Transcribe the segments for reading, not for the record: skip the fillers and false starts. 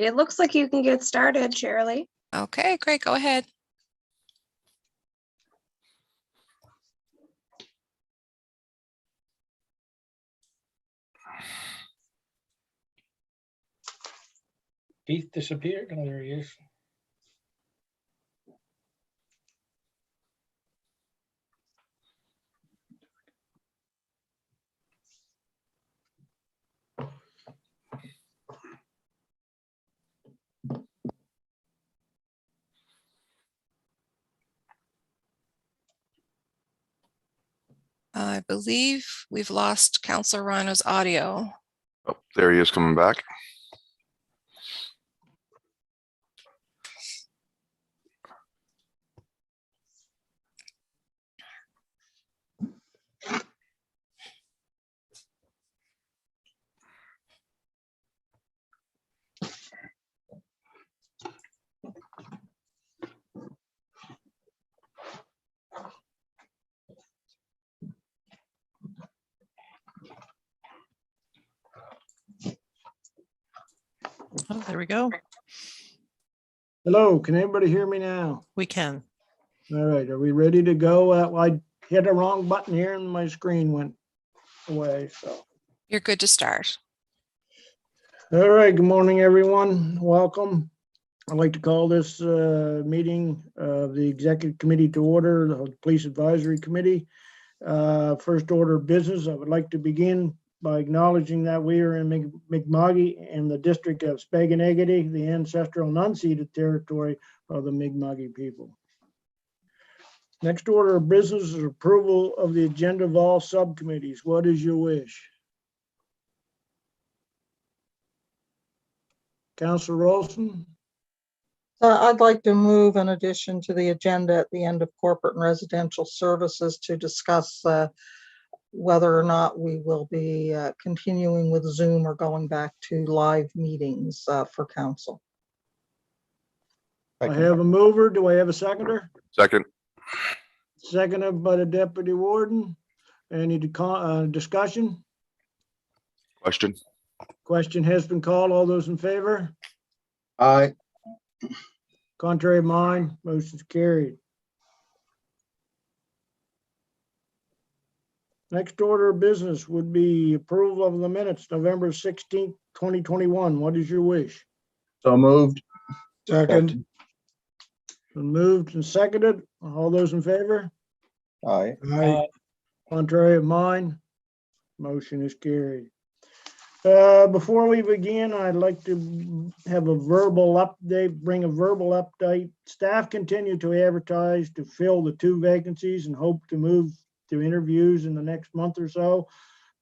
It looks like you can get started, Shirley. Okay, great. Go ahead. Keith disappeared. Oh, there he is. I believe we've lost Councillor Rhino's audio. Oh, there he is coming back. Oh, there we go. Hello, can anybody hear me now? We can. All right, are we ready to go? I hit the wrong button here and my screen went away, so. You're good to start. All right, good morning, everyone. Welcome. I'd like to call this meeting of the Executive Committee to order, the Police Advisory Committee. First order of business, I would like to begin by acknowledging that we are in Mi'kma'ki in the district of Spaganagity, the ancestral and unceded territory of the Mi'kma'ki people. Next order of business is approval of the agenda of all subcommittees. What is your wish? Councilor Olson? I'd like to move an addition to the agenda at the end of corporate and residential services to discuss whether or not we will be continuing with Zoom or going back to live meetings for council. I have a mover. Do I have a seconder? Second. Seconded by the deputy warden. Any discussion? Question. Question has been called. All those in favor? Aye. Contrary of mine, motion's carried. Next order of business would be approval of the minutes, November 16th, 2021. What is your wish? So moved. Second. Moved and seconded. All those in favor? Aye. Aye. Contrary of mine, motion is carried. Before we begin, I'd like to have a verbal update, bring a verbal update. Staff continue to advertise to fill the 2 vacancies and hope to move to interviews in the next month or so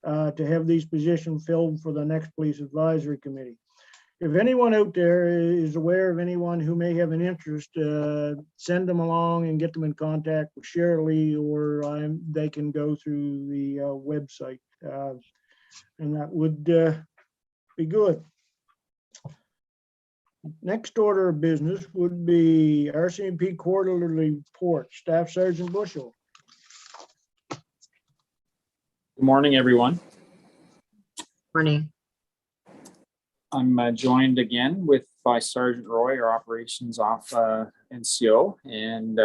to have these positions filled for the next Police Advisory Committee. If anyone out there is aware of anyone who may have an interest, send them along and get them in contact with Shirley, or they can go through the website. And that would be good. Next order of business would be Rcmp quarterly report. Staff Sergeant Bushel. Good morning, everyone. Morning. I'm joined again by Sergeant Roy, our operations off NCO, and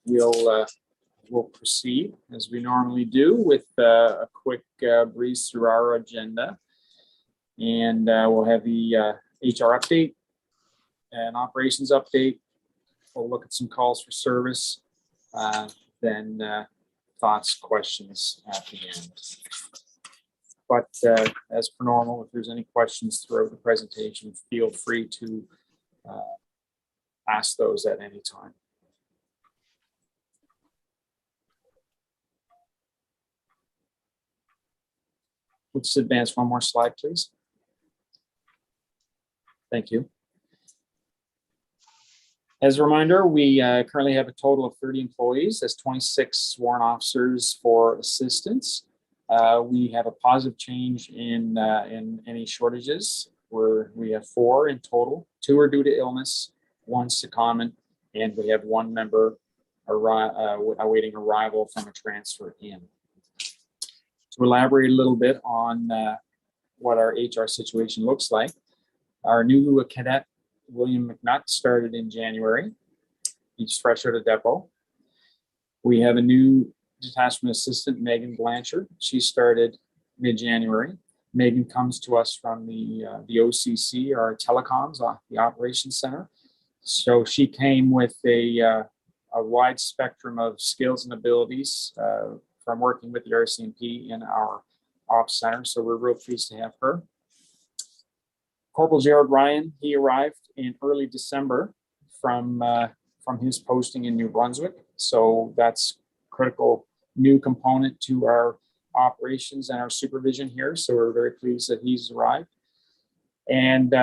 we'll proceed as we normally do with a quick breeze through our agenda, and we'll have the HR update and operations update. We'll look at some calls for service, then thoughts, questions at the end. But as per normal, if there's any questions throughout the presentation, feel free to ask those at any time. Let's advance one more slide, please. Thank you. As a reminder, we currently have a total of 30 employees. That's 26 sworn officers for assistants. We have a positive change in any shortages, where we have 4 in total. 2 are due to illness, 1's secondment, and we have 1 member awaiting arrival from a transfer in. To elaborate a little bit on what our HR situation looks like, Our new cadet, William McNutt, started in January. He's fresh out of depot. We have a new detachment assistant, Megan Blanchard. She started mid-January. Megan comes to us from the OCC, our telecoms, the operations center. So she came with a wide spectrum of skills and abilities from working with the Rcmp in our ops center. So we're real pleased to have her. Corporal Gerald Ryan, he arrived in early December from his posting in New Brunswick. So that's critical new component to our operations and our supervision here. So we're very pleased that he's arrived. And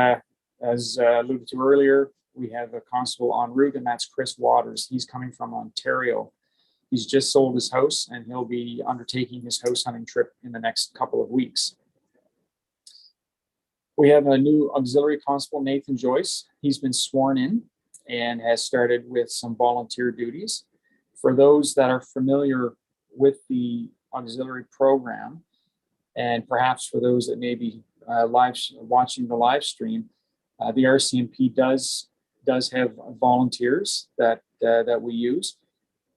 as alluded to earlier, we have a constable en route, and that's Chris Waters. He's coming from Ontario. He's just sold his house, and he'll be undertaking his house hunting trip in the next couple of weeks. We have a new auxiliary constable, Nathan Joyce. He's been sworn in and has started with some volunteer duties. For those that are familiar with the auxiliary program, and perhaps for those that may be watching the live stream, the Rcmp does have volunteers that we use.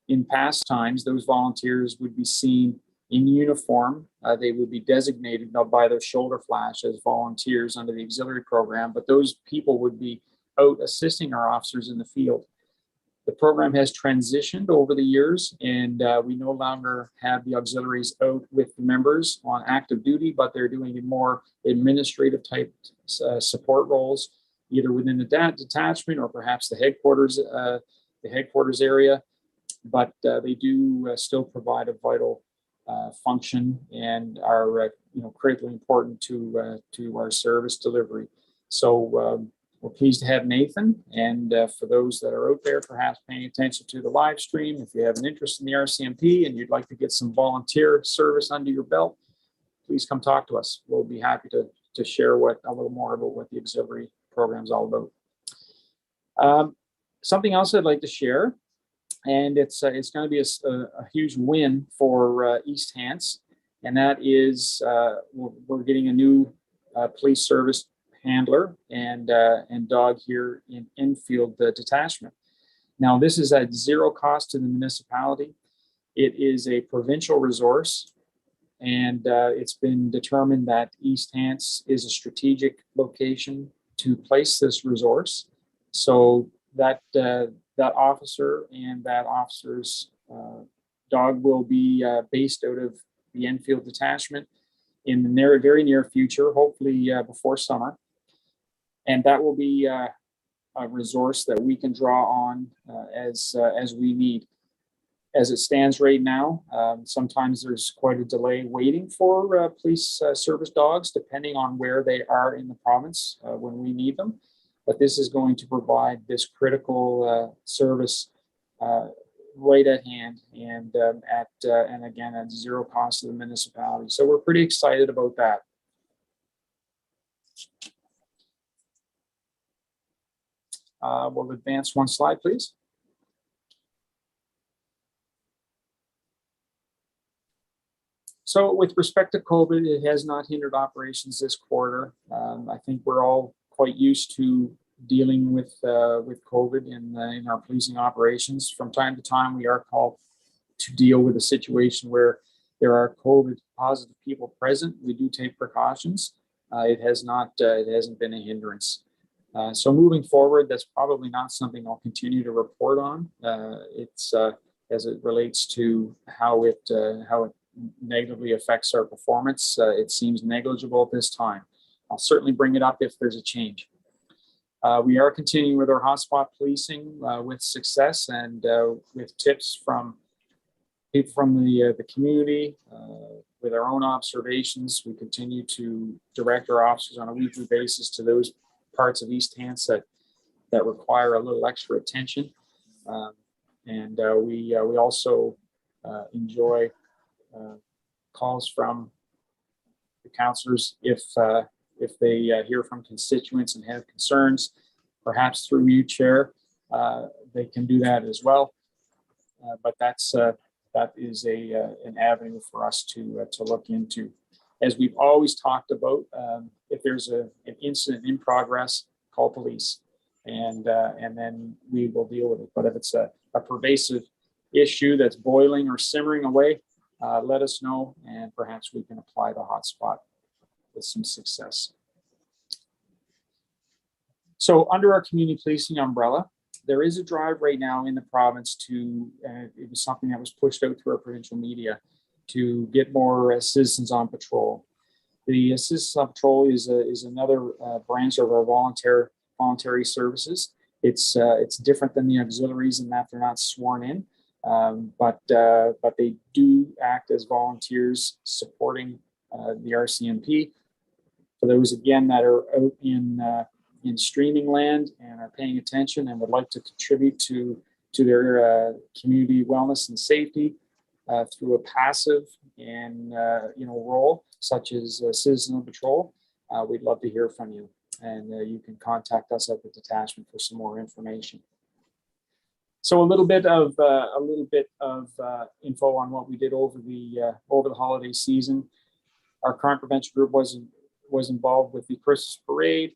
In past times, those volunteers would be seen in uniform. They would be designated by their shoulder flash as volunteers under the auxiliary program, but those people would be out assisting our officers in the field. The program has transitioned over the years, and we no longer have the auxiliaries out with the members on active duty, but they're doing more administrative type support roles, either within the detachment or perhaps the headquarters area. But they do still provide a vital function and are critically important to our service delivery. So we're pleased to have Nathan, and for those that are out there perhaps paying attention to the live stream, if you have an interest in the Rcmp and you'd like to get some volunteer service under your belt, please come talk to us. We'll be happy to share a little more about what the auxiliary program is all about. Something else I'd like to share, and it's going to be a huge win for East Hants, and that is we're getting a new police service handler and dog here in Enfield detachment. Now, this is at zero cost to the municipality. It is a provincial resource, and it's been determined that East Hants is a strategic location to place this resource. So that officer and that officer's dog will be based out of the Enfield detachment in the very near future, hopefully before summer. And that will be a resource that we can draw on as we need. As it stands right now, sometimes there's quite a delay waiting for police service dogs, depending on where they are in the province when we need them. But this is going to provide this critical service right at hand, and and again at zero cost to the municipality. So we're pretty excited about that. We'll advance one slide, please. So with respect to COVID, it has not hindered operations this quarter. I think we're all quite used to dealing with COVID in our policing operations. From time to time, we are called to deal with a situation where there are COVID positive people present. We do take precautions. It hasn't been a hindrance. So moving forward, that's probably not something I'll continue to report on. It's as it relates to how it negatively affects our performance. It seems negligible at this time. I'll certainly bring it up if there's a change. We are continuing with our hotspot policing with success and with tips from people from the community. With our own observations, we continue to direct our officers on a weekly basis to those parts of East Hants that require a little extra attention. We also enjoy calls from the councillors if they hear from constituents and have concerns, perhaps through you, Chair, they can do that as well. But that is an avenue for us to look into. As we've always talked about, if there's an incident in progress, call police, and then we will deal with it. But if it's a pervasive issue that's boiling or simmering away, let us know, and perhaps we can apply the hotspot with some success. So under our community policing umbrella, there is a drive right now in the province to, it was something that was pushed out through our provincial media, to get more citizens on patrol. The Citizens on Patrol is another branch of our voluntary services. It's different than the auxiliaries in that they're not sworn in, but they do act as volunteers supporting the Rcmp. For those again that are out in streaming land and are paying attention and would like to contribute to their community wellness and safety through a passive and role such as Citizen on Patrol, we'd love to hear from you, and you can contact us at the detachment for some more information. So a little bit of info on what we did over the holiday season. Our crime prevention group was involved with the Christmas parade.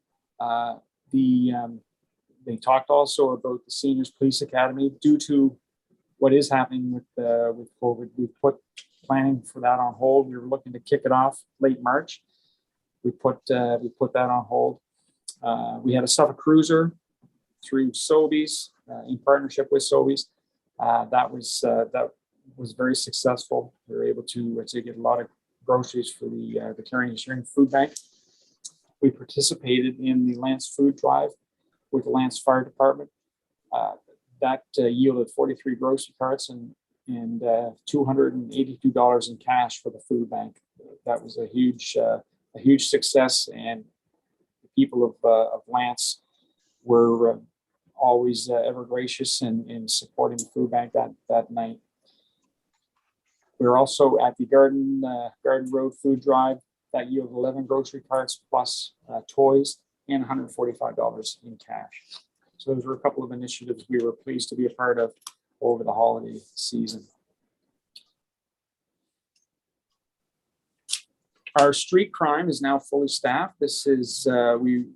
They talked also about the Seniors Police Academy. Due to what is happening with COVID, we put planning for that on hold. We were looking to kick it off late March. We put that on hold. We had a Suffolk Cruiser through Sobeys in partnership with Sobeys. That was very successful. We were able to get a lot of groceries for the Caring and Sharing Food Bank. We participated in the Lance Food Drive with the Lance Fire Department. That yielded 43 grocery carts and $282 in cash for the food bank. That was a huge success, and the people of Lance were always ever gracious in supporting the food bank that night. We were also at the Garden Road Food Drive. That yielded 11 grocery carts plus toys and $145 in cash. So those were a couple of initiatives we were pleased to be a part of over the holiday season. Our street crime is now fully staffed. This is, we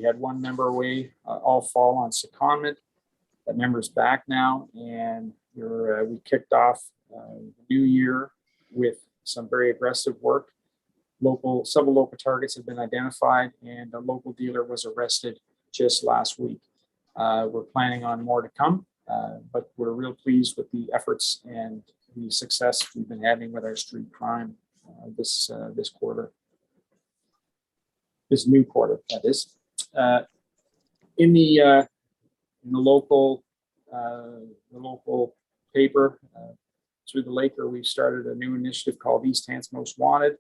had one member away all fall on secondment. That member's back now, and we kicked off the new year with some very aggressive work. Several local targets have been identified, and a local dealer was arrested just last week. We're planning on more to come, but we're real pleased with the efforts and the success we've been having with our street crime this quarter, this new quarter, that is. In the local paper through the Laker, we've started a new initiative called East Hants Most Wanted.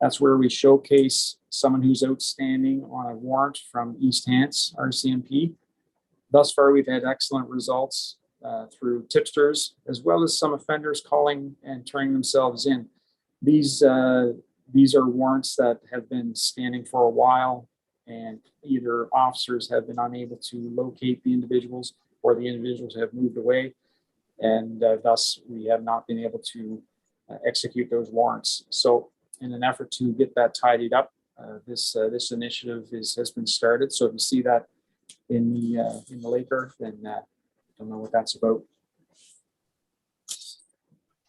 That's where we showcase someone who's outstanding on a warrant from East Hants, Rcmp. Thus far, we've had excellent results through tipsters, as well as some offenders calling and turning themselves in. These are warrants that have been standing for a while, and either officers have been unable to locate the individuals, or the individuals have moved away, and thus we have not been able to execute those warrants. So in an effort to get that tidied up, this initiative has been started. So if you see that in the Laker, then don't know what that's about.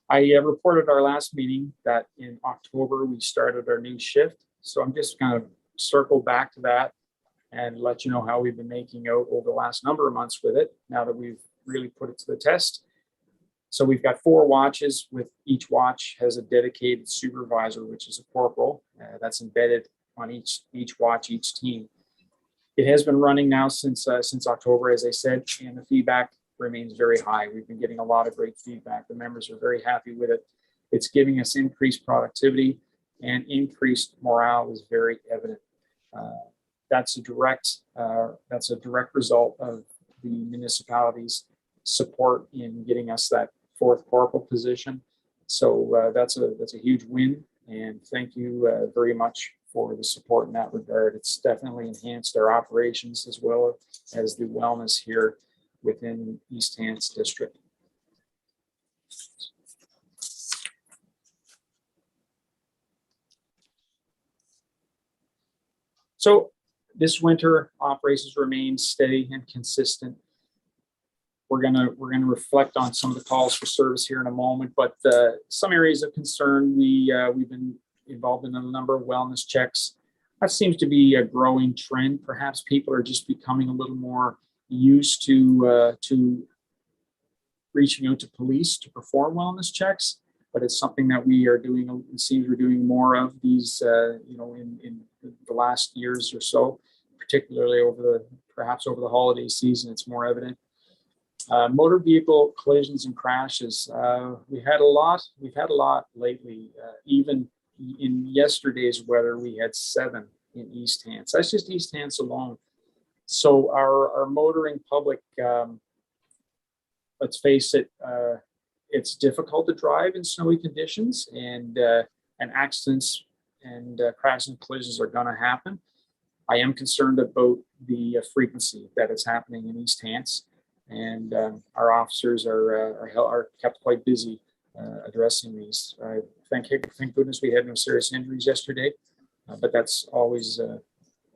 I reported our last meeting that in October we started our new shift. So I'm just going to circle back to that and let you know how we've been making out over the last number of months with it, now that we've really put it to the test. So we've got 4 watches, with each watch has a dedicated supervisor, which is a corporal that's embedded on each watch, each team. It has been running now since October, as I said, and the feedback remains very high. We've been getting a lot of great feedback. The members are very happy with it. It's giving us increased productivity, and increased morale is very evident. That's a direct result of the municipality's support in getting us that 4th corporal position. So that's a huge win, and thank you very much for the support in that regard. It's definitely enhanced our operations as well as the wellness here within East Hants District. So this winter, operations remain steady and consistent. We're gonna reflect on some of the calls for service here in a moment, but some areas of concern, we've been involved in a number of wellness checks. That seems to be a growing trend. Perhaps people are just becoming a little more used to reaching out to police to perform wellness checks, but it's something that we are doing. It seems we're doing more of these, in the last years or so, particularly perhaps over the holiday season. It's more evident. Motor vehicle collisions and crashes. We've had a lot lately. Even in yesterday's weather, we had 7 in East Hants. That's just East Hants alone. So our motoring public, let's face it, it's difficult to drive in snowy conditions, and accidents and crashes and collisions are going to happen. I am concerned about the frequency that is happening in East Hants, and our officers are kept quite busy addressing these. Thank goodness we had no serious injuries yesterday, but that's always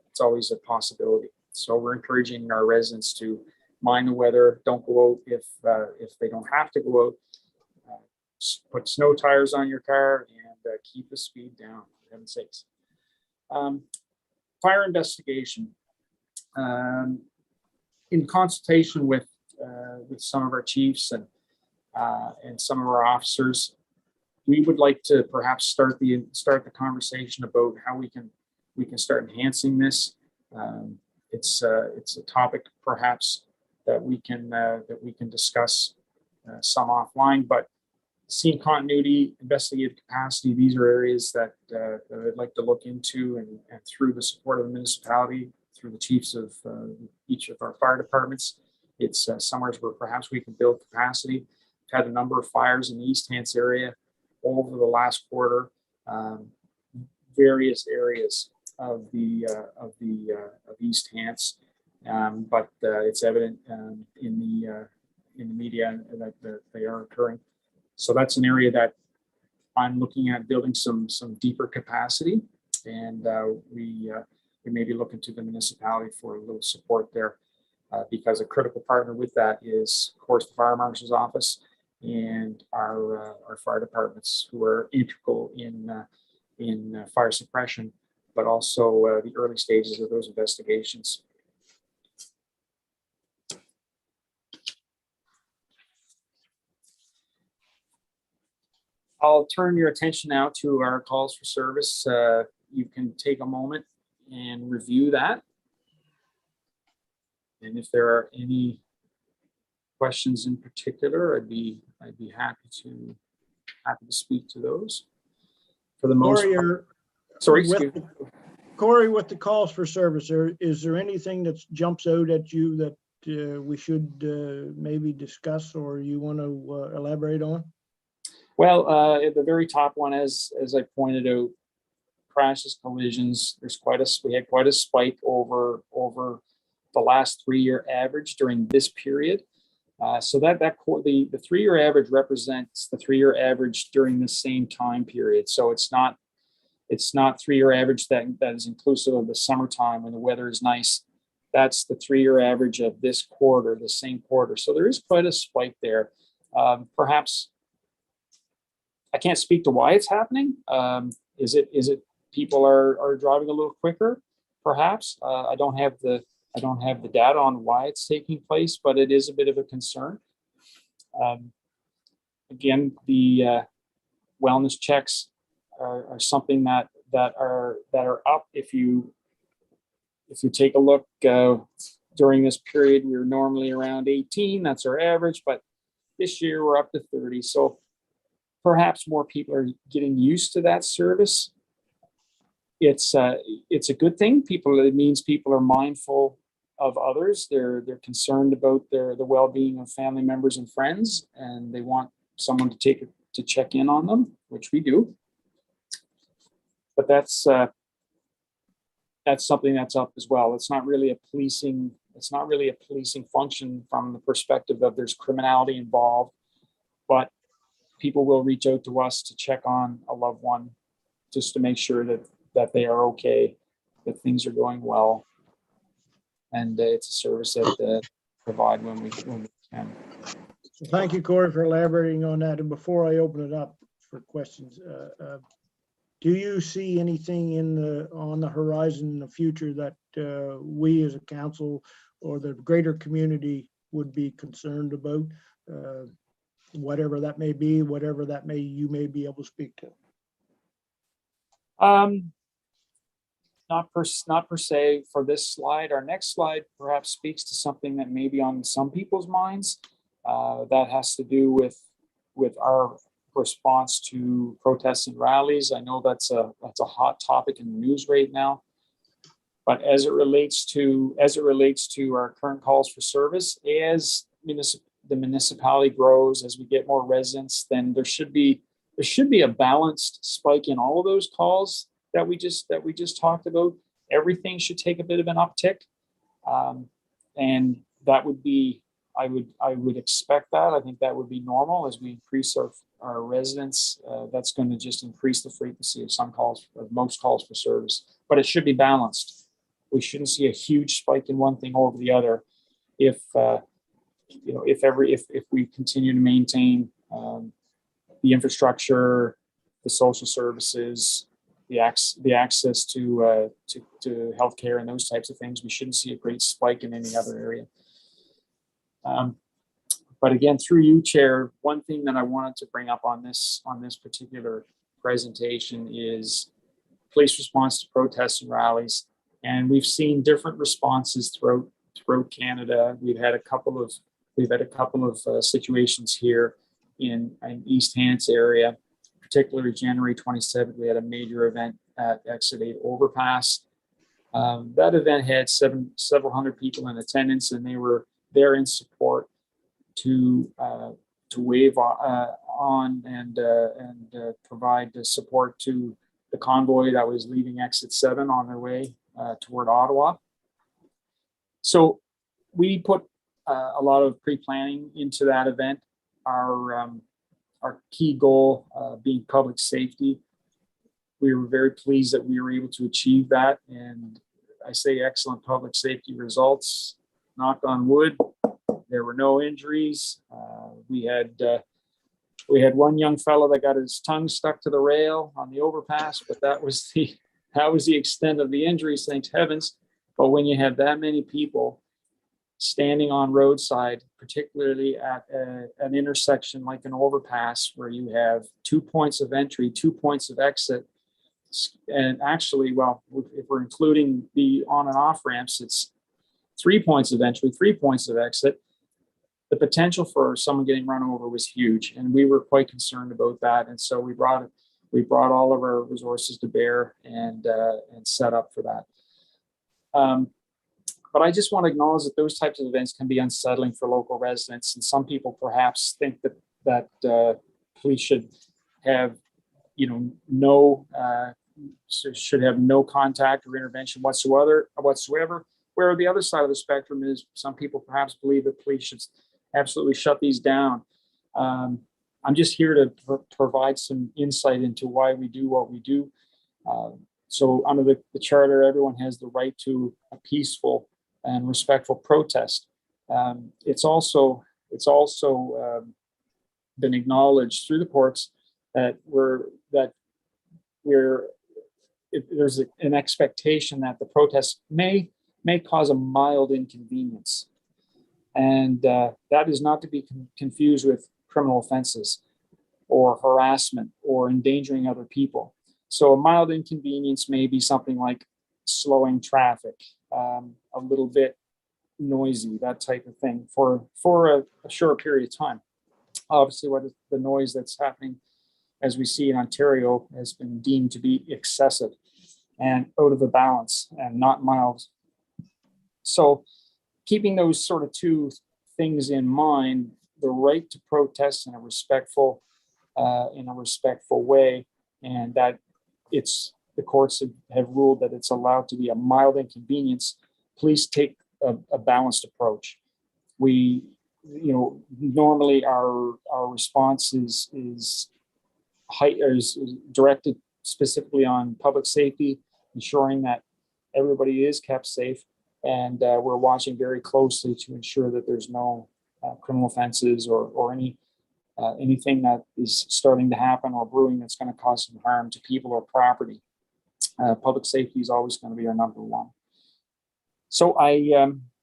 it's always a possibility. So we're encouraging our residents to mind the weather. Don't go out if they don't have to go out. Put snow tires on your car and keep the speed down, for heaven's sakes. Fire investigation. In consultation with some of our chiefs and some of our officers, we would like to perhaps start the conversation about how we can start enhancing this. It's a topic perhaps that we can discuss some offline, but scene continuity, investigative capacity, these are areas that I'd like to look into, and through the support of the municipality, through the chiefs of each of our fire departments, it's somewhere where perhaps we can build capacity. We've had a number of fires in the East Hants area over the last quarter, various areas of East Hants, but it's evident in the media that they are occurring. So that's an area that I'm looking at building some deeper capacity, and we may be looking to the municipality for a little support there, because a critical partner with that is, of course, the fire marshal's office and our fire departments, who are integral in fire suppression, but also the early stages of those investigations. I'll turn your attention now to our calls for service. You can take a moment and review that. And if there are any questions in particular, I'd be happy to speak to those. For the most part. Sorry, Corey, with the calls for service, is there anything that jumps out at you that we should maybe discuss, or you want to elaborate on? Well, at the very top one, as I pointed out, crashes, collisions. We had quite a spike over the last 3-year average during this period. So the 3-year average represents the 3-year average during the same time period. So it's not 3-year average that is inclusive of the summertime when the weather is nice. That's the 3-year average of this quarter, the same quarter. So there is quite a spike there. Perhaps I can't speak to why it's happening. Is it people are driving a little quicker? Perhaps I don't have the data on why it's taking place, but it is a bit of a concern. Again, the wellness checks are something that are up. If you take a look during this period, we're normally around 18. That's our average, but this year we're up to 30. So perhaps more people are getting used to that service. It's a good thing. It means people are mindful of others. They're concerned about the well-being of family members and friends, and they want someone to check in on them, which we do. But that's something that's up as well. It's not really a policing function from the perspective of there's criminality involved, but people will reach out to us to check on a loved one just to make sure that they are okay. that things are going well. And it's a service that provide when we can. So thank you, Corey, for elaborating on that. And before I open it up for questions, do you see anything on the horizon in the future that we as a council or the greater community would be concerned about? Whatever that may be, you may be able to speak to. Not per se for this slide. Our next slide perhaps speaks to something that may be on some people's minds. That has to do with our response to protests and rallies. I know that's a hot topic in the news right now. But as it relates to our current calls for service, as the municipality grows, as we get more residents, then there should be a balanced spike in all of those calls that we just talked about. Everything should take a bit of an uptick, and that would be, I would expect that. I think that would be normal as we increase our residents. That's going to just increase the frequency of most calls for service. But it should be balanced. We shouldn't see a huge spike in one thing over the other. If we continue to maintain the infrastructure, the social services, the access to healthcare and those types of things, we shouldn't see a great spike in any other area. But again, through you, Chair, one thing that I wanted to bring up on this particular presentation is police response to protests and rallies. And we've seen different responses throughout Canada. We've had a couple of situations here in East Hants area. Particularly January 27th, we had a major event at Exit 8 overpass. That event had several hundred people in attendance, and they were there in support to wave on and provide the support to the convoy that was leaving Exit 7 on their way toward Ottawa. So we put a lot of pre-planning into that event. Our key goal being public safety. We were very pleased that we were able to achieve that. And I say excellent public safety results, knock on wood. There were no injuries. We had one young fellow that got his tongue stuck to the rail on the overpass, but that was the extent of the injuries, thanks heavens. But when you have that many people standing on roadside, particularly at an intersection like an overpass where you have 2 points of entry, 2 points of exit, and actually, well, if we're including the on and off ramps, it's 3 points of entry, 3 points of exit. The potential for someone getting run over was huge, and we were quite concerned about that. And so we brought all of our resources to bear and set up for that. But I just want to acknowledge that those types of events can be unsettling for local residents, and some people perhaps think that police should have, should have no contact or intervention whatsoever. Where the other side of the spectrum is, some people perhaps believe that police should absolutely shut these down. I'm just here to provide some insight into why we do what we do. So under the charter, everyone has the right to a peaceful and respectful protest. It's also been acknowledged through the courts that there's an expectation that the protest may cause a mild inconvenience, and that is not to be confused with criminal offenses or harassment or endangering other people. So a mild inconvenience may be something like slowing traffic, a little bit noisy, that type of thing for a short period of time. Obviously, what is the noise that's happening, as we see in Ontario, has been deemed to be excessive and out of the balance and not mild. So keeping those sort of two things in mind, the right to protest in a respectful way, and that the courts have ruled that it's allowed to be a mild inconvenience. Police take a balanced approach. We, normally our response is directed specifically on public safety, ensuring that everybody is kept safe, and we're watching very closely to ensure that there's no criminal offenses or anything that is starting to happen or brewing that's going to cause some harm to people or property. Public safety is always going to be our number one. So I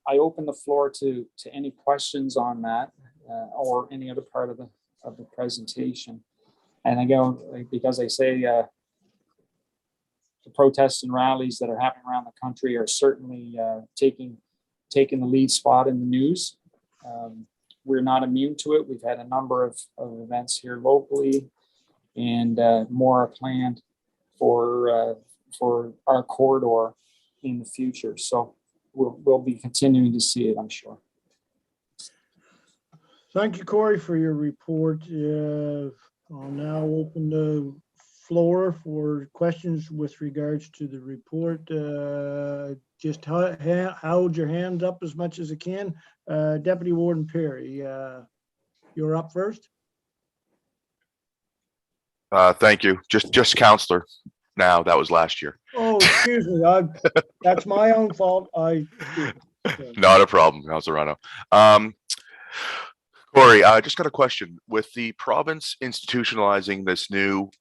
open the floor to any questions on that or any other part of the presentation. And I go, because I say the protests and rallies that are happening around the country are certainly taking the lead spot in the news. We're not immune to it. We've had a number of events here locally, and more are planned for our corridor in the future. So we'll be continuing to see it, I'm sure. Thank you, Corey, for your report. I'll now open the floor for questions with regards to the report. Just hold your hands up as much as you can. Deputy Warden Perry, you're up first. Thank you. Just counselor now. That was last year. Oh, excuse me. That's my own fault. Not a problem, Councilor Rano. Corey, I just got a question. With the province institutionalizing this new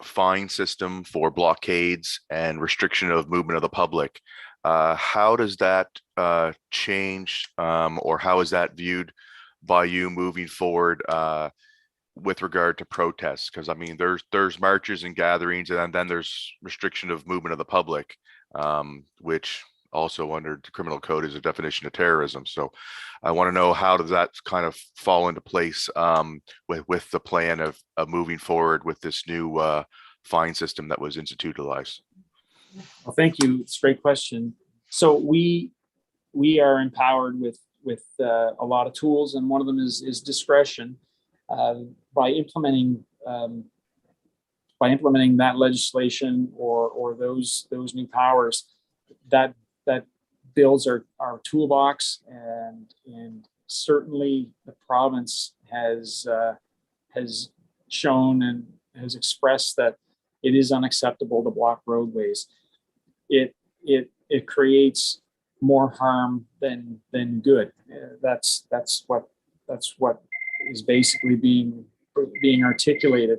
fine system for blockades and restriction of movement of the public, how does that change or how is that viewed by you moving forward with regard to protests? Because I mean, there's marches and gatherings, and then there's restriction of movement of the public, which also under the criminal code is a definition of terrorism. So I want to know, how does that kind of fall into place with the plan of moving forward with this new fine system that was institutionalized? Well, thank you. It's a great question. So we are empowered with a lot of tools, and one of them is discretion. By implementing that legislation or those new powers, that builds our toolbox, and certainly the province has shown and has expressed that it is unacceptable to block roadways. It creates more harm than good. That's what is basically being articulated.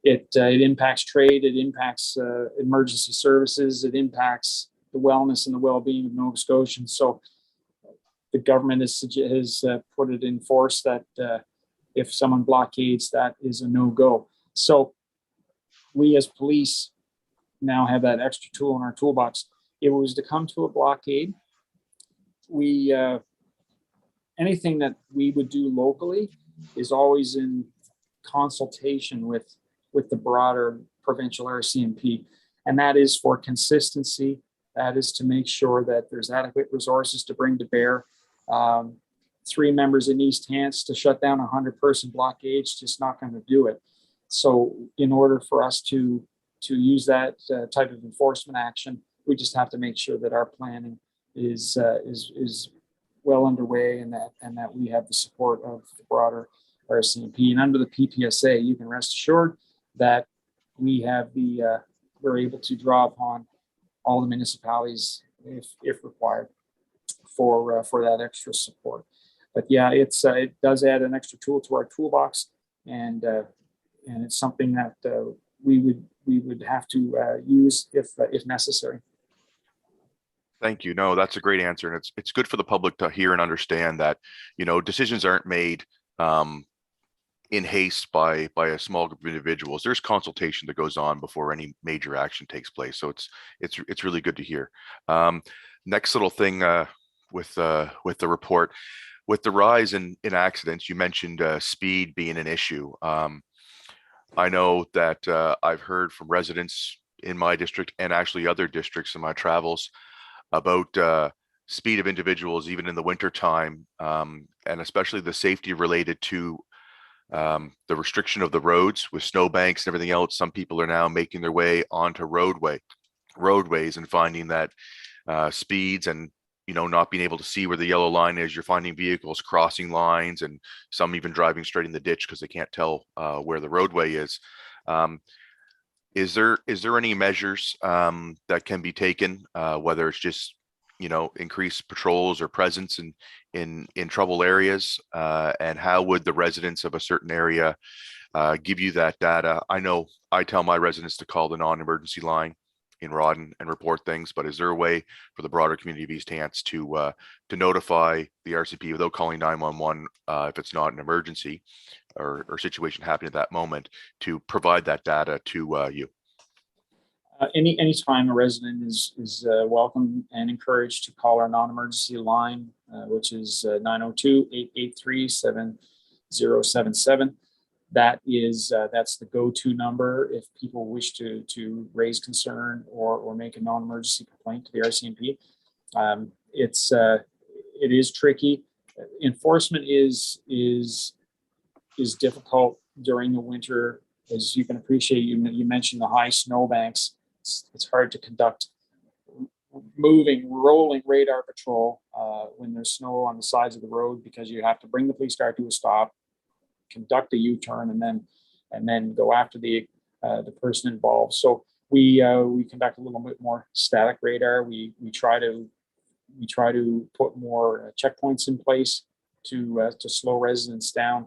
It impacts trade, it impacts emergency services, it impacts the wellness and the well-being of Nova Scotians. So the government has put it in force that if someone blockades, that is a no-go. So we as police now have that extra tool in our toolbox. If it was to come to a blockade, anything that we would do locally is always in consultation with the broader provincial Rcmp, and that is for consistency. That is to make sure that there's adequate resources to bring to bear. 3 members in East Hants to shut down a 100-person blockade is just not going to do it. So in order for us to use that type of enforcement action, we just have to make sure that our planning is well underway, and that we have the support of the broader Rcmp. And under the PPSA, you can rest assured that we're able to draw upon all the municipalities if required for that extra support. But yeah, it does add an extra tool to our toolbox, and it's something that we would have to use if necessary. Thank you. No, that's a great answer. And it's good for the public to hear and understand that, decisions aren't made in haste by a small group of individuals. There's consultation that goes on before any major action takes place. So it's really good to hear. Next little thing with the report, with the rise in accidents, you mentioned speed being an issue. I know that I've heard from residents in my district and actually other districts in my travels about speed of individuals, even in the winter time, and especially the safety related to the restriction of the roads with snowbanks and everything else. Some people are now making their way onto roadways and finding that speeds and not being able to see where the yellow line is. You're finding vehicles crossing lines, and some even driving straight in the ditch because they can't tell where the roadway is. Is there any measures that can be taken, whether it's just, you know, increased patrols or presence in trouble areas? And how would the residents of a certain area give you that data? I know I tell my residents to call the non-emergency line in Rawdon and report things, but is there a way for the broader community of East Hants to notify the RCMP without calling 911 if it's not an emergency or situation happening at that moment, to provide that data to you? Anytime a resident is welcome and encouraged to call our non-emergency line, which is 902-883-7077. That's the go-to number if people wish to raise concern or make a non-emergency complaint to the RCMP. It is tricky. Enforcement is difficult during the winter, as you can appreciate. You mentioned the high snowbanks. It's hard to conduct rolling radar patrol when there's snow on the sides of the road, because you have to bring the police car to a stop, conduct a U-turn, and then go after the person involved. So we conduct a little bit more static radar. We try to put more checkpoints in place to slow residents down,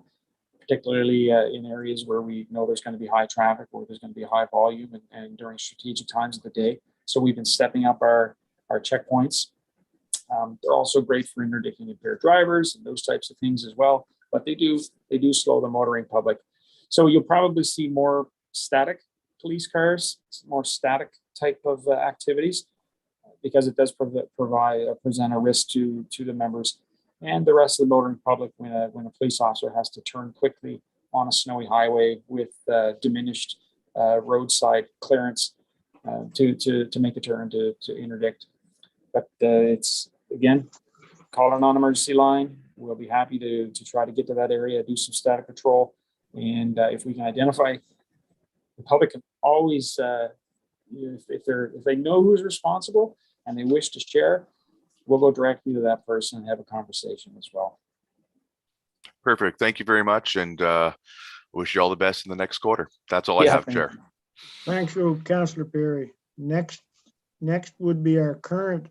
particularly in areas where we know there's going to be high traffic, or there's going to be high volume, and during strategic times of the day. So we've been stepping up our checkpoints. They're also great for interdicting impaired drivers and those types of things as well, but they do slow the motoring public. So you'll probably see more static police cars, more static type of activities, because it does present a risk to the members and the rest of the motoring public when a police officer has to turn quickly on a snowy highway with diminished roadside clearance to make a turn to interdict. But it's, again, call our non-emergency line. We'll be happy to try to get to that area, do some static patrol, and if we can identify, the public can always, if they know who's responsible and they wish to share, we'll go directly to that person and have a conversation as well. Perfect. Thank you very much, and wish you all the best in the next quarter. That's all I have, thank Chair. you. Thanks, Councillor Perry. Next would be our current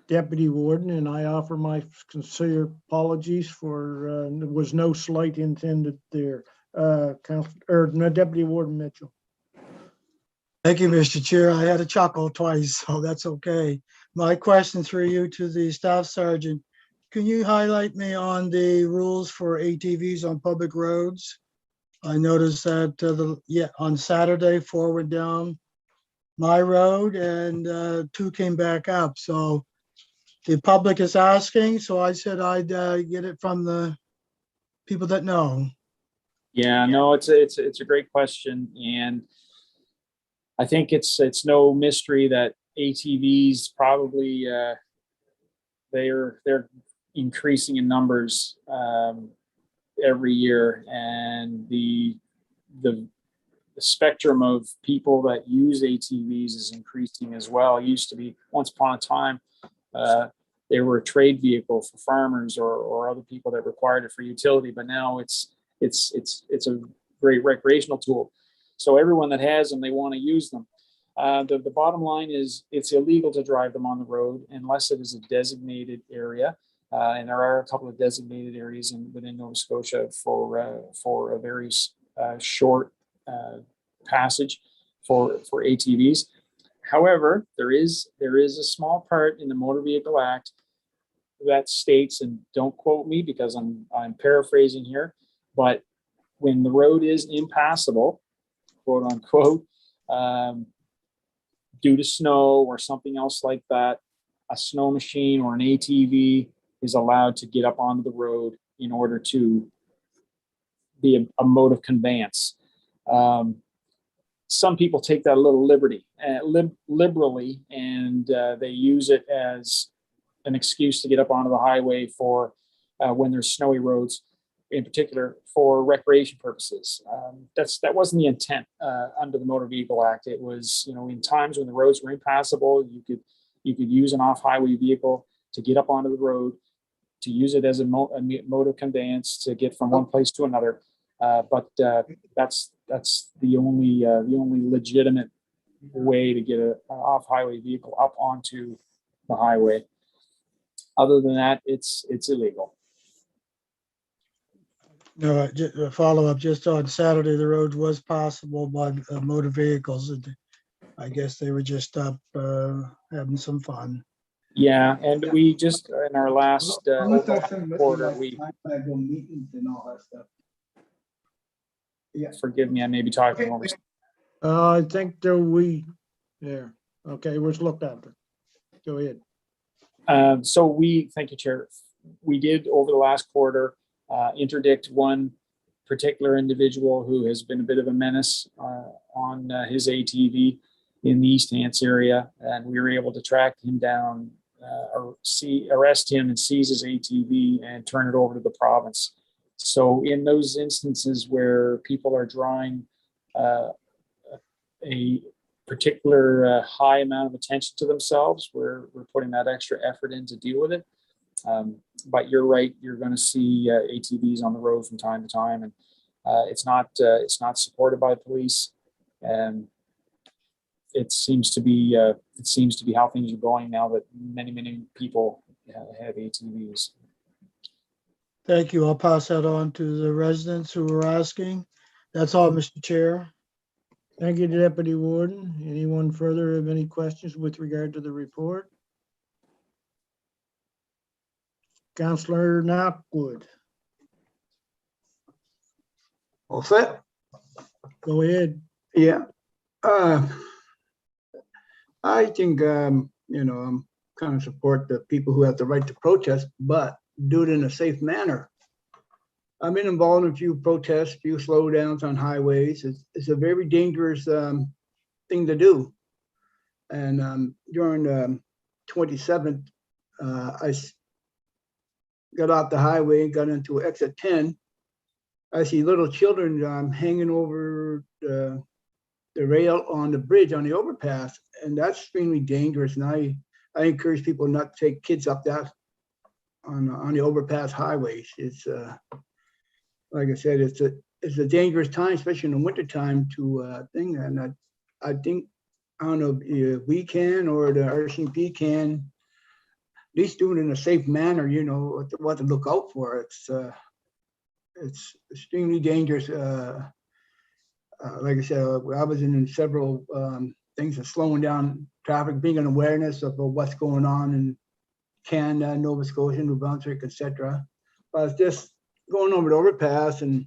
Deputy Warden, and I offer my sincere apologies for there was no slight intended there. Deputy Warden Mitchell. Thank you, Mr. Chair. I had a chuckle twice, so that's okay. My question through you to the Staff Sergeant. Can you highlight me on the rules for ATVs on public roads? I noticed that on Saturday, 4 went down my road and 2 came back up. So the public is asking, so I said I'd get it from the people that know. Yeah, no, it's a great question, and I think it's no mystery that ATVs probably they're increasing in numbers every year, and the spectrum of people that use ATVs is increasing as well. It used to be, once upon a time, they were a trade vehicle for farmers or other people that required it for utility, but now it's a great recreational tool. So everyone that has them, they want to use them. The bottom line is it's illegal to drive them on the road unless it is a designated area. And there are a couple of designated areas within Nova Scotia for a very short passage for ATVs. However, there is a small part in the Motor Vehicle Act that states, and don't quote me because I'm paraphrasing here, but when the road is impassable, quote unquote, due to snow or something else like that, a snow machine or an ATV is allowed to get up onto the road in order to be a mode of conveyance. Some people take that a little liberally, and they use it as an excuse to get up onto the highway for when there's snowy roads, in particular for recreation purposes. That wasn't the intent under the Motor Vehicle Act. It was, in times when the roads were impassable, you could use an off-highway vehicle to get up onto the road, to use it as a mode of conveyance to get from one place to another. But that's that's the only legitimate way to get a off-highway vehicle up onto the highway. Other than that, it's illegal. No, a follow-up, just on Saturday, the road was passable by motor vehicles. And I guess they were just up having some fun. Yeah, and we just in our last quarter, we Meetings and all that stuff. forgive me, I may be talking over. I think that there. Okay, we're looked after. Go ahead. So thank you, Chair. We did over the last quarter interdict one particular individual who has been a bit of a menace on his ATV in the East Hants area, and we were able to track him down, arrest him and seize his ATV and turn it over to the province. So in those instances where people are drawing a particular high amount of attention to themselves, we're putting that extra effort in to deal with it. But you're right, you're going to see ATVs on the road from time to time, and it's not supported by police. And it seems to be how things are going now that many people have ATVs. Thank you. I'll pass that on to the residents who were asking. That's all, Mr. Chair. Thank you, Deputy Warden. Anyone further have any questions with regard to the report? Councillor Knockwood, All set? go ahead. Yeah. I think, I'm kind of support the people who have the right to protest, but do it in a safe manner. I've been involved in a few protests, few slowdowns on highways. It's a very dangerous thing to do. And during the 27th, I got off the highway and got into exit 10. I see little children hanging over the rail on the bridge on the overpass, and that's extremely dangerous. And I encourage people not to take kids up that on the overpass highways. It's like I said, it's a dangerous time, especially in the wintertime to thing. And I think, I don't know if we can or the Rcmp can at least do it in a safe manner, what to look out for. It's extremely dangerous. Like I said, I was in several things of slowing down traffic, being an awareness of what's going on in Canada, Nova Scotia, New Brunswick, etc. But it's just going over the overpass and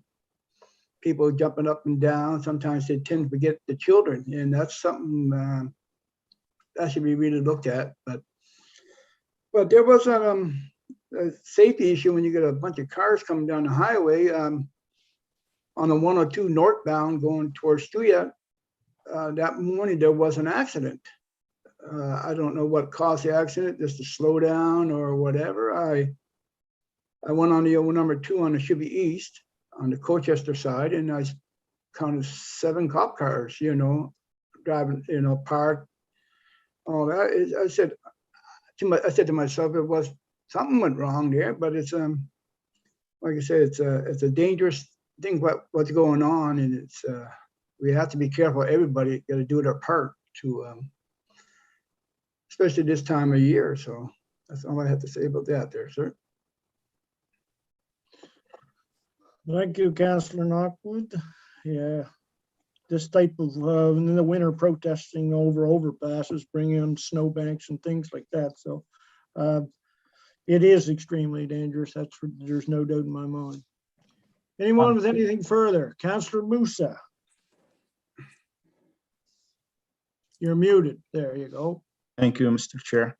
people jumping up and down. Sometimes they tend to forget the children, and that's something that should be really looked at. But there was a safety issue when you get a bunch of cars coming down the highway on the 102 northbound going towards Stuya. That morning there was an accident. I don't know what caused the accident, just a slowdown or whatever. I went on the number 2 on the Shibby East on the Colchester side, and I counted 7 cop cars, driving, parked, all that. I said to myself, it was something went wrong there, but it's like I said, it's a dangerous thing what's going on, and it's we have to be careful. Everybody got to do their part to, especially this time of year. So that's all I have to say about that, there, sir. Thank you, Councillor Knockwood. Yeah, this type of in the winter protesting over overpasses, bringing in snowbanks and things like that. So it is extremely dangerous. There's no doubt in my mind. Anyone with anything further? Councillor Musa. You're muted. There you go. Thank you, Mr. Chair.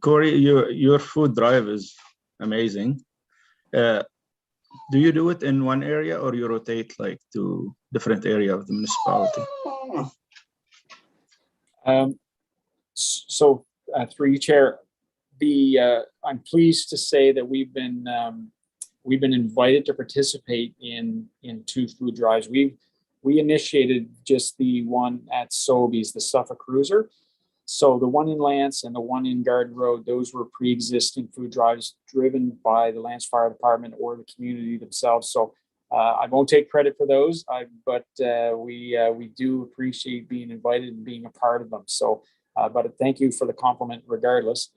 Corey, your food drive is amazing. Do you do it in one area or you rotate like to different area of the municipality? So through you, Chair, I'm pleased to say that we've been invited to participate in 2 food drives. We initiated just the one at Sobeys, the Suffolk Cruiser. So the one in Lance and the one in Garden Road, those were pre-existing food drives driven by the Lance Fire Department or the community themselves. So I won't take credit for those, but we do appreciate being invited and being a part of them. So, but thank you for the compliment regardless.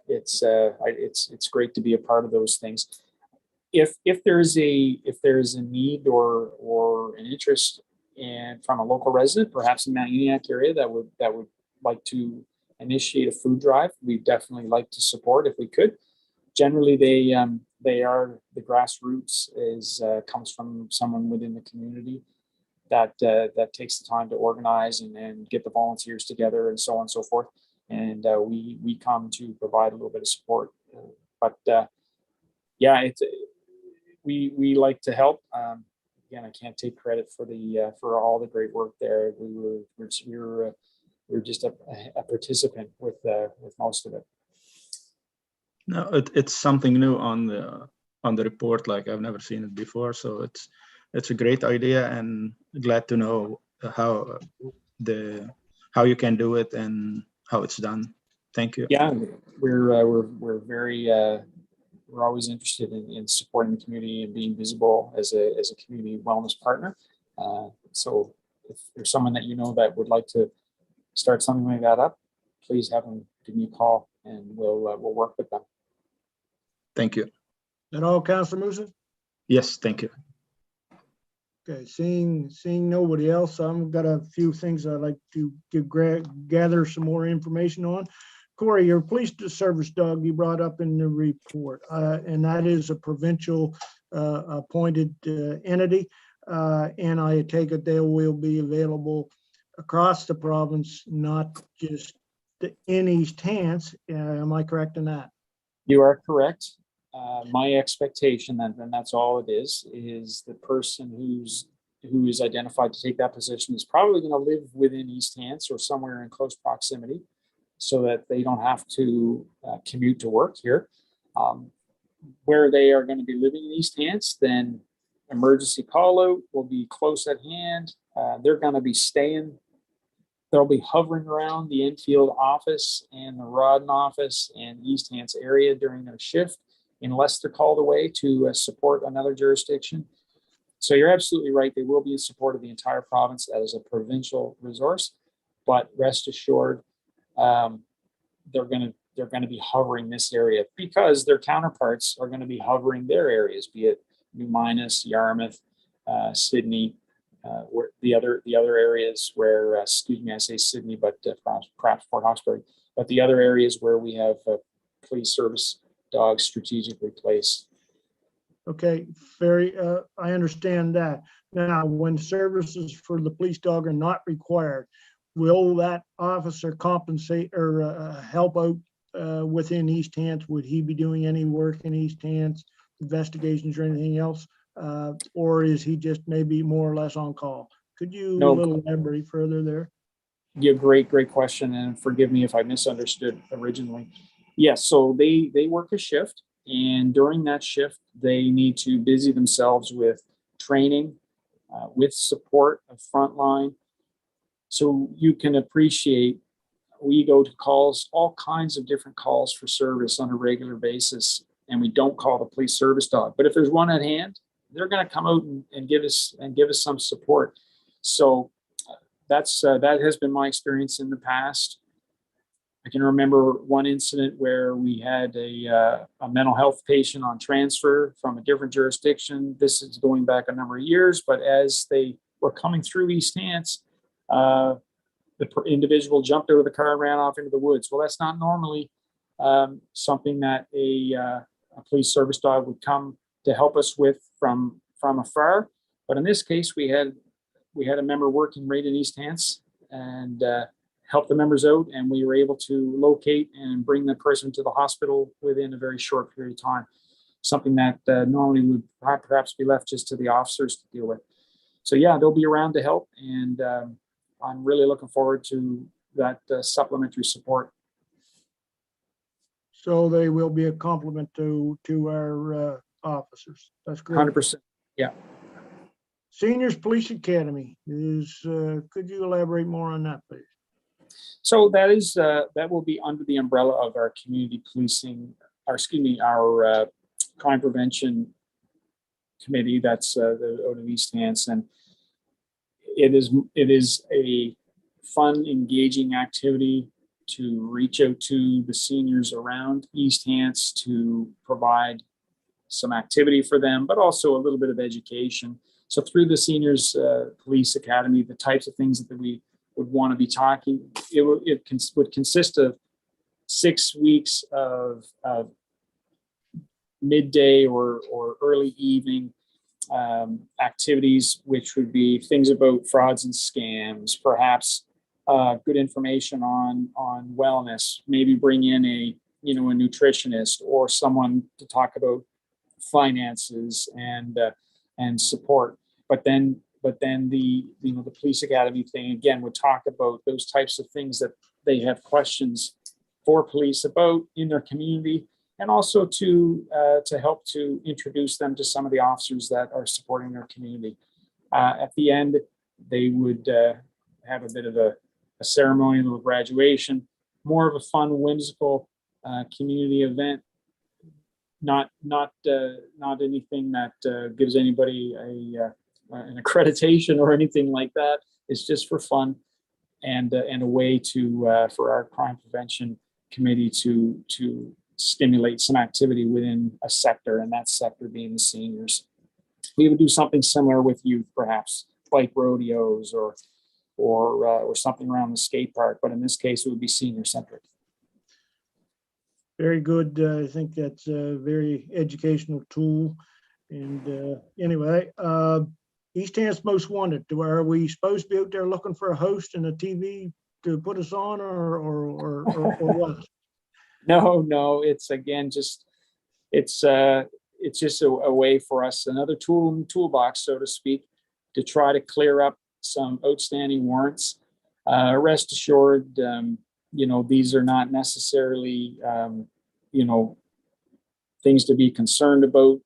It's great to be a part of those things. If there's a need or an interest from a local resident, perhaps in the Mount Uniacke area, that would like to initiate a food drive, we'd definitely like to support if we could. Generally, they are the grassroots comes from someone within the community that takes the time to organize and get the volunteers together and so on and so forth. And we come to provide a little bit of support. But yeah, we like to help. Again, I can't take credit for all the great work there. We're just a participant with most of it. No, it's something new on the report. Like I've never seen it before, so it's a great idea, and glad to know how you can do it and how it's done. Thank you. Yeah, we're very we're always interested in supporting the community and being visible as a community wellness partner. So if there's someone that you know that would like to start something like that up, please have them give me a call and we'll work with them. Thank you. That all, Councilor Musa? Yes, thank you. Okay, seeing nobody else, I've got a few things I'd like to gather some more information on. Corey, your police service dog you brought up in the report, and that is a provincial appointed entity, and I take it they will be available across the province, not just in East Hants. Am I correct in that? You are correct. My expectation, and that's all it is the person who is identified to take that position is probably going to live within East Hants or somewhere in close proximity, so that they don't have to commute to work here. Where they are going to be living in East Hants, then emergency call out will be close at hand. They're going to be staying. They'll be hovering around the Enfield office and the Rawdon office and East Hants area during their shift, unless they're called away to support another jurisdiction. So you're absolutely right. They will be in support of the entire province as a provincial resource, but rest assured, they're going to be hovering this area because their counterparts are going to be hovering their areas, be it New Minas, Yarmouth, Sydney, where the other areas where, excuse me, I say Sydney, but perhaps Port Hawkesbury, but the other areas where we have police service dogs strategically placed. Okay, I understand that. Now, when services for the police dog are not required, will that officer compensate or help out within East Hants? Would he be doing any work in East Hants, investigations or anything else? Or is he just maybe more or less on call? Could you elaborate further there? Yeah, great question. And forgive me if I misunderstood originally. Yes, so they work a shift, and during that shift, they need to busy themselves with training, with support of frontline. So you can appreciate, we go to calls, all kinds of different calls for service on a regular basis, and we don't call the police service dog. But if there's one at hand, they're going to come out and give us some support. So that has been my experience in the past. I can remember one incident where we had a mental health patient on transfer from a different jurisdiction. This is going back a number of years, but as they were coming through East Hants, the individual jumped out of the car and ran off into the woods. Well, that's not normally something that a police service dog would come to help us with from afar. But in this case, we had a member working right in East Hants and help the members out, and we were able to locate and bring the person to the hospital within a very short period of time. Something that normally would perhaps be left just to the officers to deal with. So yeah, they'll be around to help, and I'm really looking forward to that supplementary support. So they will be a complement to our officers. That's great. 100%. Yeah. Seniors Police Academy is. Could you elaborate more on that, please? So that will be under the umbrella of our community policing, our crime prevention committee that's the out of East Hants, and it is a fun, engaging activity to reach out to the seniors around East Hants to provide some activity for them, but also a little bit of education. So through the Seniors Police Academy, the types of things that we would want to be talking, would consist of 6 weeks of midday or early evening activities, which would be things about frauds and scams, perhaps good information on wellness, maybe bring in a nutritionist or someone to talk about finances and support. But then the police academy thing again would talk about those types of things that they have questions for police about in their community, and also to help to introduce them to some of the officers that are supporting their community. At the end, they would have a bit of a ceremonial graduation, more of a fun, whimsical community event. Not anything that gives anybody an accreditation or anything like that. It's just for fun and a way to for our crime prevention committee to stimulate some activity within a sector, and that sector being the seniors. We would do something similar with youth, perhaps bike rodeos or something around the skate park, but in this case, it would be senior centric. Very good. I think that's a very educational tool. And anyway, East Hants Most Wanted. Are we supposed to be out there looking for a host and a TV to put us on, or what? No. It's again it's just a way for us, another tool in the toolbox, so to speak, to try to clear up some outstanding warrants. Rest assured, these are not necessarily, things to be concerned about.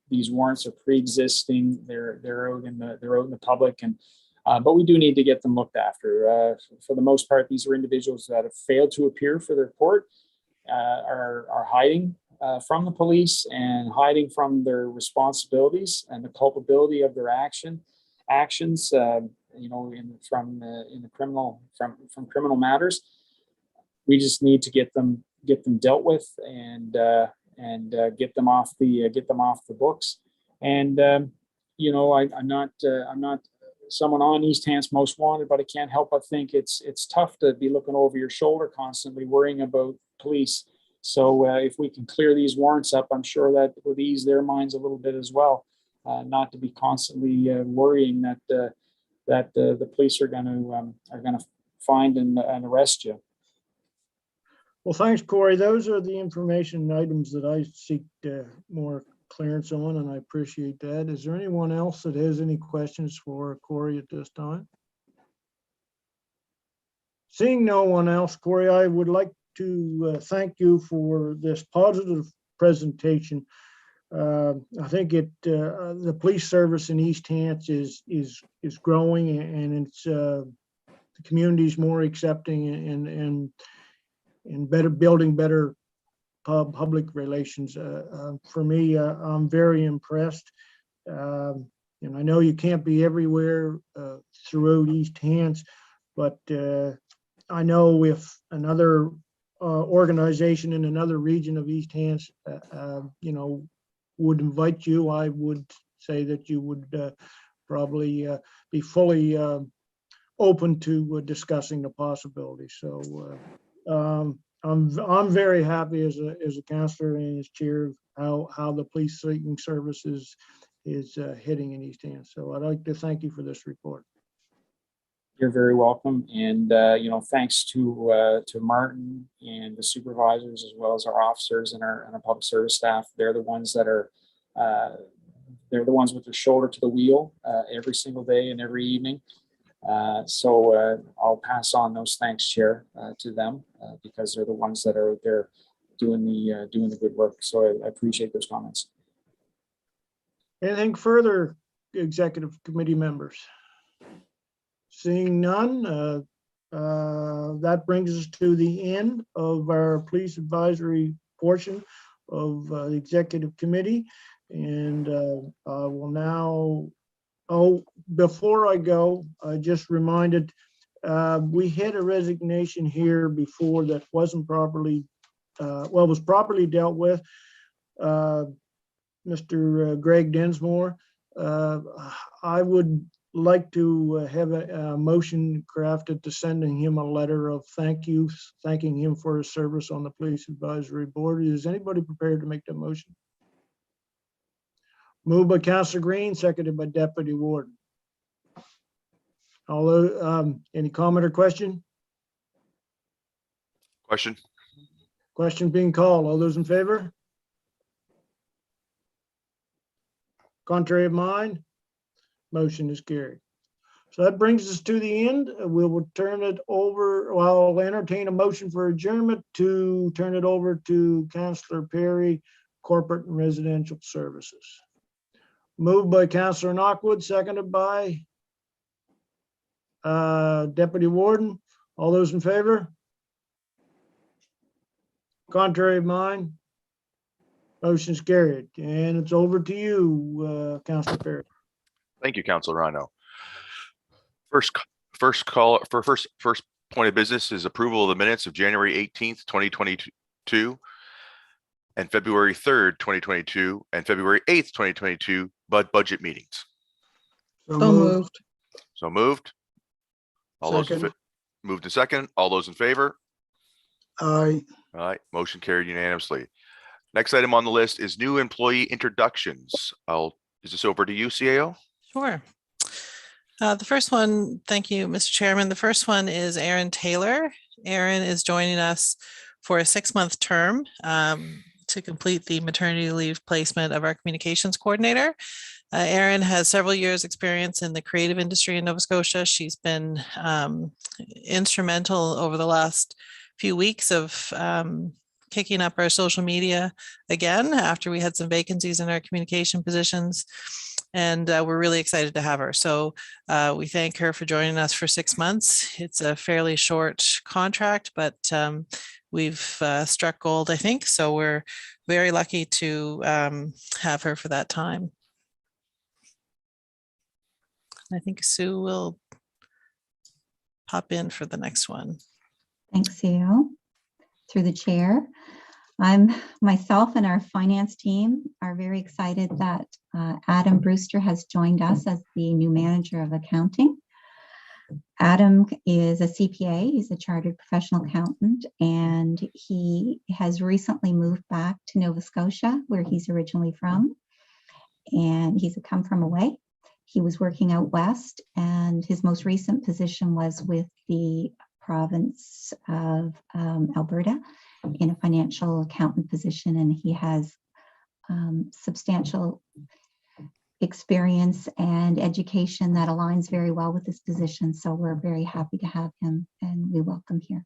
These warrants are pre-existing. They're out in the public, and but we do need to get them looked after. For the most part, these are individuals that have failed to appear for their court, are hiding from the police and hiding from their responsibilities and the culpability of their actions. From criminal matters. We just need to get them dealt with and get them off the books. And I'm not someone on East Hants Most Wanted, but I can't help but think it's tough to be looking over your shoulder constantly, worrying about police. So if we can clear these warrants up, I'm sure that would ease their minds a little bit as well. Not to be constantly worrying that the police are going to find and arrest you. Well, thanks, Corey. Those are the information items that I seek more clearance on, and I appreciate that. Is there anyone else that has any questions for Corey at this time? Seeing no one else, Corey, I would like to thank you for this positive presentation. I think the police service in East Hants is growing, and it's the community's more accepting and better building better public relations. For me, I'm very impressed. And I know you can't be everywhere throughout East Hants, but I know if another organization in another region of East Hants, would invite you, I would say that you would probably be fully open to discussing the possibility. So I'm very happy as a counselor and as chair of how the police seeking services is hitting in East Hants. So I'd like to thank you for this report. You're very welcome, and thanks to Martin and the supervisors, as well as our officers and our public service staff. They're the ones that are they're the ones with their shoulder to the wheel every single day and every evening. So I'll pass on those thanks, Chair, to them because they're the ones that are out there doing the good work. So I appreciate those comments. Anything further, executive committee members? Seeing none, that brings us to the end of our police advisory portion of the executive committee. And I will now, oh, before I go, I just reminded, we had a resignation here before that wasn't properly, well, was properly dealt with. Mr. Greg Densmore. I would like to have a motion crafted to sending him a letter of thank you, thanking him for his service on the Police Advisory Board. Is anybody prepared to make that motion? Moved by Councillor Green, seconded by Deputy Warden. Although, any comment or question? Question? Question being called. All those in favor? Contrary of mind? Motion is carried. So that brings us to the end. We will turn it over, well, I'll entertain a motion for adjournment to turn it over to Councillor Perry, Corporate and Residential Services. Moved by Councillor Knockwood, seconded by Deputy Warden. All those in favor? Contrary of mind? Motion's carried, and it's over to you, Councillor Perry. Thank you, Councilor Rhino. First point of business is approval of the minutes of January 18th, 2022 and February 3rd, 2022 and February 8th, 2022 budget meetings. So So moved. moved. So moved. All those in Second. moved to second. All those in favor? Aye. All right, motion carried unanimously. Next item on the list is new employee introductions. Is this over to you, CAO? Sure. The first one, thank you, Mr. Chairman. The first one is Aaron Taylor. Aaron is joining us for a 6-month term to complete the maternity leave placement of our communications coordinator. Erin has several years' experience in the creative industry in Nova Scotia. She's been instrumental over the last few weeks of kicking up our social media again after we had some vacancies in our communication positions. And we're really excited to have her. So we thank her for joining us for 6 months. It's a fairly short contract, but we've struck gold, I think. So we're very lucky to have her for that time. I think Sue will pop in for the next one. Thanks, CEO. Through the chair, myself and our finance team are very excited that Adam Brewster has joined us as the new manager of accounting. Adam is a CPA, he's a chartered professional accountant, and he has recently moved back to Nova Scotia, where he's originally from, and he's come from away. He was working out west, and his most recent position was with the province of Alberta in a financial accountant position, and he has substantial experience and education that aligns very well with this position. So we're very happy to have him, and we welcome here.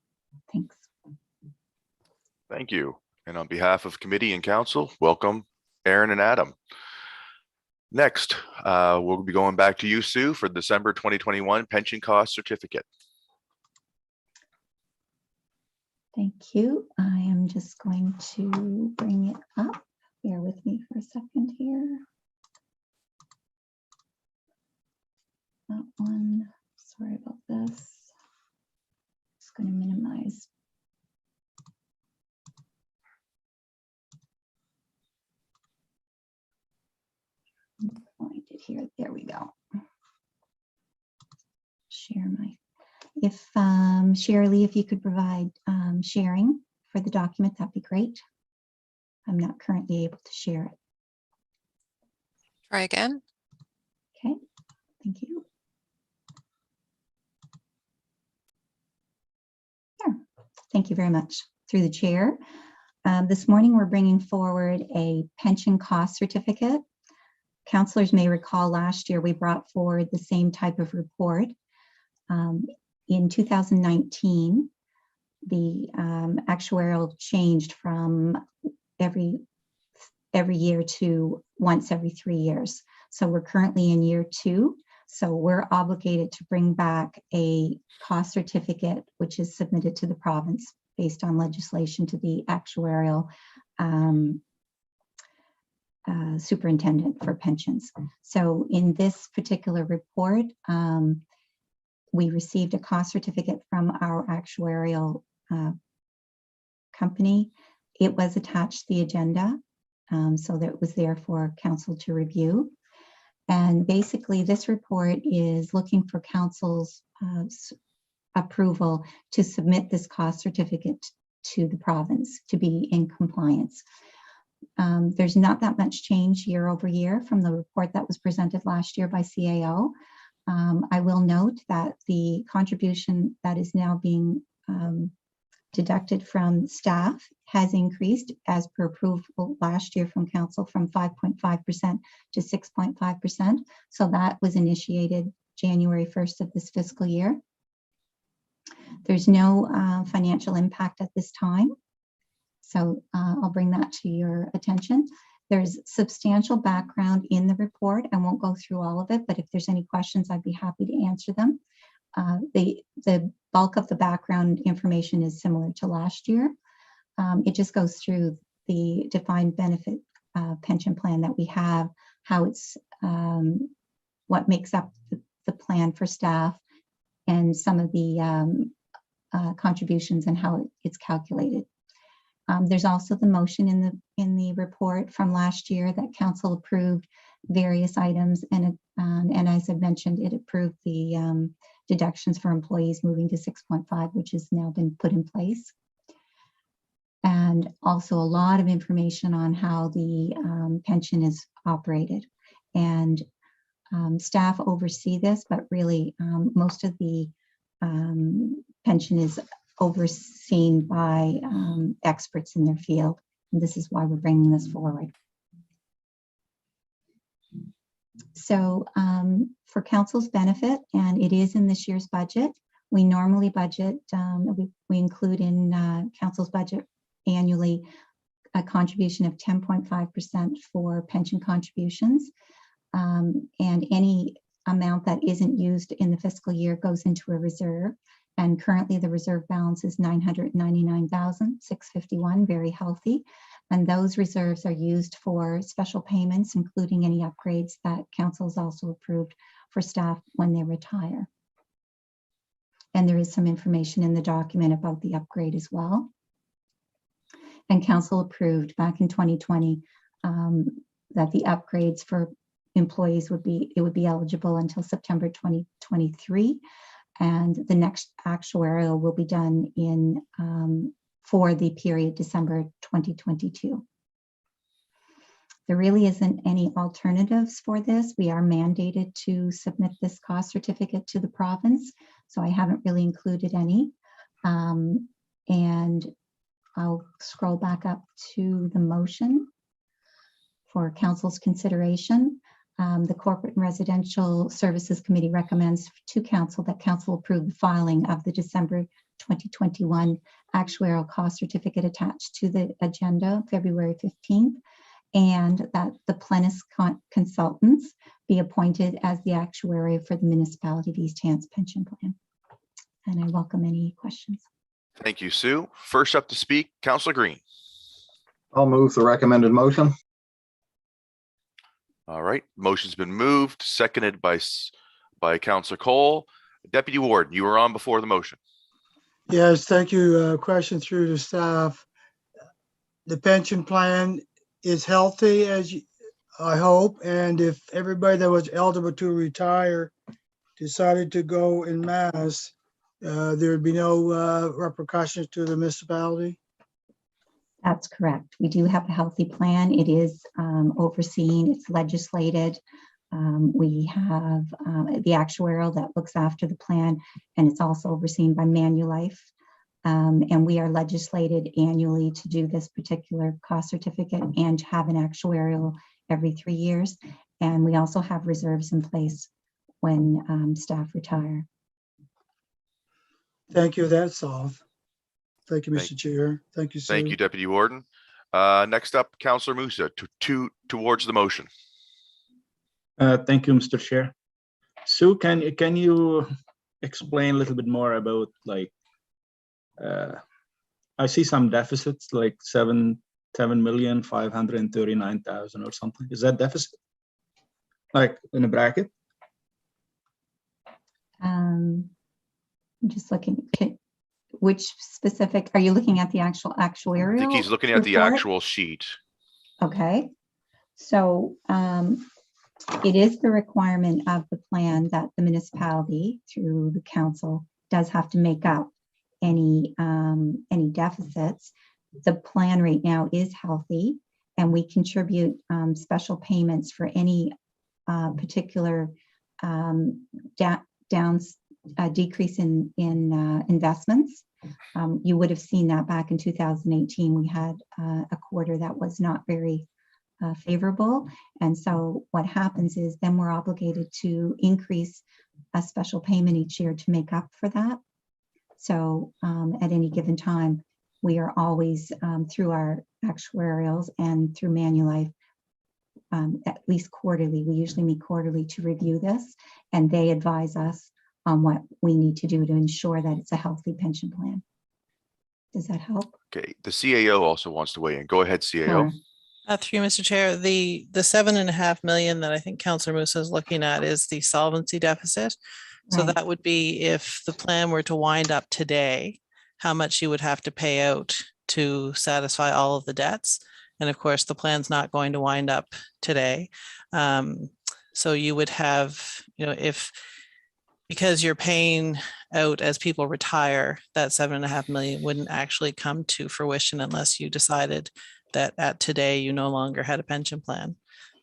Thanks. Thank you. And on behalf of committee and council, welcome Aaron and Adam. Next, we'll be going back to you, Sue, for December 2021 pension cost certificate. Thank you. I am just going to bring it up. Bear with me for a second here. That one, sorry about this. Just going to minimize. Find it here. There we go. Share my. If Shirley, if you could provide sharing for the document, that'd be great. I'm not currently able to share it. Try again. Okay, thank you. There. Thank you very much. Through the chair. This morning, we're bringing forward a pension cost certificate. Councillors may recall last year we brought forward the same type of report. In 2019, the actuarial changed from every year to once every 3 years. So we're currently in year 2. So we're obligated to bring back a cost certificate, which is submitted to the province based on legislation to the actuarial superintendent for pensions. So in this particular report, we received a cost certificate from our actuarial company. It was attached to the agenda, so that it was there for council to review. And basically, this report is looking for council's approval to submit this cost certificate to the province to be in compliance. There's not that much change year over year from the report that was presented last year by CAO. I will note that the contribution that is now being deducted from staff has increased as per approval last year from council from 5.5% to 6.5%. So that was initiated January 1st of this fiscal year. There's no financial impact at this time. So I'll bring that to your attention. There's substantial background in the report. I won't go through all of it, but if there's any questions, I'd be happy to answer them. The bulk of the background information is similar to last year. It just goes through the defined benefit pension plan that we have, how it's, what makes up the plan for staff, and some of the contributions and how it's calculated. There's also the motion in the report from last year that council approved various items, and as I mentioned, it approved the deductions for employees moving to 6.5, which has now been put in place. And also a lot of information on how the pension is operated. And staff oversee this, but really most of the pension is overseen by experts in their field. And this is why we're bringing this forward. So for council's benefit, and it is in this year's budget, we normally budget, we include in council's budget annually a contribution of 10.5% for pension contributions. And any amount that isn't used in the fiscal year goes into a reserve. And currently the reserve balance is $999,651, very healthy. And those reserves are used for special payments, including any upgrades that council has also approved for staff when they retire. And there is some information in the document about the upgrade as well. And council approved back in 2020 that the upgrades for employees would be eligible until September 2023. And the next actuarial will be done in for the period December 2022. There really isn't any alternatives for this. We are mandated to submit this cost certificate to the province, so I haven't really included any. And I'll scroll back up to the motion for council's consideration. The Corporate and Residential Services Committee recommends to council that council approve the filing of the December 2021 actuarial cost certificate attached to the agenda February 15th, and that the Plenus consultants be appointed as the actuary for the municipality of East Hants pension plan. And I welcome any questions. Thank you, Sue. First up to speak, Councillor Green. I'll move the recommended motion. All right, motion's been moved, seconded by Councillor Cole. Deputy Warden, you were on before the motion. Yes, thank you. Question through the staff. The pension plan is healthy, as I hope, and if everybody that was eligible to retire decided to go en masse, there would be no repercussions to the municipality? That's correct. We do have a healthy plan. It is overseen, it's legislated. We have the actuarial that looks after the plan, and it's also overseen by Manulife. And we are legislated annually to do this particular cost certificate and to have an actuarial every 3 years. And we also have reserves in place when staff retire. Thank you, that's all. Thank you, Mr. Chair. Thank you, Sue. Thank you, Deputy Warden. Next up, Councillor Musa, towards the motion. Thank you, Mr. Chair. Sue, can you explain a little bit more about, like, I see some deficits like $7,000 7,539,000 or something. Is that deficit? Like in a bracket? I'm just looking, which specific, are you looking at the actual actuarial? I think he's looking at the report? actual sheet. Okay, so it is the requirement of the plan that the municipality through the council does have to make up any deficits. The plan right now is healthy, and we contribute special payments for any particular decrease in investments. You would have seen that back in 2018. We had a quarter that was not very favorable. And so what happens is then we're obligated to increase a special payment each year to make up for that. So at any given time, we are always through our actuarials and through Manulife, at least quarterly. We usually meet quarterly to review this, and they advise us on what we need to do to ensure that it's a healthy pension plan. Does that help? Okay, the CAO also wants to weigh in. Go ahead, CAO. Sure. Through you, Mr. Chair, the 7.5 million that I think Councillor Musa is looking at is the solvency deficit. So Right. that would be if the plan were to wind up today, how much you would have to pay out to satisfy all of the debts. And of course, the plan's not going to wind up today. So you would have, because you're paying out as people retire, that 7.5 million wouldn't actually come to fruition unless you decided that at today you no longer had a pension plan.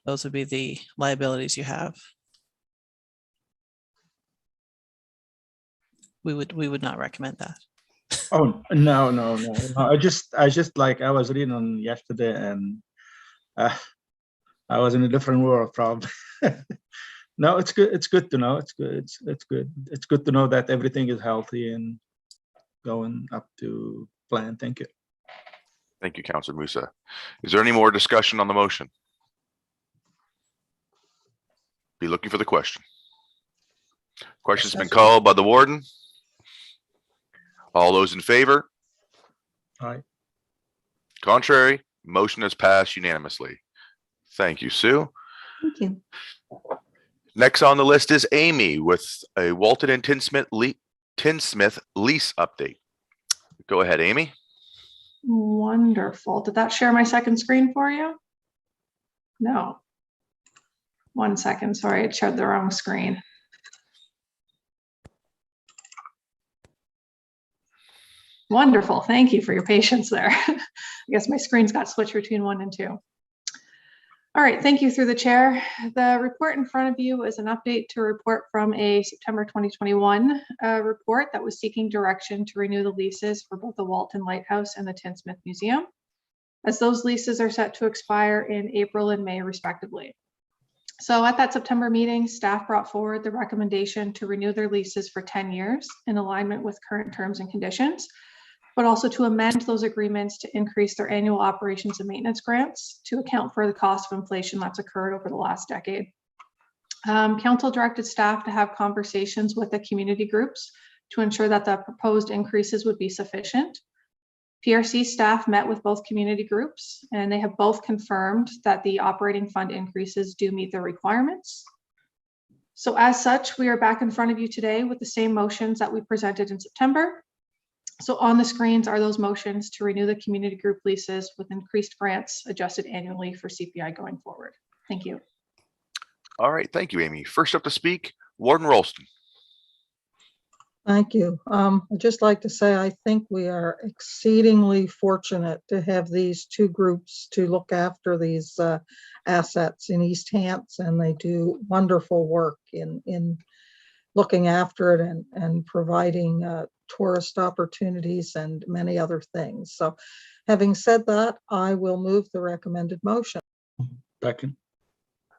Those would be the liabilities you have. We would not recommend that. Oh, no. I just like, I was reading on yesterday and I was in a different world probably. No, it's good. It's good to know. It's good. It's good. It's good to know that everything is healthy and going up to plan. Thank you. Thank you, Councillor Musa. Is there any more discussion on the motion? Be looking for the question. Question's been called by the warden. All those in favor? Aye. Contrary? Motion has passed unanimously. Thank you, Sue. Thank you. Next on the list is Amy with a Walton and Tinsmith lease update. Go ahead, Amy. Wonderful. Did that share my second screen for you? No. 1 second. Sorry, I shared the wrong screen. Wonderful. Thank you for your patience there. I guess my screens got switched between 1 and 2. All right, thank you through the chair. The report in front of you is an update to a report from a September 2021 report that was seeking direction to renew the leases for both the Walton Lighthouse and the Tinsmith Museum, as those leases are set to expire in April and May respectively. So at that September meeting, staff brought forward the recommendation to renew their leases for 10 years in alignment with current terms and conditions, but also to amend those agreements to increase their annual operations and maintenance grants to account for the cost of inflation that's occurred over the last decade. Council directed staff to have conversations with the community groups to ensure that the proposed increases would be sufficient. PRC staff met with both community groups, and they have both confirmed that the operating fund increases do meet their requirements. So as such, we are back in front of you today with the same motions that we presented in September. So on the screens are those motions to renew the community group leases with increased grants adjusted annually for CPI going forward. Thank you. All right, thank you, Amy. First up to speak, Warden Ralston. Thank you. I'd just like to say I think we are exceedingly fortunate to have these two groups to look after these assets in East Hants, and they do wonderful work in looking after it and providing tourist opportunities and many other things. So having said that, I will move the recommended motion. Second.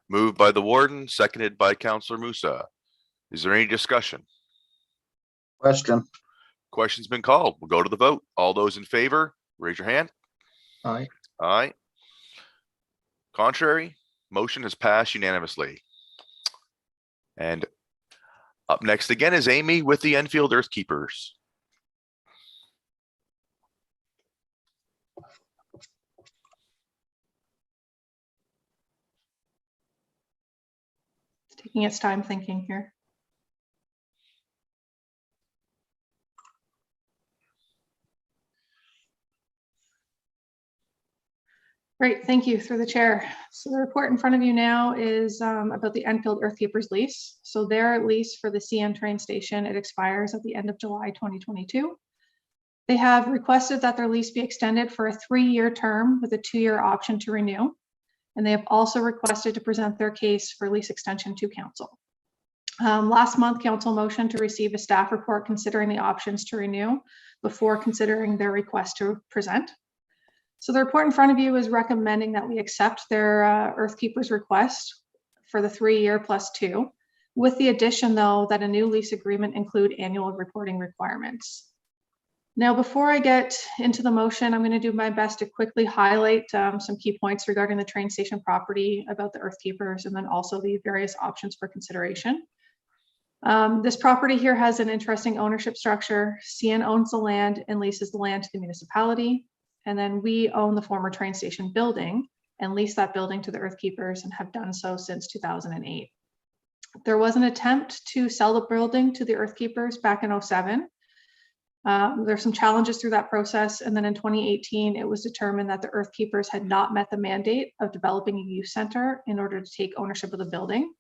Moved by the warden, seconded by Councillor Musa. Is there any discussion? Question. Question's been called. We'll go to the vote. All those in favor, raise your hand. Aye. Aye. Contrary, motion has passed unanimously. And up next again is Amy with the Enfield Earthkeepers. taking its time thinking here. Great, thank you through the chair. So the report in front of you now is about the Enfield Earthkeepers lease. So their lease for the CN train station, it expires at the end of July 2022. They have requested that their lease be extended for a 3-year term with a 2-year option to renew. And they have also requested to present their case for lease extension to council. Last month, council motioned to receive a staff report considering the options to renew before considering their request to present. So the report in front of you is recommending that we accept their Earthkeepers request for the 3-year plus 2, with the addition though that a new lease agreement include annual reporting requirements. Now, before I get into the motion, I'm going to do my best to quickly highlight some key points regarding the train station property, about the Earthkeepers, and then also the various options for consideration. This property here has an interesting ownership structure. CN owns the land and leases the land to the municipality. And then we own the former train station building and lease that building to the Earthkeepers and have done so since 2008. There was an attempt to sell the building to the Earthkeepers back in 2007. There's some challenges through that process. And then in 2018, it was determined that the Earthkeepers had not met the mandate of developing a youth center in order to take ownership of the building.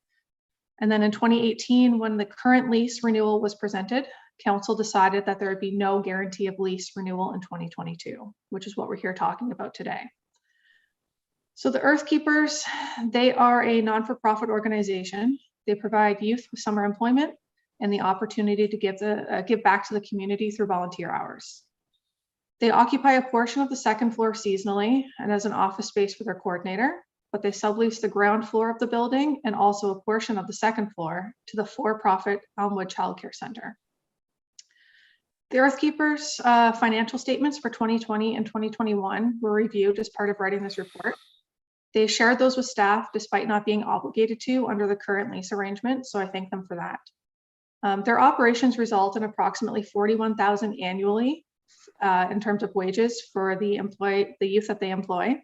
And then in 2018, when the current lease renewal was presented, council decided that there would be no guarantee of lease renewal in 2022, which is what we're here talking about today. So the Earthkeepers, they are a non-for-profit organization. They provide youth with summer employment and the opportunity to give back to the community through volunteer hours. They occupy a portion of the second floor seasonally and as an office space for their coordinator, but they sublease the ground floor of the building and also a portion of the second floor to the for-profit Elmwood Child Care Center. The Earthkeepers' financial statements for 2020 and 2021 were reviewed as part of writing this report. They shared those with staff despite not being obligated to under the current lease arrangement, so I thank them for that. Their operations result in approximately $41,000 annually in terms of wages for the youth that they employ.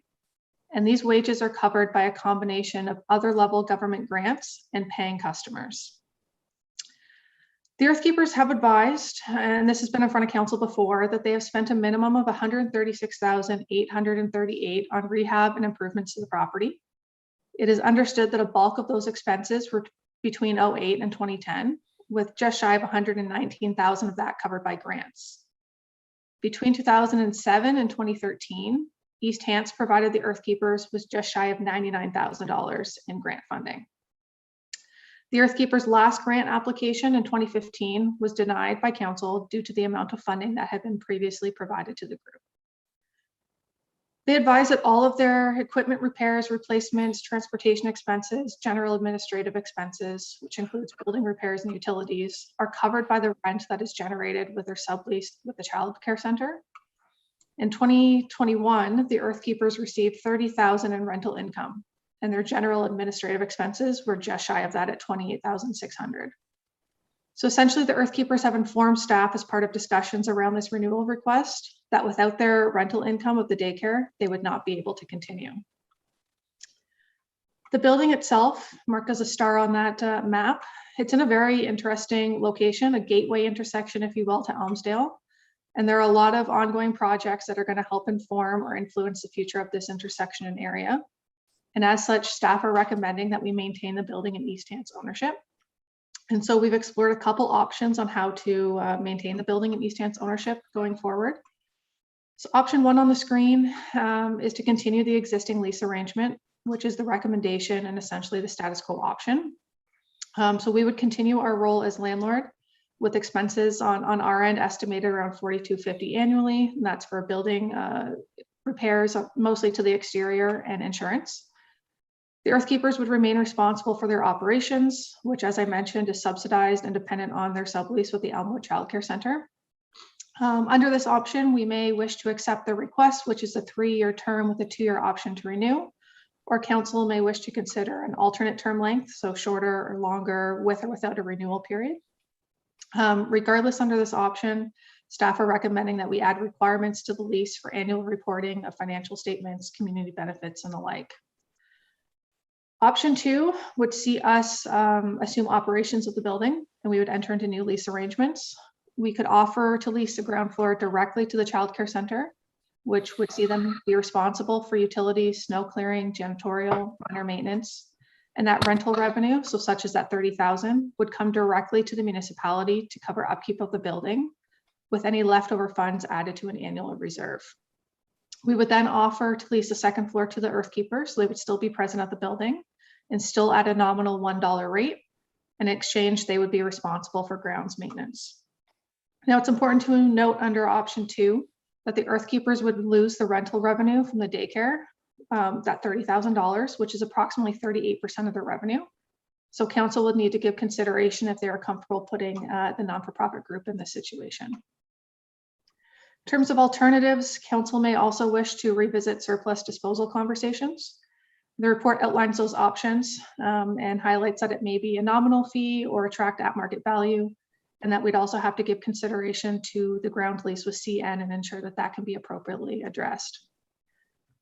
And these wages are covered by a combination of other level government grants and paying customers. The Earthkeepers have advised, and this has been in front of council before, that they have spent a minimum of $136,838 on rehab and improvements to the property. It is understood that a bulk of those expenses were between 2008 and 2010, with just shy of $119,000 of that covered by grants. Between 2007 and 2013, East Hants provided the Earthkeepers with just shy of $99,000 in grant funding. The Earthkeepers' last grant application in 2015 was denied by council due to the amount of funding that had been previously provided to the group. They advise that all of their equipment repairs, replacements, transportation expenses, general administrative expenses, which includes building repairs and utilities, are covered by the rent that is generated with their sublease with the child care center. In 2021, the Earthkeepers received $30,000 in rental income, and their general administrative expenses were just shy of that at $28,600. So essentially, the Earthkeepers have informed staff as part of discussions around this renewal request that without their rental income of the daycare, they would not be able to continue. The building itself, marked as a star on that map, it's in a very interesting location, a gateway intersection, if you will, to Elmsdale. And there are a lot of ongoing projects that are going to help inform or influence the future of this intersection and area. And as such, staff are recommending that we maintain the building in East Hants ownership. And so we've explored a couple options on how to maintain the building in East Hants ownership going forward. So option 1 on the screen is to continue the existing lease arrangement, which is the recommendation and essentially the status quo option. So we would continue our role as landlord with expenses on our end estimated around $42.50 annually. And that's for building repairs, mostly to the exterior, and insurance. The Earthkeepers would remain responsible for their operations, which, as I mentioned, is subsidized and dependent on their sublease with the Elmwood Child Care Center. Under this option, we may wish to accept the request, which is a 3-year term with a 2-year option to renew, or council may wish to consider an alternate term length, so shorter or longer with or without a renewal period. Regardless, under this option, staff are recommending that we add requirements to the lease for annual reporting of financial statements, community benefits, and the like. Option 2 would see us assume operations of the building, and we would enter into new lease arrangements. We could offer to lease the ground floor directly to the child care center, which would see them be responsible for utilities, snow clearing, janitorial, minor maintenance. And that rental revenue, so such as that 30,000, would come directly to the municipality to cover upkeep of the building, with any leftover funds added to an annual reserve. We would then offer to lease the second floor to the earth keepers, so they would still be present at the building and still at a nominal $1 rate. In exchange, they would be responsible for grounds maintenance. Now, it's important to note under option 2 that the earth keepers would lose the rental revenue from the daycare, that $30,000, which is approximately 38% of their revenue. So council would need to give consideration if they are comfortable putting the non-for-profit group in this situation. In terms of alternatives, council may also wish to revisit surplus disposal conversations. The report outlines those options and highlights that it may be a nominal fee or attract at market value, and that we'd also have to give consideration to the ground lease with CN and ensure that that can be appropriately addressed.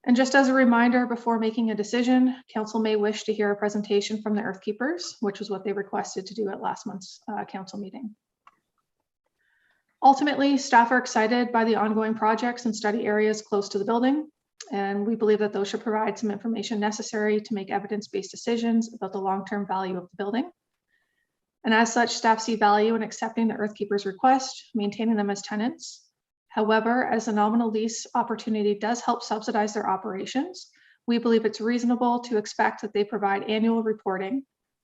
And just as a reminder, before making a decision, council may wish to hear a presentation from the earth keepers, which was what they requested to do at last month's council meeting. Ultimately, staff are excited by the ongoing projects and study areas close to the building, and we believe that those should provide some information necessary to make evidence-based decisions about the long-term value of the building. And as such, staff see value in accepting the earth keepers' request, maintaining them as tenants. However, as a nominal lease opportunity does help subsidize their operations, we believe it's reasonable to expect that they provide annual reporting,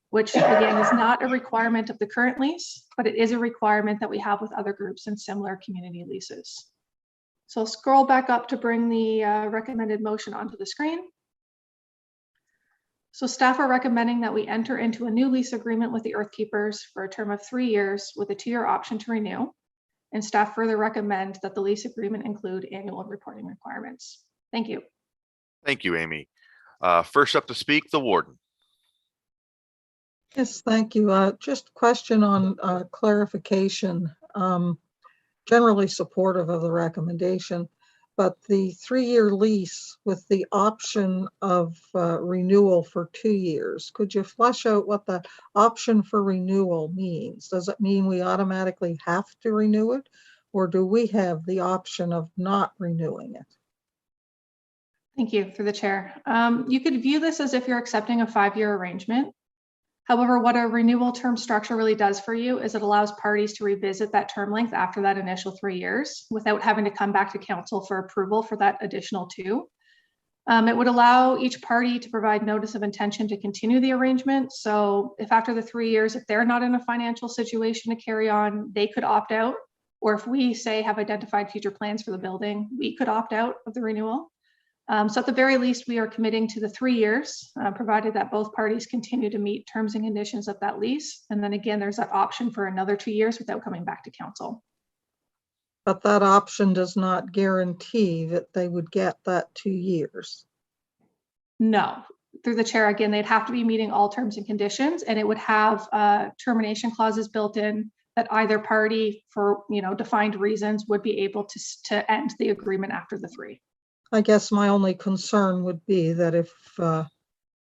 which again is not a requirement of the current lease, but it is a requirement that we have with other groups in similar community leases. So I'll scroll back up to bring the recommended motion onto the screen. So staff are recommending that we enter into a new lease agreement with the earth keepers for a term of 3 years with a 2-year option to renew. And staff further recommend that the lease agreement include annual reporting requirements. Thank you. Thank you, Amy. First up to speak, the warden. Yes, thank you. Just a question on clarification. Generally supportive of the recommendation, but the 3-year lease with the option of renewal for 2 years, could you flesh out what the option for renewal means? Does it mean we automatically have to renew it, or do we have the option of not renewing it? Thank you through the chair. You could view this as if you're accepting a 5-year arrangement. However, what a renewal term structure really does for you is it allows parties to revisit that term length after that initial 3 years without having to come back to council for approval for that additional 2. It would allow each party to provide notice of intention to continue the arrangement. So if after the 3 years, if they're not in a financial situation to carry on, they could opt out. Or if we say have identified future plans for the building, we could opt out of the renewal. So at the very least, we are committing to the 3 years, provided that both parties continue to meet terms and conditions of that lease. And then again, there's that option for another 2 years without coming back to council. But that option does not guarantee that they would get that 2 years. No, Through the chair, again, they'd have to be meeting all terms and conditions, and it would have termination clauses built in that either party, for defined reasons, would be able to end the agreement after the 3. I guess my only concern would be that if,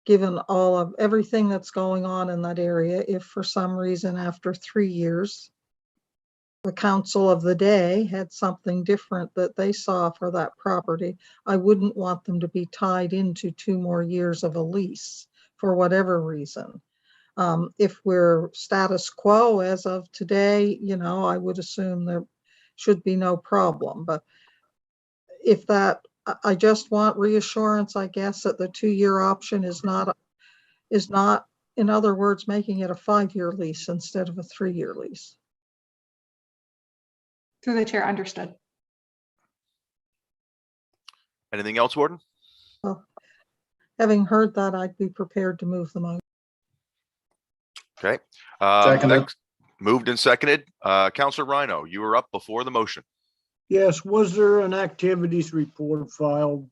given all of everything that's going on in that area, if for some reason after 3 years, the council of the day had something different that they saw for that property, I wouldn't want them to be tied into 2 more years of a lease for whatever reason. If we're status quo as of today, I would assume there should be no problem. But if that, I just want reassurance, I guess, that the 2-year option is not, in other words, making it a 5-year lease instead of a 3-year lease. Through the chair, understood. Anything else, Warden? Well, having heard that, I'd be prepared to move the motion. Okay. Seconded. Next, moved and seconded. Councillor Rhino, you were up before the motion. Yes, was there an activities report filed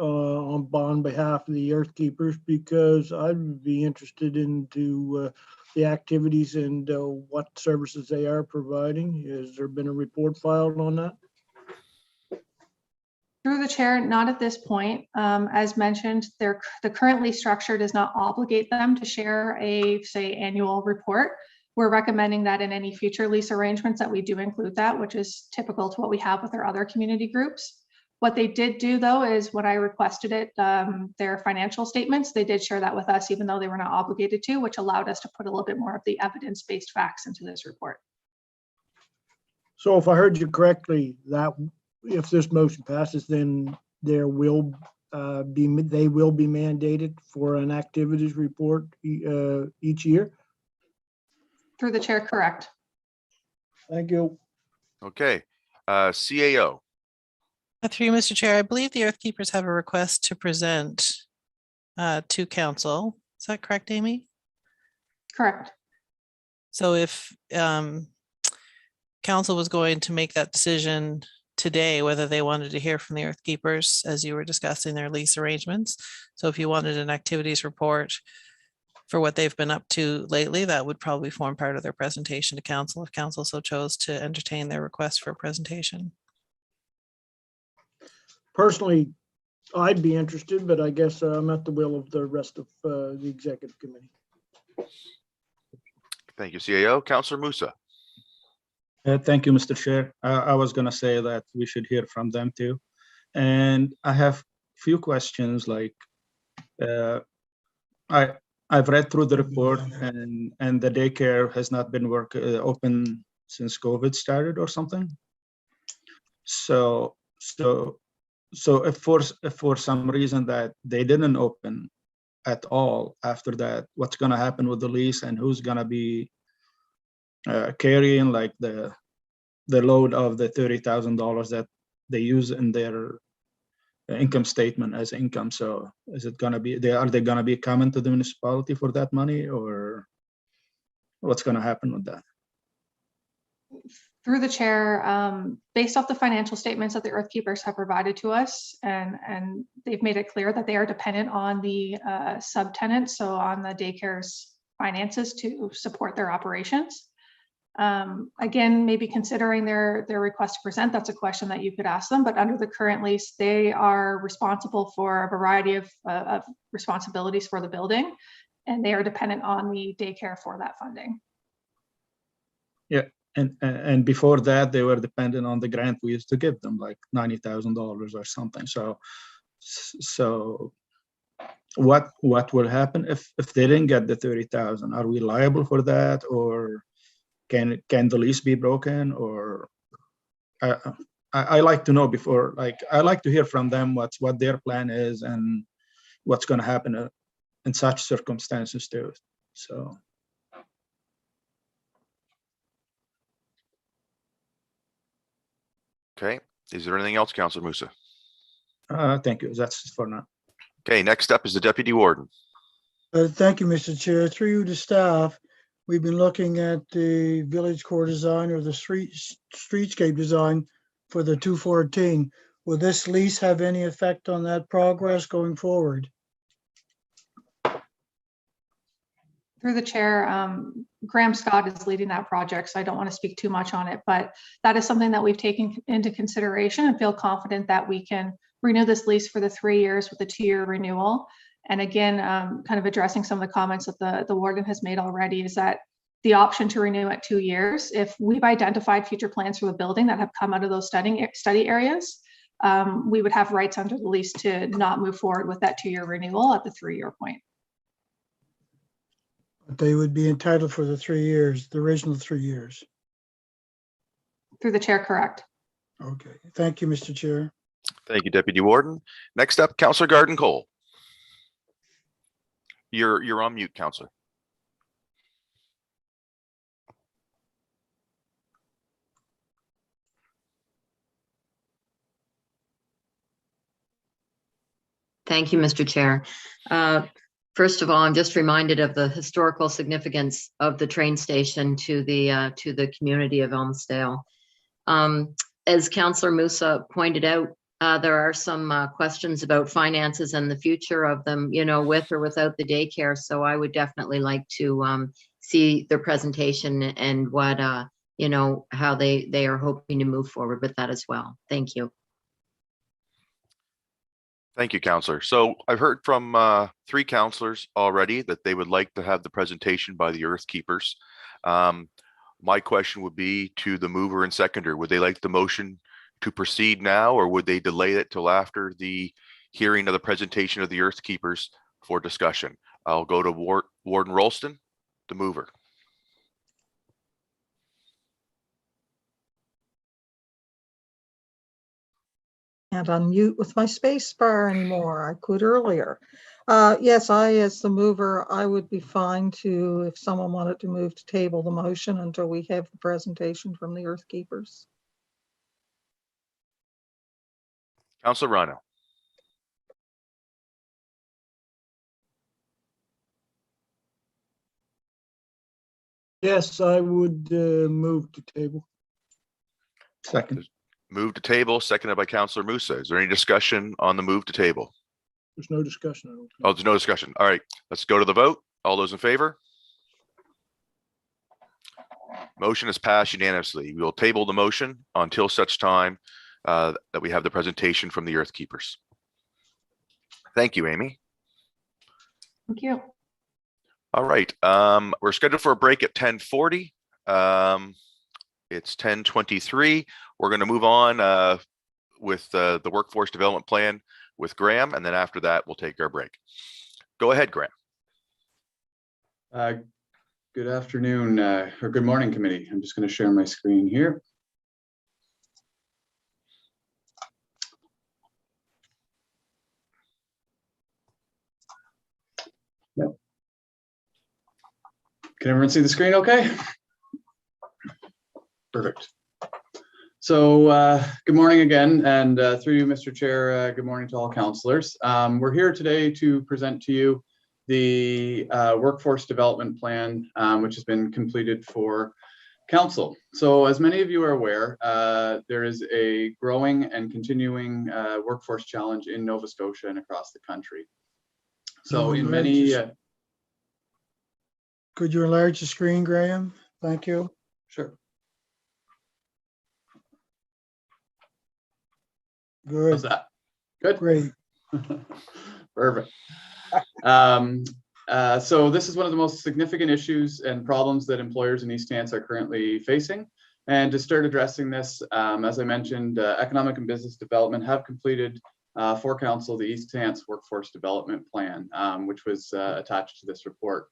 on behalf of the earth keepers? Because I would be interested into the activities and what services they are providing. Has there been a report filed on that? Through the chair, not at this point. As mentioned, the current lease structure does not obligate them to share a, say, annual report. We're recommending that in any future lease arrangements that we do include that, which is typical to what we have with our other community groups. What they did do, though, is when I requested it, their financial statements, they did share that with us, even though they were not obligated to, which allowed us to put a little bit more of the evidence-based facts into this report. So if I heard you correctly, that if this motion passes, then there will they will be mandated for an activities report each year? Through the chair, correct. Thank you. Okay, CAO. Through you, Mr. Chair, I believe the Earth Keepers have a request to present to council. Is that correct, Amy? Correct. So if council was going to make that decision today, whether they wanted to hear from the Earth Keepers as you were discussing their lease arrangements. So if you wanted an activities report for what they've been up to lately, that would probably form part of their presentation to council if council so chose to entertain their request for a presentation. Personally, I'd be interested, but I guess I'm at the will of the rest of the executive committee. Thank you, CAO. Councillor Musa. Thank you, Mr. Chair. I was going to say that we should hear from them too. And I have few questions like I've read through the report and the daycare has not been open since COVID started or something. So if for some reason that they didn't open at all after that, what's going to happen with the lease and who's going to be carrying like the load of the $30,000 that they use in their income statement as income? So is it going to be are they going to be coming to the municipality for that money, or what's going to happen with that? Through the chair, based off the financial statements that the Earth Keepers have provided to us, and they've made it clear that they are dependent on the subtenant, so on the daycare's finances to support their operations. Again, maybe considering their request to present, that's a question that you could ask them, but under the current lease, they are responsible for a variety of responsibilities for the building, and they are dependent on the daycare for that funding. Yeah. And before that, they were dependent on the grant we used to give them, like $90,000 or something. So what will happen if they didn't get the 30,000? Are we liable for that, or can the lease be broken? Or I like to know before, like I like to hear from them what their plan is and what's going to happen in such circumstances too. So. Okay, is there anything else, Councillor Musa? Thank you. That's for now. Okay, next up is the Deputy Warden. Thank you, Mr. Chair. Through you to staff, we've been looking at the village core design or the streetscape design for the 214. Will this lease have any effect on that progress going forward? Through the chair, Graham Scott is leading that project, so I don't want to speak too much on it, but that is something that we've taken into consideration and feel confident that we can renew this lease for the 3 years with a 2-year renewal. And again, kind of addressing some of the comments that the warden has made already, is that the option to renew at 2 years, if we've identified future plans for the building that have come out of those study areas, we would have rights under the lease to not move forward with that 2-year renewal at the 3-year point. They would be entitled for the 3 years, the original 3 years. Through the chair, correct. Okay, thank you, Mr. Chair. Thank you, Deputy Warden. Next up, Councillor Garden Cole. You're on mute, Councillor. Thank you, Mr. Chair. First of all, I'm just reminded of the historical significance of the train station to the community of Elmsdale. As Councillor Musa pointed out, there are some questions about finances and the future of them, with or without the daycare. So I would definitely like to see their presentation and what, how they are hoping to move forward with that as well. Thank you. Thank you, Counselor. So I've heard from 3 counselors already that they would like to have the presentation by the Earth Keepers. My question would be to the mover and seconder. Would they like the motion to proceed now, or would they delay it till after the hearing of the presentation of the Earth Keepers for discussion? I'll go to Warden Ralston, the mover. Can't unmute with my space bar anymore. I could earlier. Yes, as the mover, I would be fine to, if someone wanted to move to table the motion until we have the presentation from the Earth Keepers. Counselor Rhino. Yes, I would move to table. Second. Move to table, seconded by Counselor Musa. Is there any discussion on the move to table? There's no discussion. I don't think. Oh, there's no discussion. All right, let's go to the vote. All those in favor? Motion is passed unanimously. We will table the motion until such time that we have the presentation from the Earth Keepers. Thank you, Amy. Thank you. All right, we're scheduled for a break at 10:40. It's 10:23. We're going to move on with the workforce development plan with Graham, and then after that, we'll take our break. Go ahead, Graham. Good afternoon, or good morning, committee. I'm just going to share my screen here. Yep. Can everyone see the screen okay? Perfect. So good morning again, and through you, Mr. Chair, good morning to all councillors. We're here today to present to you the workforce development plan, which has been completed for council. So as many of you are aware, there is a growing and continuing workforce challenge in Nova Scotia and across the country. So in many... Could you enlarge the screen, Graham? Thank you. Sure. Good. How's that? Good. Great. Perfect. So this is one of the most significant issues and problems that employers in East Hants are currently facing. And to start addressing this, as I mentioned, Economic and Business Development have completed for council the East Hants Workforce Development Plan, which was attached to this report.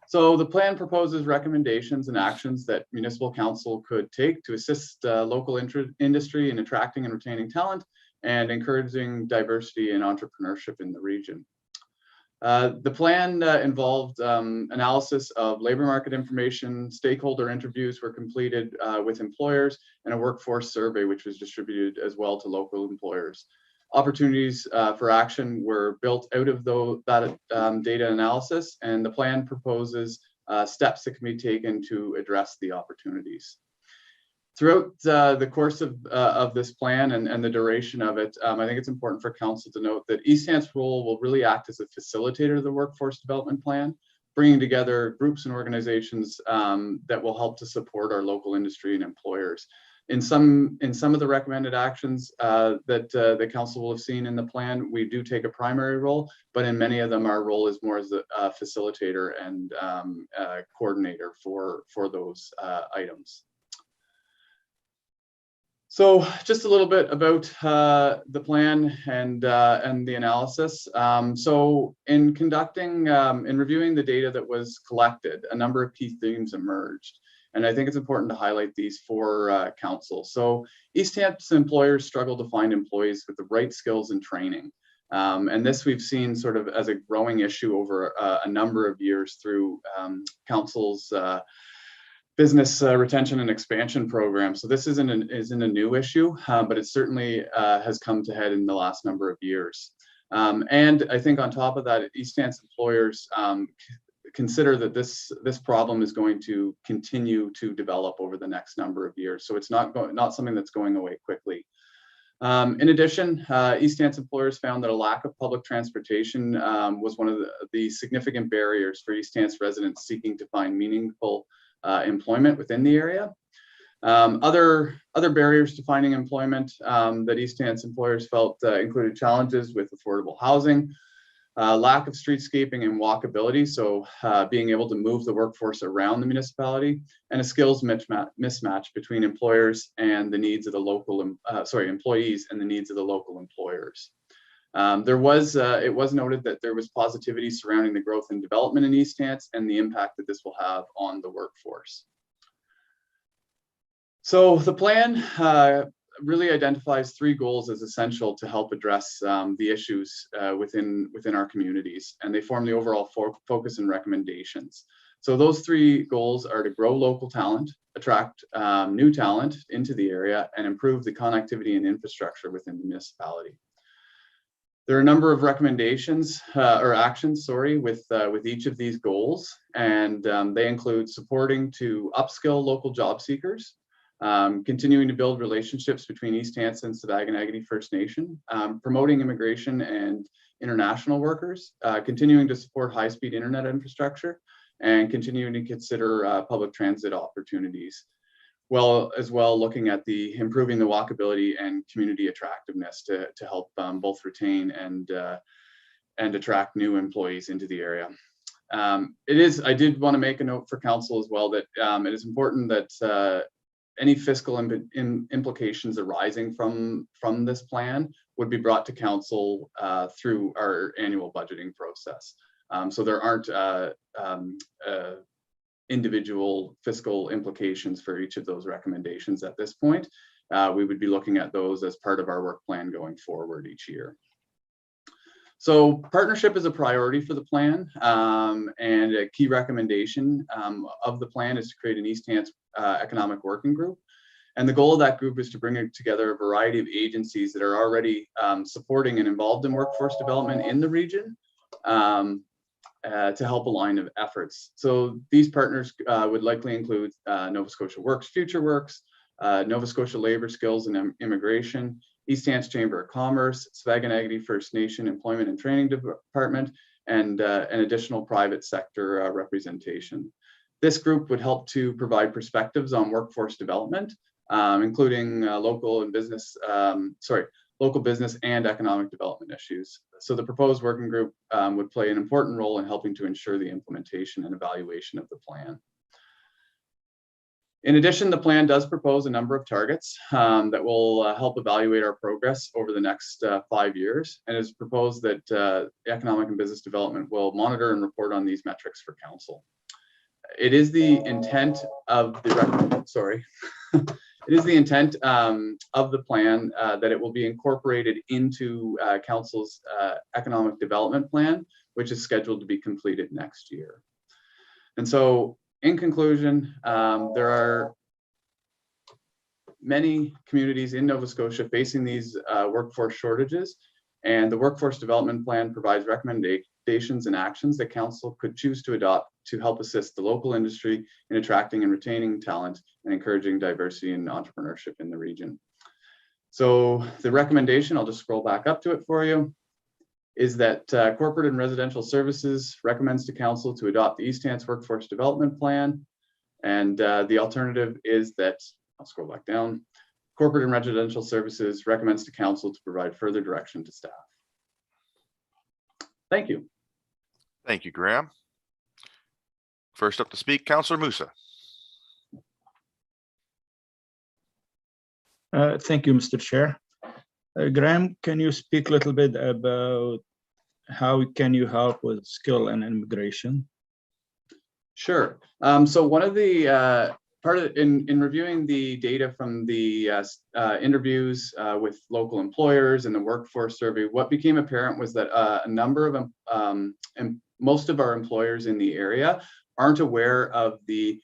So the plan proposes recommendations and actions that municipal council could take to assist local industry in attracting and retaining talent and encouraging diversity and entrepreneurship in the region. The plan involved analysis of labor market information, stakeholder interviews were completed with employers, and a workforce survey which was distributed as well to local employers. Opportunities for action were built out of that data analysis, and the plan proposes steps that can be taken to address the opportunities. Throughout the course of this plan and the duration of it, I think it's important for council to note that East Hants' role will really act as a facilitator of the workforce development plan, bringing together groups and organizations that will help to support our local industry and employers. In some of the recommended actions that the council will have seen in the plan, we do take a primary role, but in many of them, our role is more as a facilitator and coordinator for those items. So just a little bit about the plan and the analysis. So in reviewing the data that was collected, a number of key themes emerged. And I think it's important to highlight these for council. So East Hants employers struggle to find employees with the right skills and training. And this we've seen sort of as a growing issue over a number of years through council's business retention and expansion program. So this isn't a new issue, but it certainly has come to head in the last number of years. And I think on top of that, East Hants employers consider that this problem is going to continue to develop over the next number of years. So it's not something that's going away quickly. In addition, East Hants employers found that a lack of public transportation was one of the significant barriers for East Hants residents seeking to find meaningful employment within the area. Other barriers to finding employment that East Hants employers felt included challenges with affordable housing, lack of streetscaping and walkability, so being able to move the workforce around the municipality, and a skills mismatch between employers and the needs of the local, employees and the needs of the local employers. It was noted that there was positivity surrounding the growth and development in East Hants and the impact that this will have on the workforce. So the plan really identifies 3 goals as essential to help address the issues within our communities, and they form the overall focus and recommendations. So those 3 goals are to grow local talent, attract new talent into the area, and improve the connectivity and infrastructure within the municipality. There are a number of recommendations or actions, with each of these goals, and they include supporting to upskill local job seekers, continuing to build relationships between East Hants and Savaganagity First Nation, promoting immigration and international workers, continuing to support high-speed internet infrastructure, and continuing to consider public transit opportunities. As well looking at improving the walkability and community attractiveness to help both retain and attract new employees into the area. I did want to make a note for council as well that it is important that any fiscal implications arising from this plan would be brought to council through our annual budgeting process. So there aren't individual fiscal implications for each of those recommendations at this point. We would be looking at those as part of our work plan going forward each year. So partnership is a priority for the plan, and a key recommendation of the plan is to create an East Hants economic working group. And the goal of that group is to bring together a variety of agencies that are already supporting and involved in workforce development in the region to help align efforts. So these partners would likely include Nova Scotia Works, Future Works, Nova Scotia Labor Skills and Immigration, East Hants Chamber of Commerce, Savaganagity First Nation Employment and Training Department, and an additional private sector representation. This group would help to provide perspectives on workforce development, including local business and economic development issues. So the proposed working group would play an important role in helping to ensure the implementation and evaluation of the plan. In addition, the plan does propose a number of targets that will help evaluate our progress over the next 5 years, and it's proposed that economic and business development will monitor and report on these metrics for council. It is the intent of the It is the intent of the plan that it will be incorporated into council's economic development plan, which is scheduled to be completed next year. And so in conclusion, there are many communities in Nova Scotia facing these workforce shortages, and the workforce development plan provides recommendations and actions that council could choose to adopt to help assist the local industry in attracting and retaining talent and encouraging diversity and entrepreneurship in the region. So the recommendation, I'll just scroll back up to it for you, is that Corporate and Residential Services recommends to council to adopt the East Hants Workforce Development Plan. And the alternative is that, I'll scroll back down, Corporate and Residential Services recommends to council to provide further direction to staff. Thank you. Thank you, Graham. First up to speak, Councillor Musa. Thank you, Mr. Chair. Graham, can you speak a little bit about how can you help with skill and immigration? Sure. So one of the in reviewing the data from the interviews with local employers and the workforce survey, what became apparent was that a number of and most of our employers in the area aren't aware of the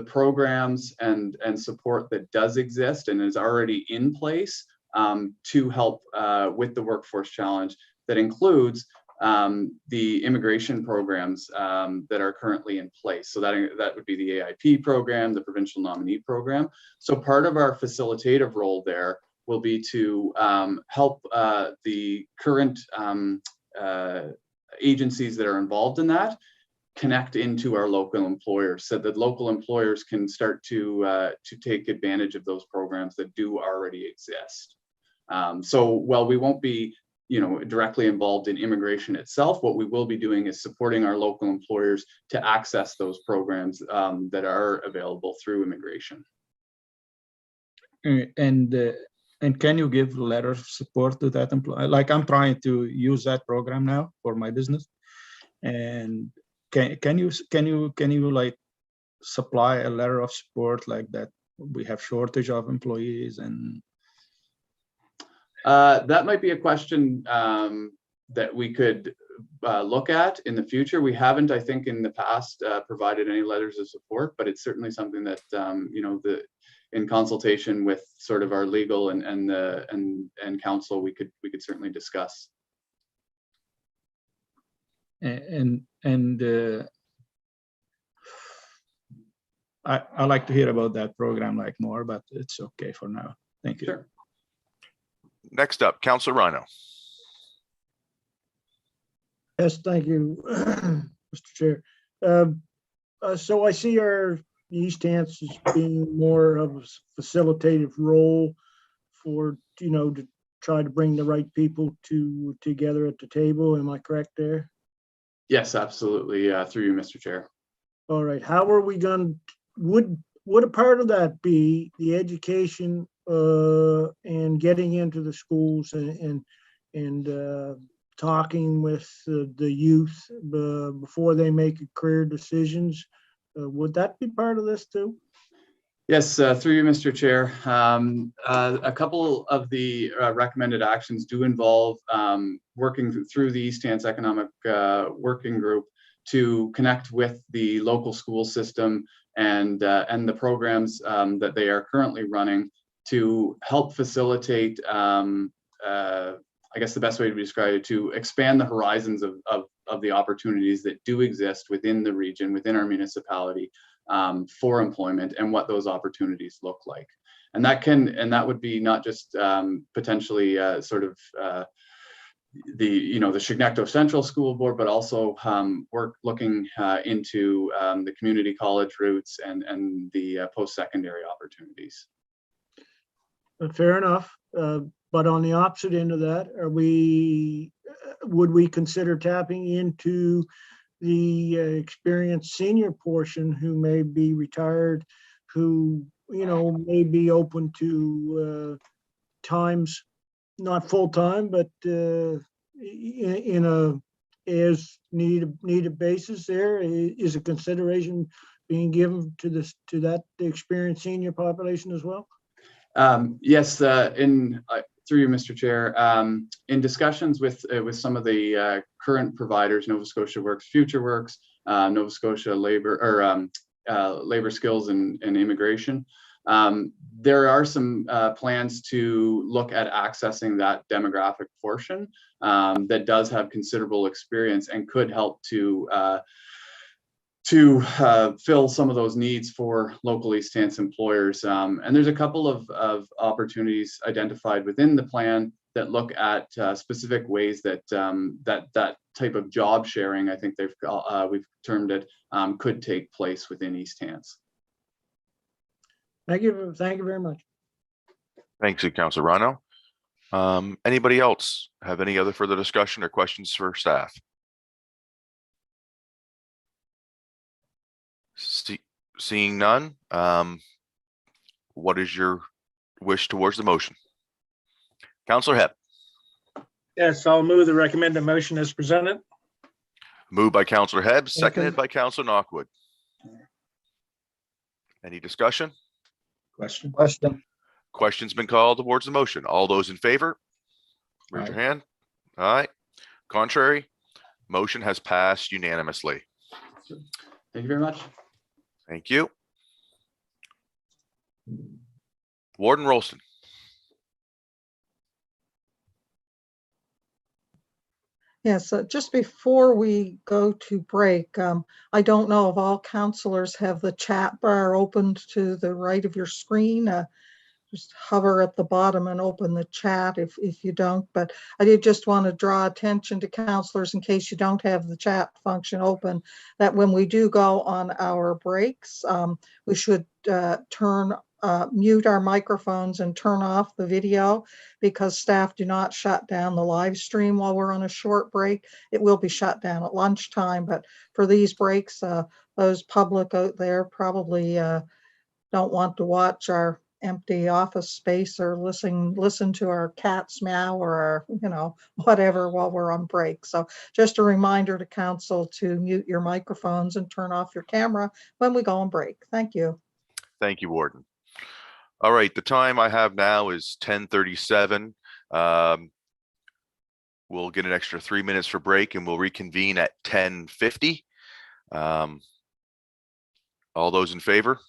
programs and support that does exist and is already in place to help with the workforce challenge that includes the immigration programs that are currently in place. So that would be the AIP program, the provincial nominee program. So part of our facilitative role there will be to help the current agencies that are involved in that connect into our local employers so that local employers can start to take advantage of those programs that do already exist. So while we won't be, directly involved in immigration itself, what we will be doing is supporting our local employers to access those programs that are available through immigration. And can you give letter of support to that employee? Like, I'm trying to use that program now for my business, and can you like supply a letter of support like that? We have shortage of employees, and that might be a question that we could look at in the future. We haven't, I think, in the past provided any letters of support, but it's certainly something that in consultation with sort of our legal and counsel, we could certainly discuss. I like to hear about that program like more, but it's okay for now. Thank you. Sure. Next up, Councilor Rhino. Yes, thank you, Mr. Chair. So I see our East Hants as being more of a facilitative role for, to try to bring the right people together at the table. Am I correct there? Yes, absolutely. Through you, Mr. Chair. All right. How are we going? Would a part of that be the education and getting into the schools and talking with the youth before they make career decisions? Would that be part of this too? Yes, through you, Mr. Chair. A couple of the recommended actions do involve working through the East Hants Economic Working Group to connect with the local school system and the programs that they are currently running to help facilitate, I guess the best way to describe it, to expand the horizons of the opportunities that do exist within the region, within our municipality, for employment and what those opportunities look like. And that would be not just potentially sort of the Chignecto Central School Board, but also looking into the community college routes and the post-secondary opportunities. Fair enough. But on the opposite end of that, would we consider tapping into the experienced senior portion who may be retired, who may be open to times, not full time, but in a as needed basis? There is a consideration being given to that experienced senior population as well. Yes, through you, Mr. Chair, in discussions with some of the current providers, Nova Scotia Works, Future Works, Nova Scotia Labor or Labor Skills and Immigration, there are some plans to look at accessing that demographic portion that does have considerable experience and could help to fill some of those needs for local East Hants employers. And there's a couple of opportunities identified within the plan that look at specific ways that that type of job sharing, I think we've termed it, could take place within East Hants. Thank you very much. Thanks, Councilor Rhino. Anybody else have any other further discussion or questions for staff? Seeing none, what is your wish towards the motion? Councilor Hepp. Yes, I'll move the recommended motion as presented. Moved by Councilor Hepp, seconded by Councilor Knockwood. Any discussion? Question. Question's been called towards the motion. All those in favor, raise your hand. Aye. Contrary, motion has passed unanimously. Thank you very much. Thank you. Warden Rolston. Yes, just before we go to break, I don't know if all counselors have the chat bar opened to the right of your screen. just hover at the bottom and open the chat if you don't. But I did just want to draw attention to counselors in case you don't have the chat function open, that when we do go on our breaks, we should mute our microphones and turn off the video, because staff do not shut down the live stream while we're on a short break. It will be shut down at lunchtime, but for these breaks, those public out there probably don't want to watch our empty office space or listen to our cats meow or our, whatever while we're on break. So just a reminder to council to mute your microphones and turn off your camera when we go on break. Thank you. Thank you, Warden. All right, the time I have now is 10:37. We'll get an extra 3 minutes for break and we'll reconvene at 10:50. All those in favor?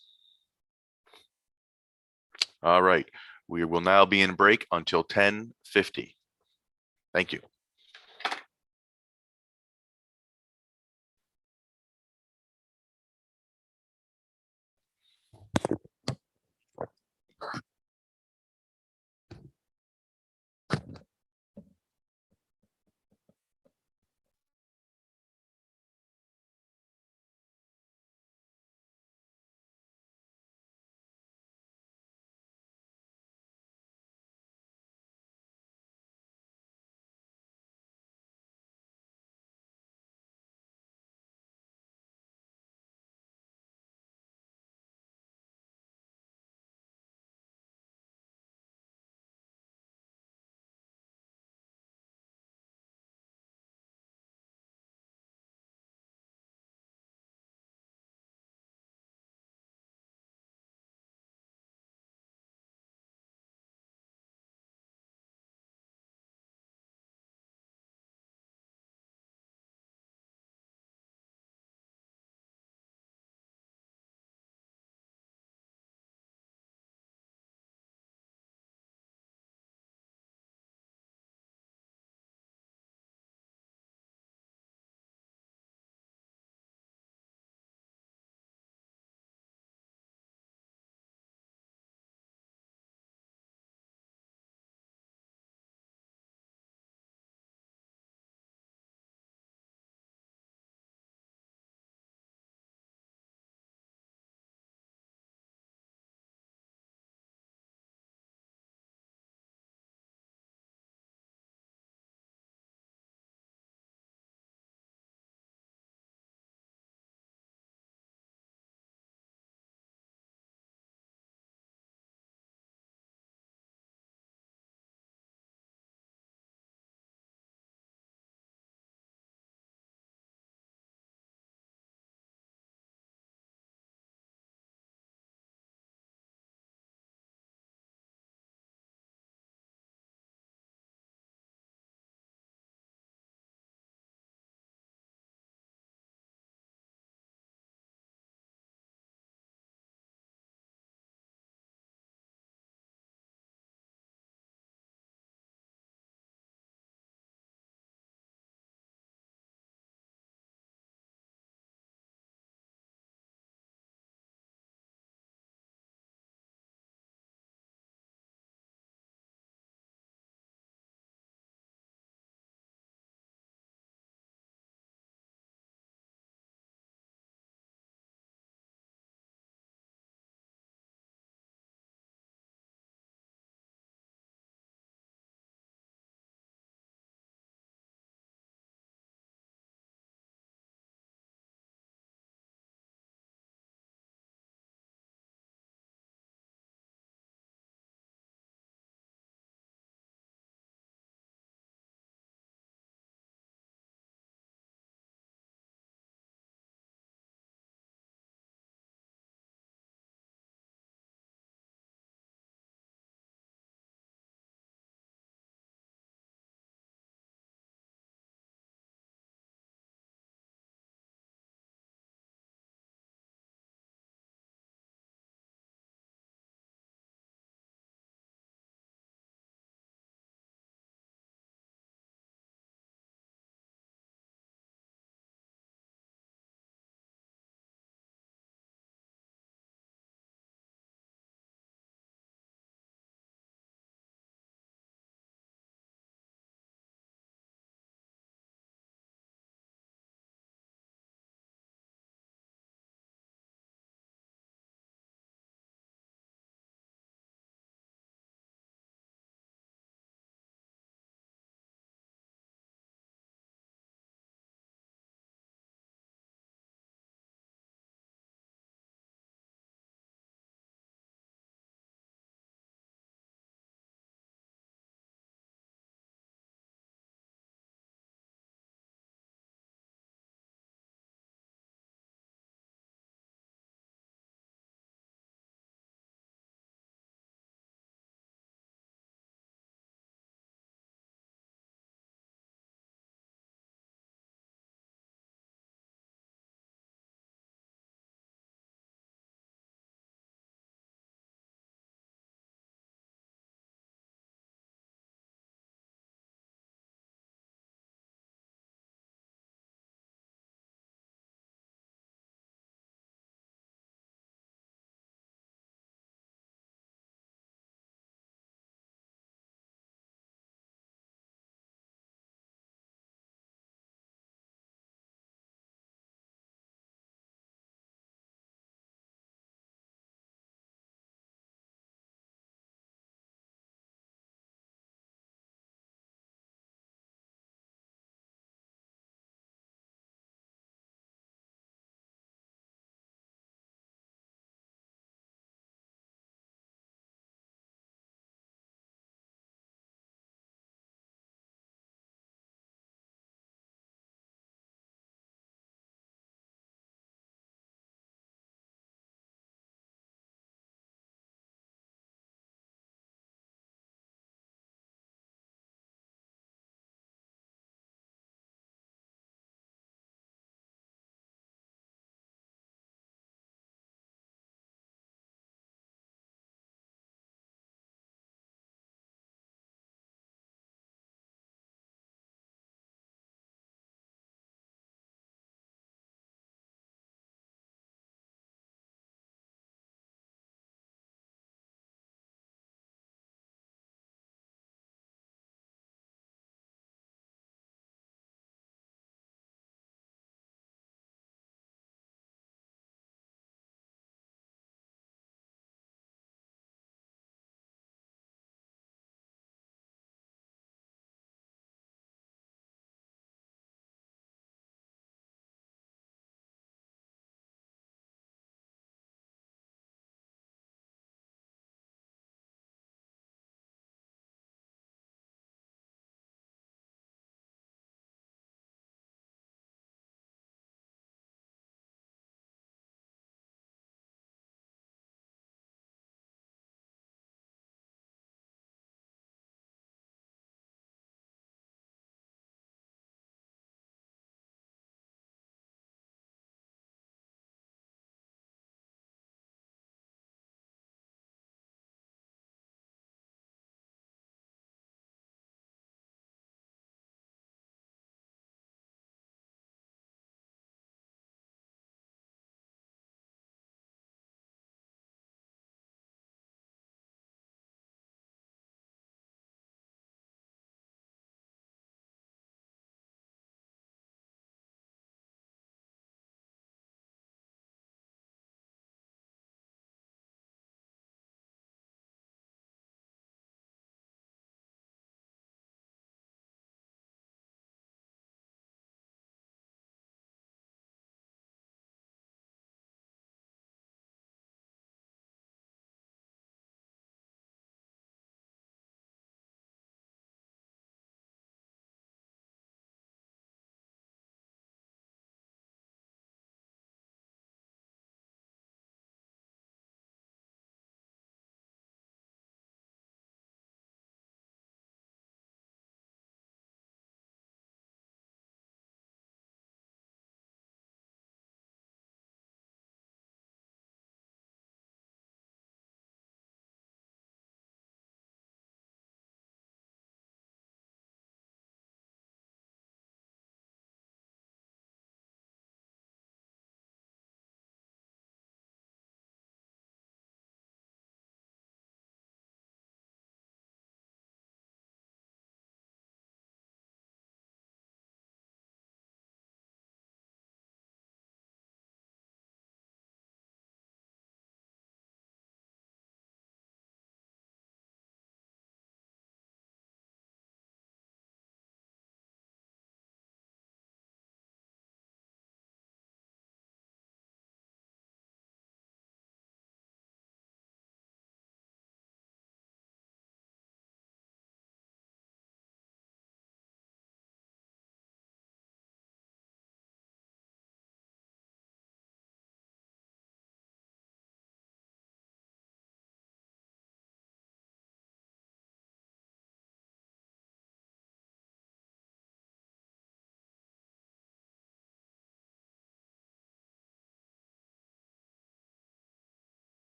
All right, we will now be in break until 10:50. Thank you.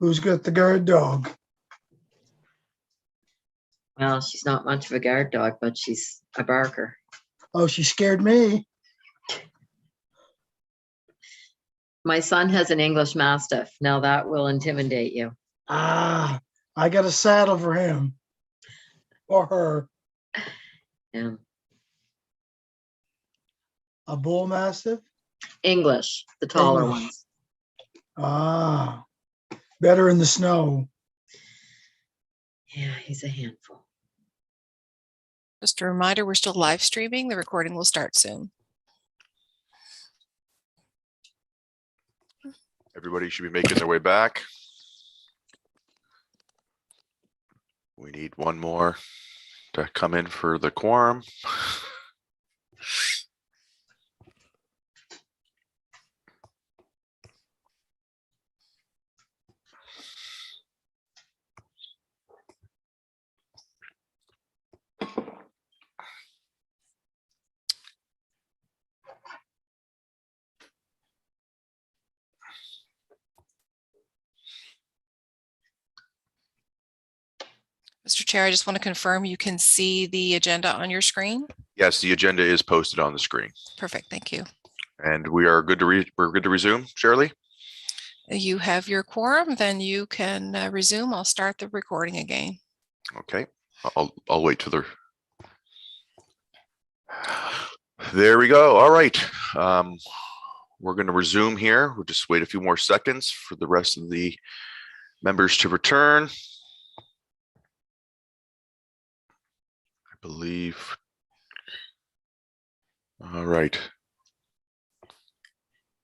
Who's got the guard dog? Well, she's not much of a guard dog, but she's a barker. Oh, she scared me. My son has an English Mastiff. Now that will intimidate you. Ah, I got a saddle for him or her. Yeah. A bull mastiff? English, the taller English. ones. Ah, better in the snow. Yeah, he's a handful. Just a reminder, we're still live streaming. The recording will start soon. Everybody should be making their way back. We need one more to come in for the quorum. Mr. Chair, I just want to confirm you can see the agenda on your screen. Yes, the agenda is posted on the screen. Perfect, thank you. And we are good to we're good to resume, Shirley? You have your quorum, then you can resume. I'll start the recording again. Okay, I'll wait till they're. There we go. All right. We're going to resume here. We'll just wait a few more seconds for the rest of the members to return. I believe. All right.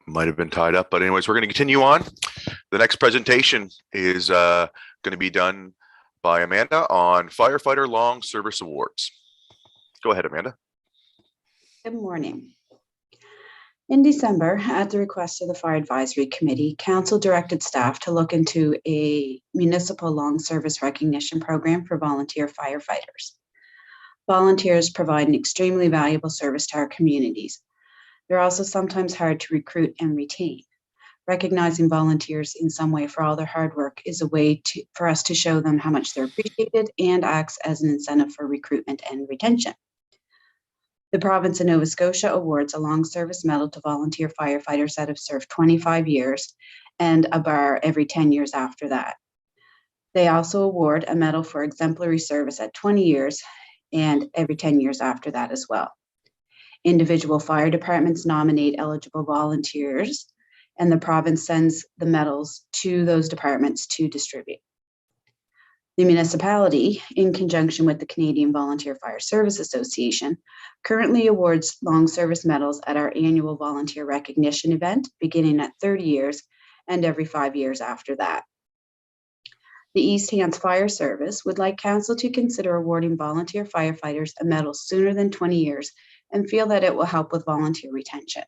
Might have been tied up, but anyways, we're going to continue on. The next presentation is going to be done by Amanda on Firefighter Long Service Awards. Go ahead, Amanda. Good morning. In December, at the request of the Fire Advisory Committee, Council directed staff to look into a municipal long service recognition program for volunteer firefighters. Volunteers provide an extremely valuable service to our communities. They're also sometimes hard to recruit and retain. Recognizing volunteers in some way for all their hard work is a way for us to show them how much they're appreciated and acts as an incentive for recruitment and retention. The province of Nova Scotia awards a long service medal to volunteer firefighters that have served 25 years and a bar every 10 years after that. They also award a medal for exemplary service at 20 years and every 10 years after that as well. Individual fire departments nominate eligible volunteers, and the province sends the medals to those departments to distribute. The municipality, in conjunction with the Canadian Volunteer Fire Service Association, currently awards long service medals at our annual volunteer recognition event, beginning at 30 years and every 5 years after that. The East Hants Fire Service would like Council to consider awarding volunteer firefighters a medal sooner than 20 years and feel that it will help with volunteer retention.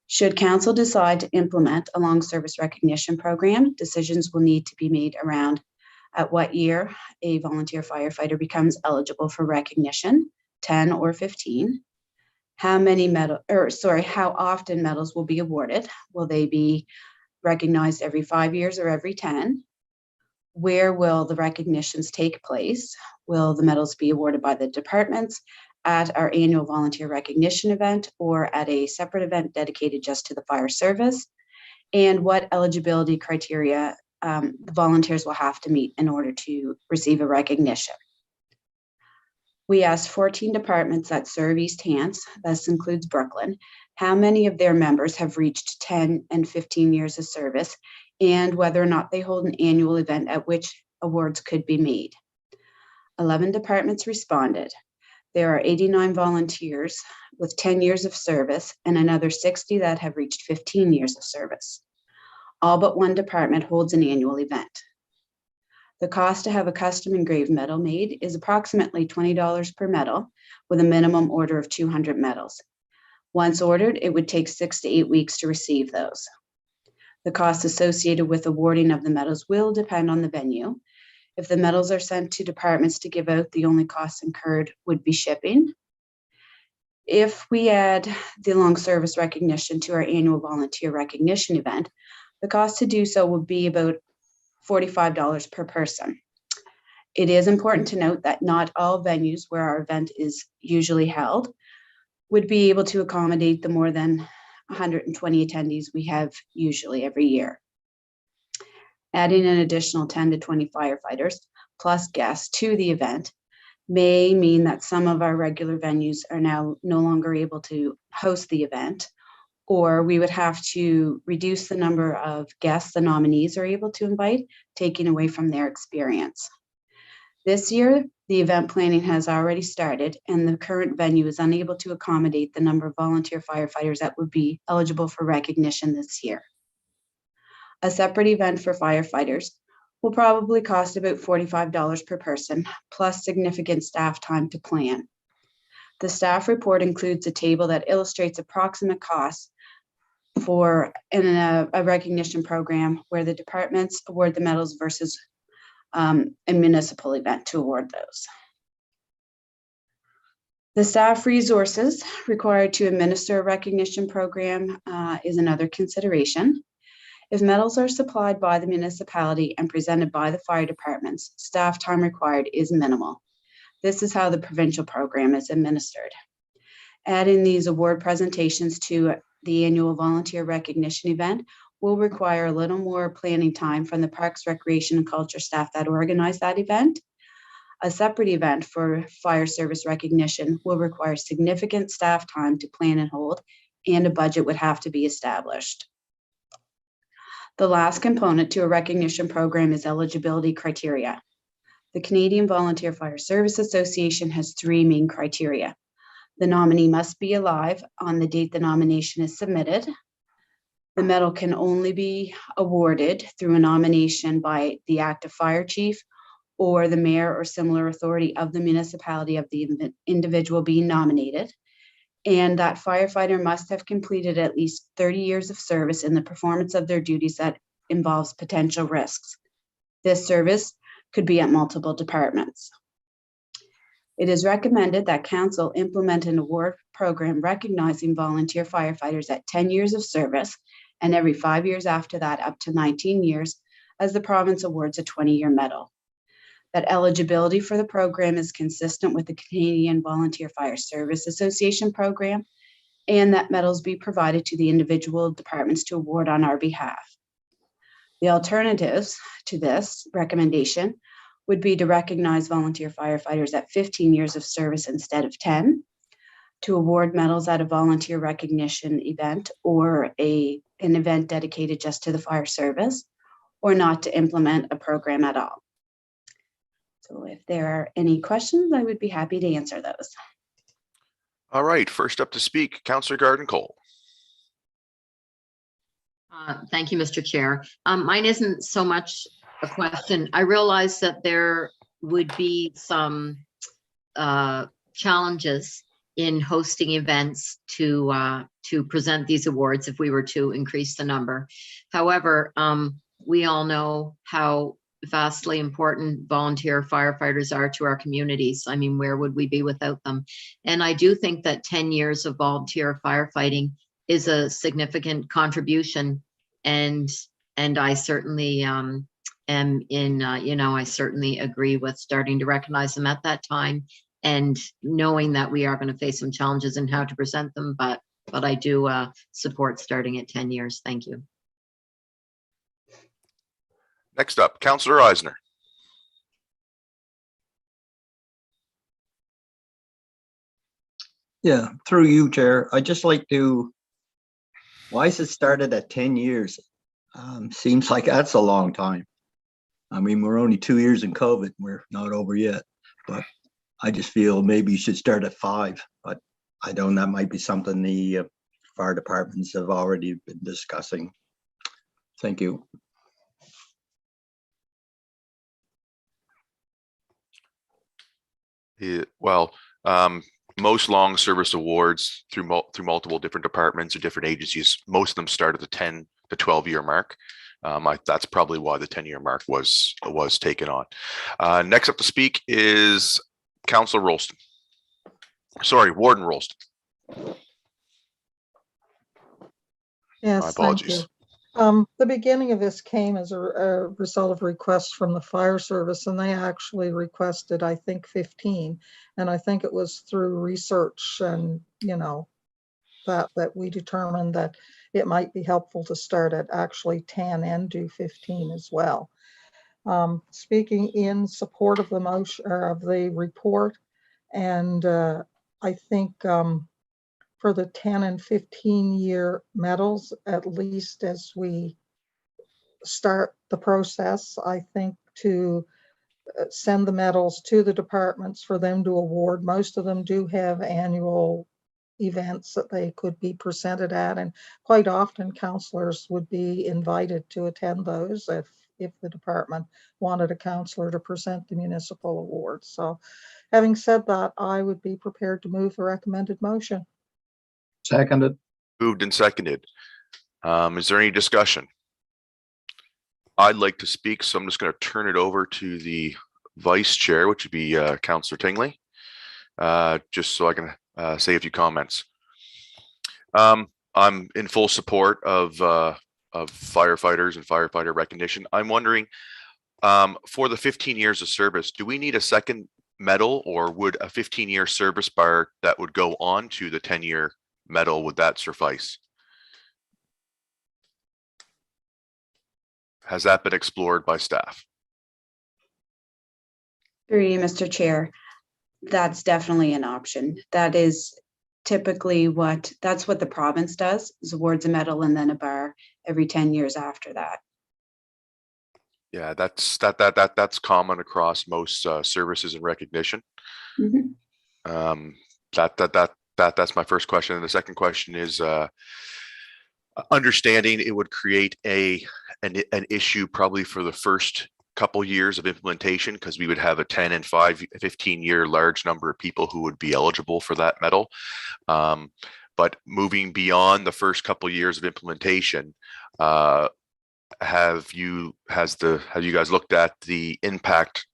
Should Council decide to implement a long service recognition program, decisions will need to be made around at what year a volunteer firefighter becomes eligible for recognition, 10 or 15, how often medals will be awarded. Will they be recognized every 5 years or every 10? Where will the recognitions take place? Will the medals be awarded by the departments at our annual volunteer recognition event or at a separate event dedicated just to the fire service? And what eligibility criteria the volunteers will have to meet in order to receive a recognition? We asked 14 departments that serve East Hants, this includes Brooklyn, how many of their members have reached 10 and 15 years of service, and whether or not they hold an annual event at which awards could be made. 11 departments responded. There are 89 volunteers with 10 years of service and another 60 that have reached 15 years of service. All but one department holds an annual event. The cost to have a custom engraved medal made is approximately $20 per medal with a minimum order of 200 medals. Once ordered, it would take 6 to 8 weeks to receive those. The costs associated with awarding of the medals will depend on the venue. If the medals are sent to departments to give out, the only costs incurred would be shipping. If we add the long service recognition to our annual volunteer recognition event, The cost to do so would be about $45 per person. It is important to note that not all venues where our event is usually held would be able to accommodate the more than 120 attendees we have usually every year. Adding an additional 10 to 20 firefighters plus guests to the event may mean that some of our regular venues are now no longer able to host the event, or we would have to reduce the number of guests the nominees are able to invite, taking away from their experience. This year, the event planning has already started, and the current venue is unable to accommodate the number of volunteer firefighters that would be eligible for recognition this year. A separate event for firefighters will probably cost about $45 per person, plus significant staff time to plan. The staff report includes a table that illustrates approximate costs for a recognition program where the departments award the medals versus a municipal event to award those. The staff resources required to administer a recognition program is another consideration. If medals are supplied by the municipality and presented by the fire departments, staff time required is minimal. This is how the provincial program is administered. Adding these award presentations to the annual volunteer recognition event will require a little more planning time from the Parks, Recreation, and Culture staff that organize that event. A separate event for fire service recognition will require significant staff time to plan and hold, and a budget would have to be established. The last component to a recognition program is eligibility criteria. The Canadian Volunteer Fire Service Association has 3 main criteria. The nominee must be alive on the date the nomination is submitted. The medal can only be awarded through a nomination by the active fire chief or the mayor or similar authority of the municipality of the individual being nominated. And that firefighter must have completed at least 30 years of service in the performance of their duties that involves potential risks. This service could be at multiple departments. It is recommended that council implement an award program recognizing volunteer firefighters at 10 years of service and every 5 years after that up to 19 years as the province awards a 20-year medal. That eligibility for the program is consistent with the Canadian Volunteer Fire Service Association program, and that medals be provided to the individual departments to award on our behalf. The alternatives to this recommendation would be to recognize volunteer firefighters at 15 years of service instead of 10, to award medals at a volunteer recognition event or an event dedicated just to the fire service, or not to implement a program at all. So if there are any questions, I would be happy to answer those. All right, first up to speak, Councillor Garden Cole. Thank you, Mr. Chair. Mine isn't so much a question. I realize that there would be some challenges in hosting events to present these awards if we were to increase the number. However, we all know how vastly important volunteer firefighters are to our communities. I mean, where would we be without them? And I do think that 10 years of volunteer firefighting is a significant contribution. And I certainly am in, I certainly agree with starting to recognize them at that time and knowing that we are going to face some challenges in how to present them, but I do support starting at 10 years. Thank you. Next up, Councillor Eisner. Yeah, through you, Chair. I'd just like to, why is it started at 10 years? Seems like that's a long time. I mean, we're only 2 years in COVID. We're not over yet, but I just feel maybe you should start at 5, but I don't know, that might be something the fire departments have already been discussing. Thank you. Well, most long service awards through multiple different departments or different agencies, most of them start at the 10 to 12 year mark. That's probably why the 10-year mark was taken on. Next up to speak is Councillor Rolston. Sorry, Warden Rolston. Yes, My apologies. The beginning of this came as a result of requests from the fire service, and they actually requested, I think, 15. And I think it was through research and, that we determined that it might be helpful to start at actually 10 and do 15 as well. Speaking in support of the motion or of the report, and I think for the 10 and 15-year medals, at least as we start the process, I think to send the medals to the departments for them to award. Most of them do have annual events that they could be presented at, and quite often counselors would be invited to attend those if the department wanted a counselor to present the municipal awards. So having said that, I would be prepared to move the recommended motion. Seconded. Moved and seconded. Is there any discussion? I'd like to speak, so I'm just going to turn it over to the vice chair, which would be Councillor Tingley, just so I can say a few comments. I'm in full support of firefighters and firefighter recognition. I'm wondering, for the 15 years of service, do we need a second medal, or would a 15-year service bar that would go on to the 10-year medal, would that suffice? Has that been explored by staff? Through you, Mr. Chair, that's definitely an option. That is typically that's what the province does, is awards a medal and then a bar every 10 years after that. Yeah, that's common across most services and recognition. Mm-hmm. That's my first question. And the second question is understanding it would create an issue probably for the first couple years of implementation, because we would have a 10 and 15-year large number of people who would be eligible for that medal. But moving beyond the first couple years of implementation, have you guys looked at the impact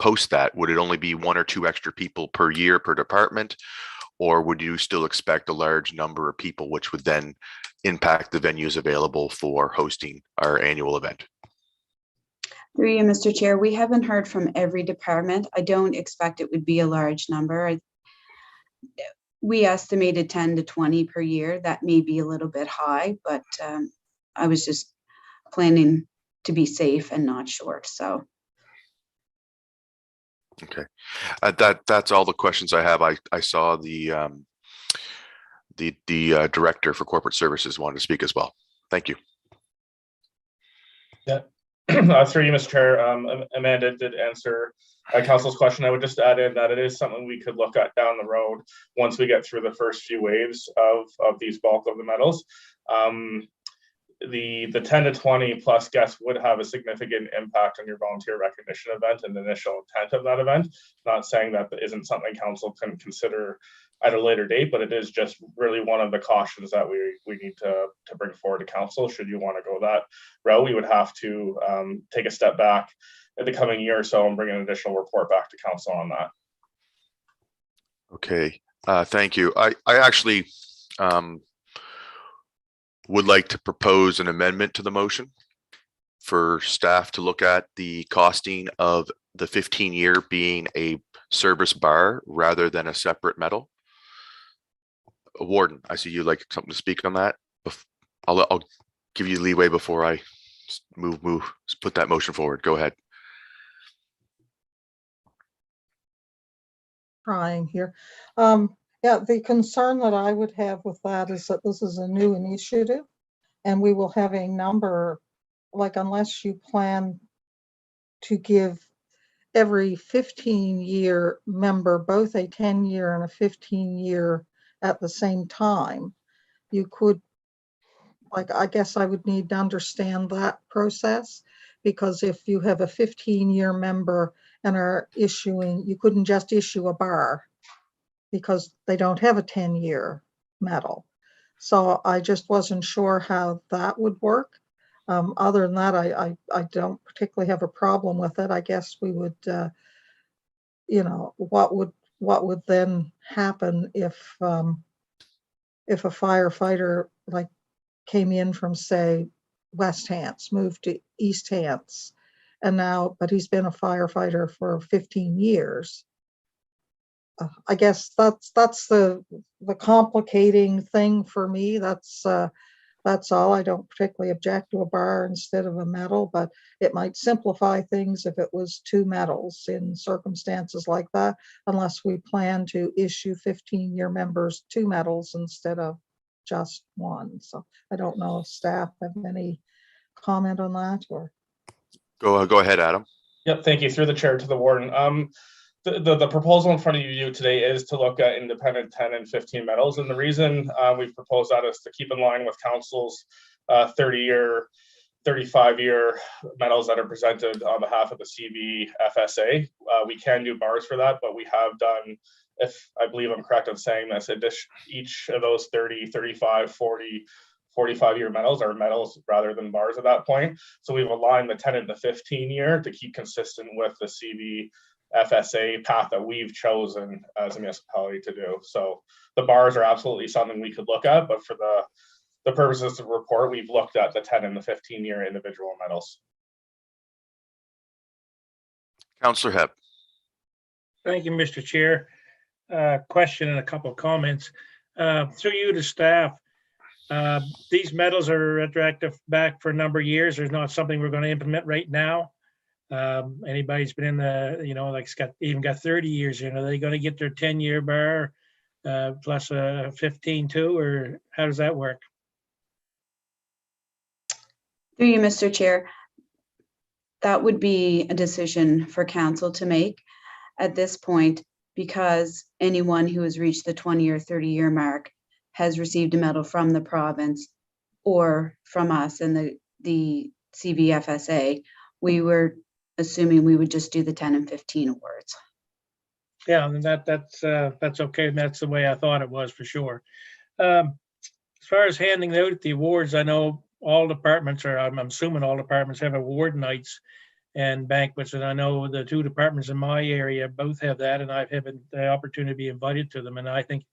post that? Would it only be 1 or 2 extra people per year per department, or would you still expect a large number of people, which would then impact the venues available for hosting our annual event? Through you, Mr. Chair, we haven't heard from every department. I don't expect it would be a large number. We estimated 10 to 20 per year. That may be a little bit high, but I was just planning to be safe and not short. So. Okay, that's all the questions I have. I saw the director for corporate services wanted to speak as well. Thank you. Yeah, through you, Mr. Chair. Amanda did answer Council's question. I would just add in that it is something we could look at down the road once we get through the first few waves of these bulk of the medals. The 10 to 20 plus guests would have a significant impact on your volunteer recognition event and the initial intent of that event. Not saying that isn't something council can consider at a later date, but it is just really one of the cautions that we need to bring forward to council. Should you want to go that route, we would have to take a step back in the coming year or so and bring an additional report back to council on that. Okay, thank you. I actually would like to propose an amendment to the motion for staff to look at the costing of the 15-year being a service bar rather than a separate medal. Warden, I see you'd like something to speak on that. I'll give you leeway before I put that motion forward. Go ahead. Trying here. Yeah, the concern that I would have with that is that this is a new initiative and we will have a number, like unless you plan to give every 15-year member both a 10-year and a 15-year at the same time, you could, like, I guess I would need to understand that process, because if you have a 15-year member and are issuing, you couldn't just issue a bar because they don't have a 10-year medal. So I just wasn't sure how that would work. Other than that, I don't particularly have a problem with it. I guess we would, you know, what would then happen if a firefighter like came in from, say, West Hants, moved to East Hants. And now, but he's been a firefighter for 15 years. I guess that's the complicating thing for me. That's all. I don't particularly object to a bar instead of a medal, but it might simplify things if it was 2 medals in circumstances like that, unless we plan to issue 15-year members 2 medals instead of just 1. So I don't know if staff have any comment on that, or. Go ahead, Adam. Yep, thank you. Through the chair to the warden. The proposal in front of you today is to look at independent 10 and 15 medals. And the reason we've proposed that is to keep in line with council's 30-year, 35-year medals that are presented on behalf of the CVFSA. We can do bars for that, but we have done, if I believe I'm correct in saying this, each of those 30, 35, 40, 45-year medals are medals rather than bars at that point. So we've aligned the 10 and the 15-year to keep consistent with the CVFSA path that we've chosen as a municipality to do. So the bars are absolutely something we could look at, but for the purposes of the report, we've looked at the 10 and the 15-year individual medals. Councillor Hebb. Thank you, Mr. Chair. Question and a couple of comments. Through you to staff, these medals are retroactive back for a number of years. There's not something we're going to implement right now. Anybody's been in the, like even got 30 years in, are they going to get their 10-year bar plus a 15 too, or how does that work? Through you, Mr. Chair, that would be a decision for council to make at this point, because anyone who has reached the 20 or 30-year mark has received a medal from the province or from us and the CVFSA. We were assuming we would just do the 10 and 15 awards. Yeah, and that's okay. And that's the way I thought it was for sure. As far as handing out the awards, I know all departments, or I'm assuming all departments have award nights and banquets, and I know the 2 departments in my area both have that, and I've had the opportunity to be invited to them, and I think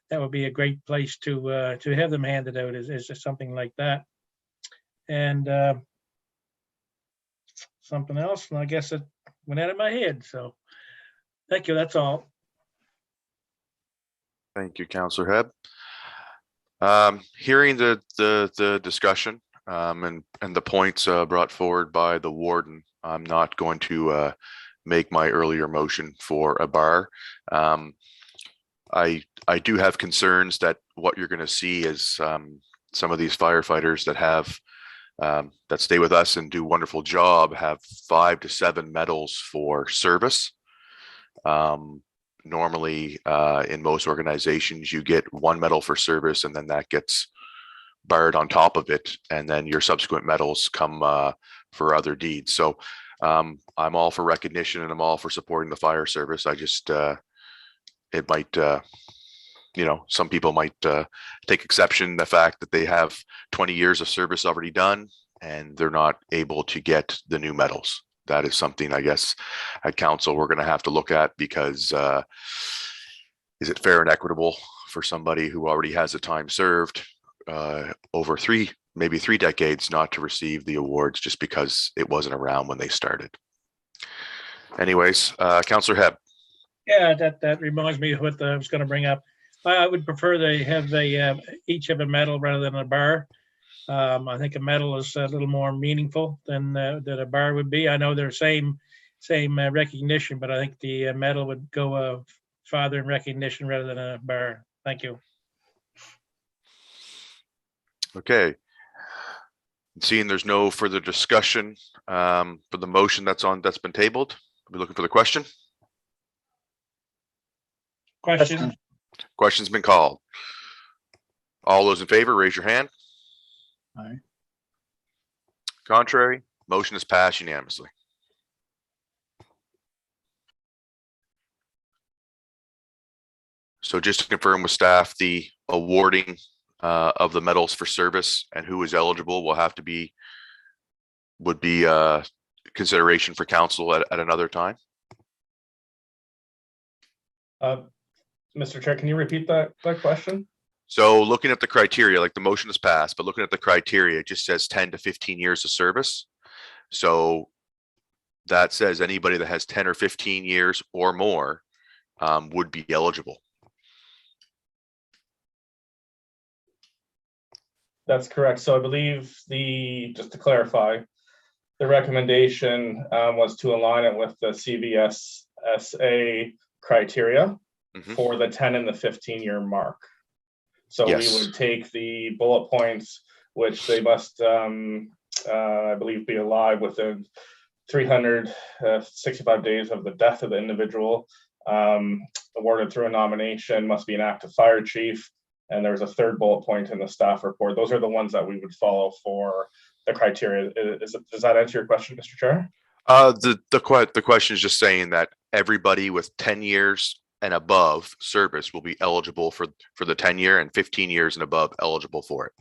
that would be a great place to have them handed out is just something like that. And something else, and I guess it went out of my head. So thank you. That's all. Thank you, Councillor Hebb. Hearing the discussion and the points brought forward by the warden, I'm not going to make my earlier motion for a bar. I do have concerns that what you're going to see is some of these firefighters that have that stay with us and do a wonderful job have 5 to 7 medals for service. Normally, in most organizations, you get 1 medal for service, and then that gets barred on top of it, and then your subsequent medals come for other deeds. So I'm all for recognition, and I'm all for supporting the fire service. I just it might some people might take exception to the fact that they have 20 years of service already done and they're not able to get the new medals. That is something, I guess, at council we're going to have to look at, because is it fair and equitable for somebody who already has a time served over maybe 3 decades not to receive the awards just because it wasn't around when they started? Anyways, Councillor Hebb. Yeah, that reminds me of what I was going to bring up. I would prefer they have each have a medal rather than a bar. I think a medal is a little more meaningful than a bar would be. I know they're same recognition, but I think the medal would go farther in recognition rather than a bar. Thank you. Okay. Seeing there's no further discussion for the motion that's been tabled, we're looking for the question. Question. Question's been called. All those in favor, raise your hand. Aye. Contrary, motion is passed unanimously. So just to confirm with staff, the awarding of the medals for service and who is eligible would be consideration for council at another time. Mr. Chair, can you repeat that question? So looking at the criteria, like the motion is passed, but looking at the criteria, it just says 10 to 15 years of service. So that says anybody that has 10 or 15 years or more would be eligible. That's correct. So I believe just to clarify, the recommendation was to align it with the CVSSA criteria for the 10 and the 15-year mark. So we would take the bullet points, which they must, I believe, be alive within 365 days of the death of the individual, awarded through a nomination, must be an active fire chief, and there's a third bullet point in the staff report. Those are the ones that we would follow for the criteria. Does that answer your question, Mr. Chair? The question is just saying that everybody with 10 years and above service will be eligible for the 10-year, and 15 years and above eligible for it.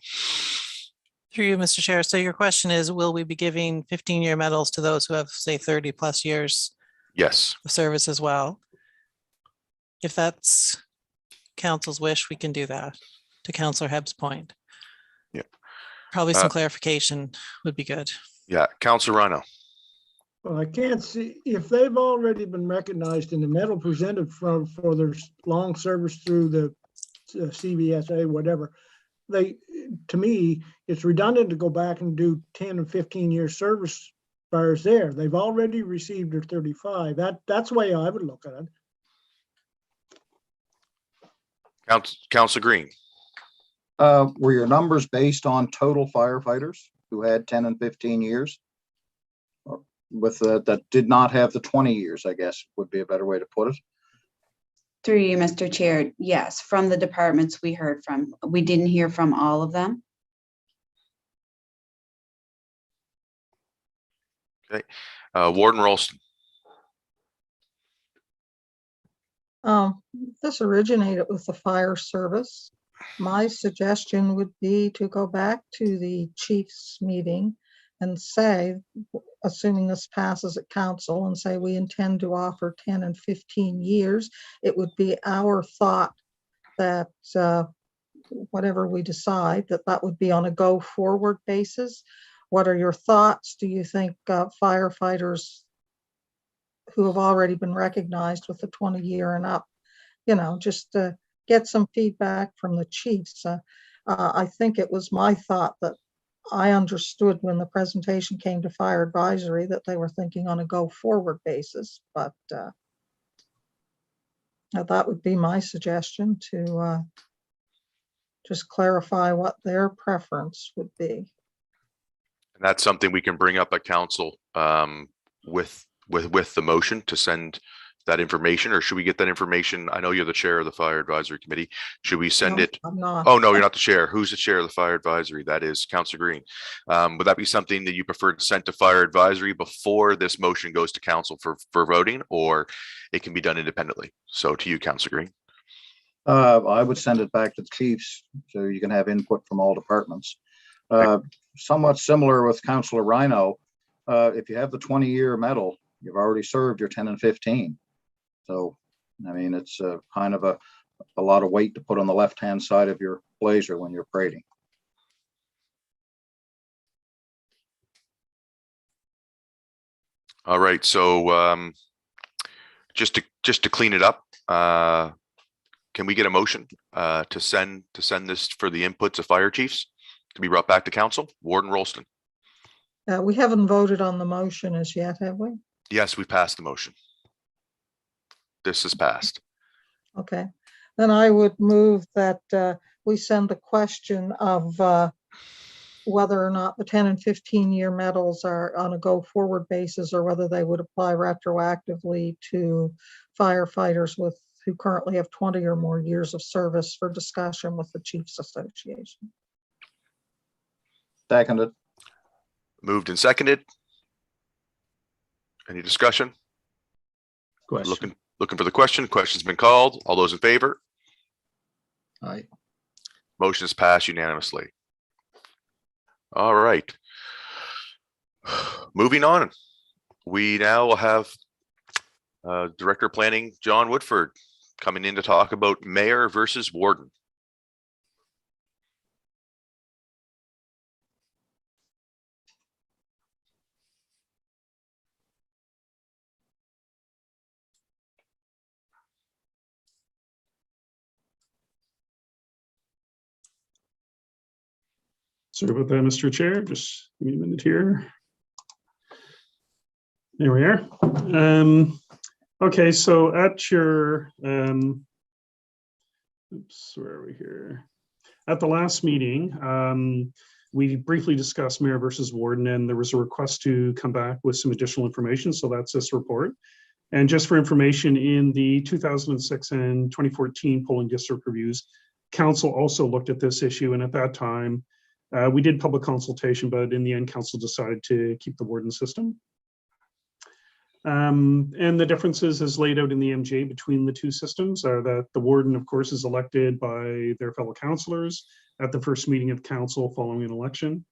Through you, Mr. Chair. So your question is, will we be giving 15-year medals to those who have, say, 30 plus years? Yes. Of service as well? If that's council's wish, we can do that, to Councillor Hebb's point. Yeah. Probably some clarification would be good. Yeah, Councillor Rhino. Well, I can't see, if they've already been recognized in the medal presented for their long service through the CVSA, whatever, to me, it's redundant to go back and do 10 and 15 year service bars there. They've already received their 35. That's the way I would look at it. Councillor Green. Were your numbers based on total firefighters who had 10 and 15 years? With that did not have the 20 years, I guess would be a better way to put it. Through you, Mr. Chair, yes, from the departments we heard from. We didn't hear from all of them. Okay. Warden Ralston. This originated with the fire service. My suggestion would be to go back to the chief's meeting and say, assuming this passes at council, and say we intend to offer 10 and 15 years, it would be our thought that whatever we decide, that would be on a go forward basis. What are your thoughts? Do you think firefighters who have already been recognized with the 20-year and up, just get some feedback from the chiefs? I think it was my thought that I understood when the presentation came to fire advisory that they were thinking on a go forward basis, but that would be my suggestion, to just clarify what their preference would be. And that's something we can bring up at council with the motion to send that information, or should we get that information? I know you're the chair of the fire advisory committee. Should we send it? I'm not. Oh, no, you're not the chair. Who's the chair of the fire advisory? That is Councillor Green. Would that be something that you prefer to send to fire advisory before this motion goes to council for voting, or it can be done independently? So to you, Councillor Green. I would send it back to the chiefs so you can have input from all departments. Somewhat similar with Councillor Rhino. If you have the 20-year medal, you've already served your 10 and 15. So, I mean, it's kind of a lot of weight to put on the left-hand side of your blazer when you're parading. All right. So just to clean it up, can we get a motion to send this for the inputs of fire chiefs to be brought back to council? Warden Ralston. We haven't voted on the motion as yet, have we? Yes, we passed the motion. This is passed. Okay, then I would move that we send the question of whether or not the 10 and 15-year medals are on a go forward basis, or whether they would apply retroactively to firefighters who currently have 20 or more years of service, for discussion with the Chiefs Association. Seconded. Moved and seconded. Any discussion? Question. Looking for the question. Question's been called. All those in favor? Aye. Motion is passed unanimously. All right. Moving on. We now will have Director of Planning John Woodford coming in to talk about mayor versus warden. Sorry about that, Mr. Chair. Just give me a minute here. There we are. Okay, so at your, oops, where are we here? At the last meeting, we briefly discussed mayor versus warden, and there was a request to come back with some additional information. So that's this report. And just for information, in the 2006 and 2014 polling district reviews, council also looked at this issue. And at that time, we did public consultation, but in the end, council decided to keep the warden system. And the differences as laid out in the MJ between the two systems are that the warden, of course, is elected by their fellow councillors at the first meeting of council following an election.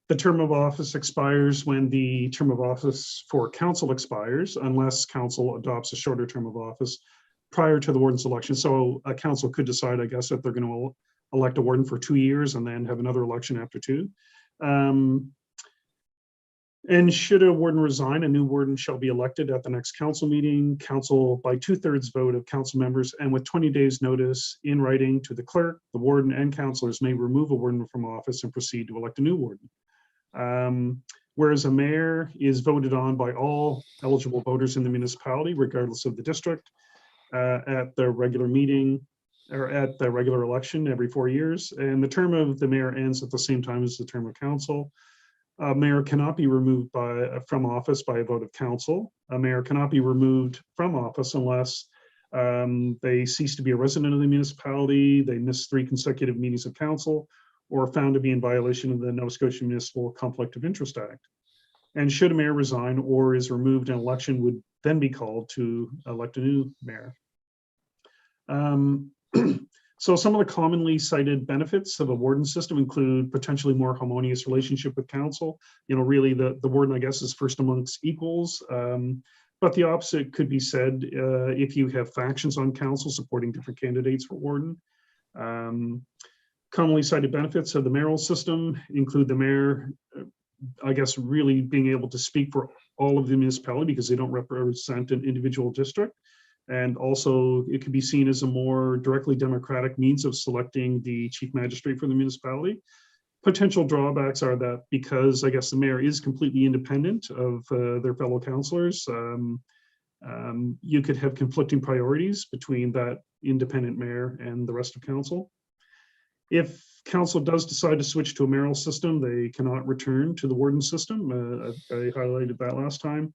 The term of office expires when the term of office for council expires, unless council adopts a shorter term of office prior to the warden's election. So a council could decide, I guess, that they're going to elect a warden for 2 years and then have another election after 2. And should a warden resign, a new warden shall be elected at the next council meeting, council by 2/3 vote of council members, and with 20 days notice in writing to the clerk, the warden and councillors may remove a warden from office and proceed to elect a new warden. Whereas a mayor is voted on by all eligible voters in the municipality, regardless of the district, at the regular meeting or at the regular election every 4 years. And the term of the mayor ends at the same time as the term of council. A mayor cannot be removed from office by a vote of council. A mayor cannot be removed from office unless they cease to be a resident of the municipality, they miss 3 consecutive meetings of council, or found to be in violation of the Nova Scotia Municipal Conflict of Interest Act. And should a mayor resign or is removed, an election would then be called to elect a new mayor. So some of the commonly cited benefits of a warden system include potentially more harmonious relationship with council. You know, really the warden, I guess, is first amongst equals. But the opposite could be said if you have factions on council supporting different candidates for warden. Commonly cited benefits of the mayoral system include the mayor, I guess, really being able to speak for all of the municipality because they don't represent an individual district. And also it could be seen as a more directly democratic means of selecting the chief magistrate for the municipality. Potential drawbacks are that because I guess the mayor is completely independent of their fellow councillors, you could have conflicting priorities between that independent mayor and the rest of council. If council does decide to switch to a mayoral system, they cannot return to the warden system. I highlighted that last time.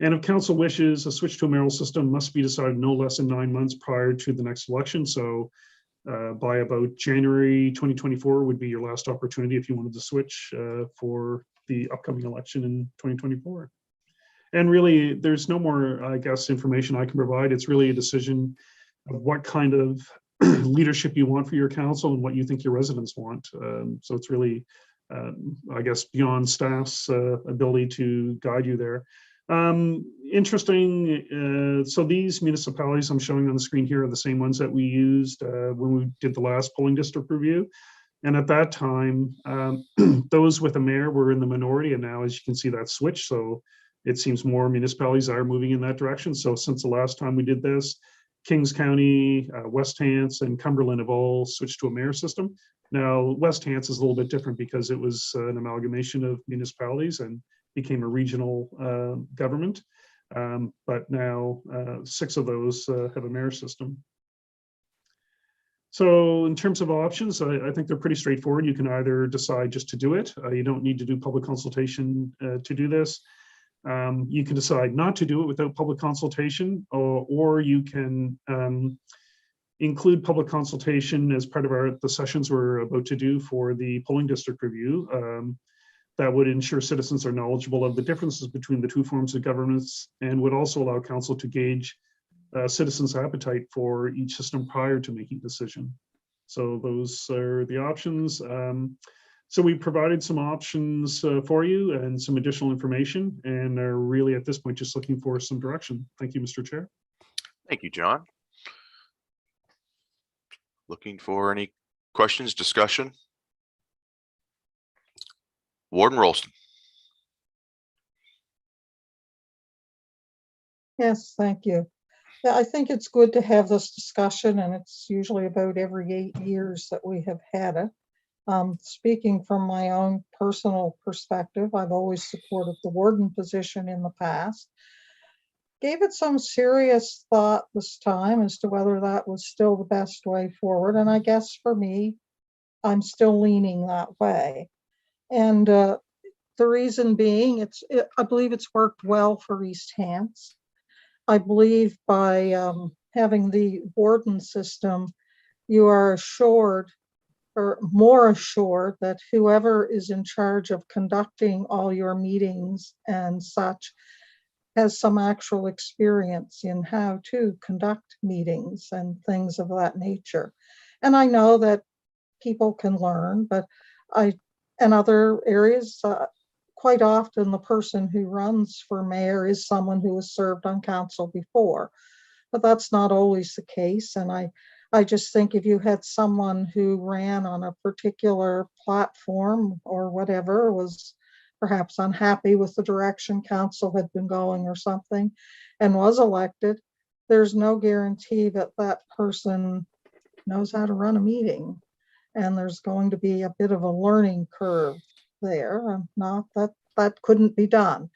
And if council wishes, a switch to a mayoral system must be decided no less than 9 months prior to the next election. So by about January 2024 would be your last opportunity if you wanted to switch for the upcoming election in 2024. And really, there's no more, I guess, information I can provide. It's really a decision of what kind of leadership you want for your council and what you think your residents want. So it's really, I guess, beyond staff's ability to guide you there. Interesting. So these municipalities I'm showing on the screen here are the same ones that we used when we did the last polling district review. And at that time, those with a mayor were in the minority. And now, as you can see, that switched. So it seems more municipalities are moving in that direction. So since the last time we did this, Kings County, West Hants, and Cumberland have all switched to a mayor system. Now, West Hants is a little bit different because it was an amalgamation of municipalities and became a regional government. But now 6 of those have a mayor system. So in terms of options, I think they're pretty straightforward. You can either decide just to do it. You don't need to do public consultation to do this. You can decide not to do it without public consultation, or you can include public consultation as part of the sessions we're about to do for the polling district review. That would ensure citizens are knowledgeable of the differences between the 2 forms of governance and would also allow council to gauge citizens' appetite for each system prior to making a decision. So those are the options. So we provided some options for you and some additional information, and are really at this point just looking for some direction. Thank you, Mr. Chair. Thank you, John. Looking for any questions, discussion? Warden Rolston. Yes, thank you. Yeah, I think it's good to have this discussion, and it's usually about every 8 years that we have had it. Speaking from my own personal perspective, I've always supported the warden position in the past. Gave it some serious thought this time as to whether that was still the best way forward. And I guess for me, I'm still leaning that way. And the reason being, I believe it's worked well for East Hants. I believe by having the warden system, you are assured or more assured that whoever is in charge of conducting all your meetings and such has some actual experience in how to conduct meetings and things of that nature. And I know that people can learn, but in other areas, quite often the person who runs for mayor is someone who has served on council before, but that's not always the case. And I just think if you had someone who ran on a particular platform or whatever, was perhaps unhappy with the direction council had been going or something, and was elected, there's no guarantee that that person knows how to run a meeting. And there's going to be a bit of a learning curve there. Not that that couldn't be done,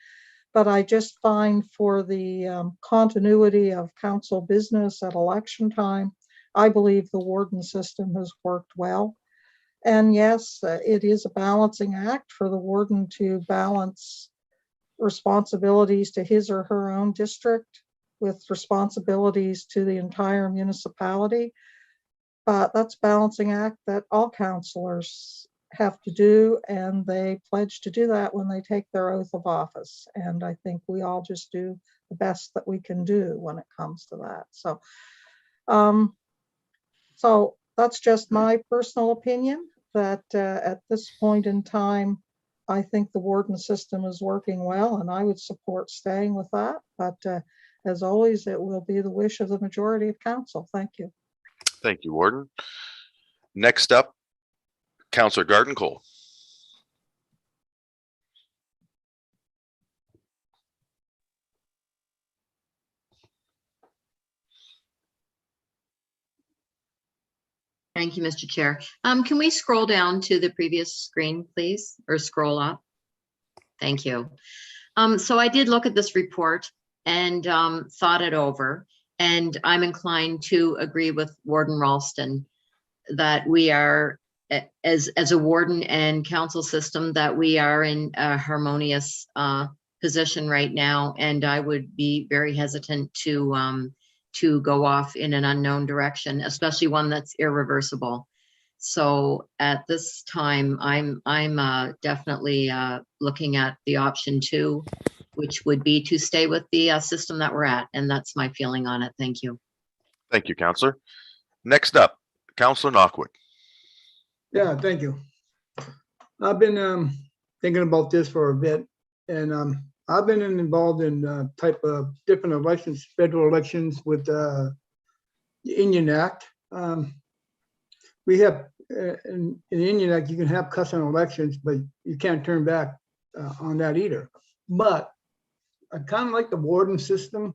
but I just find for the continuity of council business at election time, I believe the warden system has worked well. And yes, it is a balancing act for the warden to balance responsibilities to his or her own district with responsibilities to the entire municipality. But that's a balancing act that all councilors have to do, and they pledge to do that when they take their oath of office. And I think we all just do the best that we can do when it comes to that. So that's just my personal opinion, that at this point in time, I think the warden system is working well, and I would support staying with that. But as always, it will be the wish of the majority of council. Thank you. Thank you, Warden. Next up, Councillor Garden-Cole. Thank you, Mr. Chair. Can we scroll down to the previous screen, please, or scroll up? Thank you. So I did look at this report and thought it over, and I'm inclined to agree with Warden Ralston that we are, as a warden and council system, that we are in a harmonious position right now, and I would be very hesitant to go off in an unknown direction, especially one that's irreversible. So at this time, I'm definitely looking at the option 2, which would be to stay with the system that we're at, and that's my feeling on it. Thank you. Thank you, Councillor. Next up, Councillor Knockwood. Yeah, thank you. I've been thinking about this for a bit, and I've been involved in type of different elections, federal elections with the Indian Act. We have in the Indian Act, you can have custom elections, but you can't turn back on that either. But I kind of like the warden system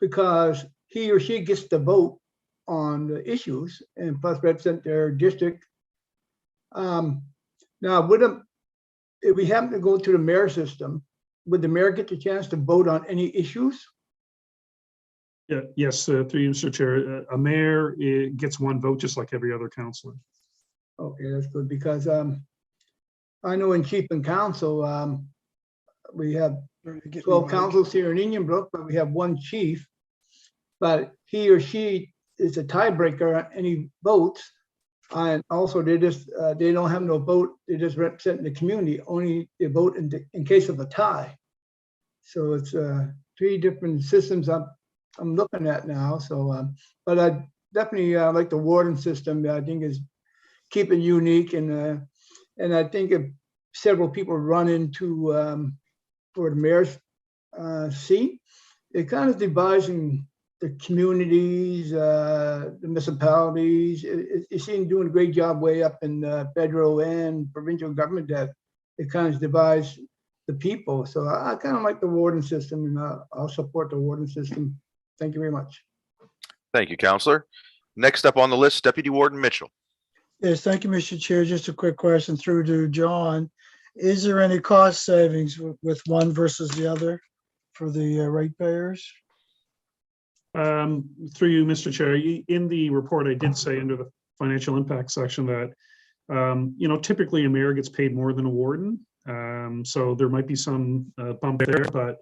because he or she gets to vote on the issues and plus represent their district. Now, if we happen to go to the mayor system, would the mayor get the chance to vote on any issues? Yeah, yes, through you, Mr. Chair, a mayor gets one vote just like every other councillor. Okay, that's good, because I know in chief and council, we have 12 councils here in Indian Brook, but we have one chief, but he or she is a tiebreaker on any votes. And also they don't have no vote, they just represent the community, only they vote in case of a tie. So it's 3 different systems I'm looking at now. So, but I definitely like the warden system. I think is keep it unique, and I think if several people run into for the mayor's seat, it kind of dividing the communities, the municipalities. It seems doing a great job way up in the federal and provincial government that it kind of divides the people. So I kind of like the warden system, and I'll support the warden system. Thank you very much. Thank you, Councillor. Next up on the list, Deputy Warden Mitchell. Yes, thank you, Mr. Chair. Just a quick question through to John. Is there any cost savings with one versus the other for the ratepayers? Through you, Mr. Chair, in the report, I did say under the financial impact section that, typically a mayor gets paid more than a warden. So there might be some bump there, but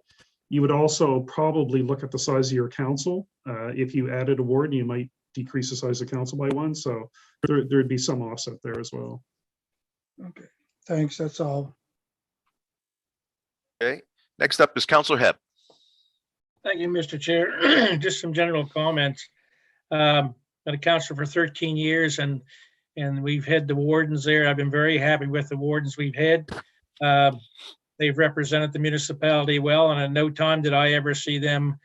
you would also probably look at the size of your council. If you added a warden, you might decrease the size of council by one. So there'd be some offset there as well. Okay, thanks. That's all. Okay, next up is Councillor Hebb. Thank you, Mr. Chair. Just some general comments. Been a councillor for 13 years and we've had the wardens there. I've been very happy with the wardens we've had. They've represented the municipality well, and in no time did I ever see them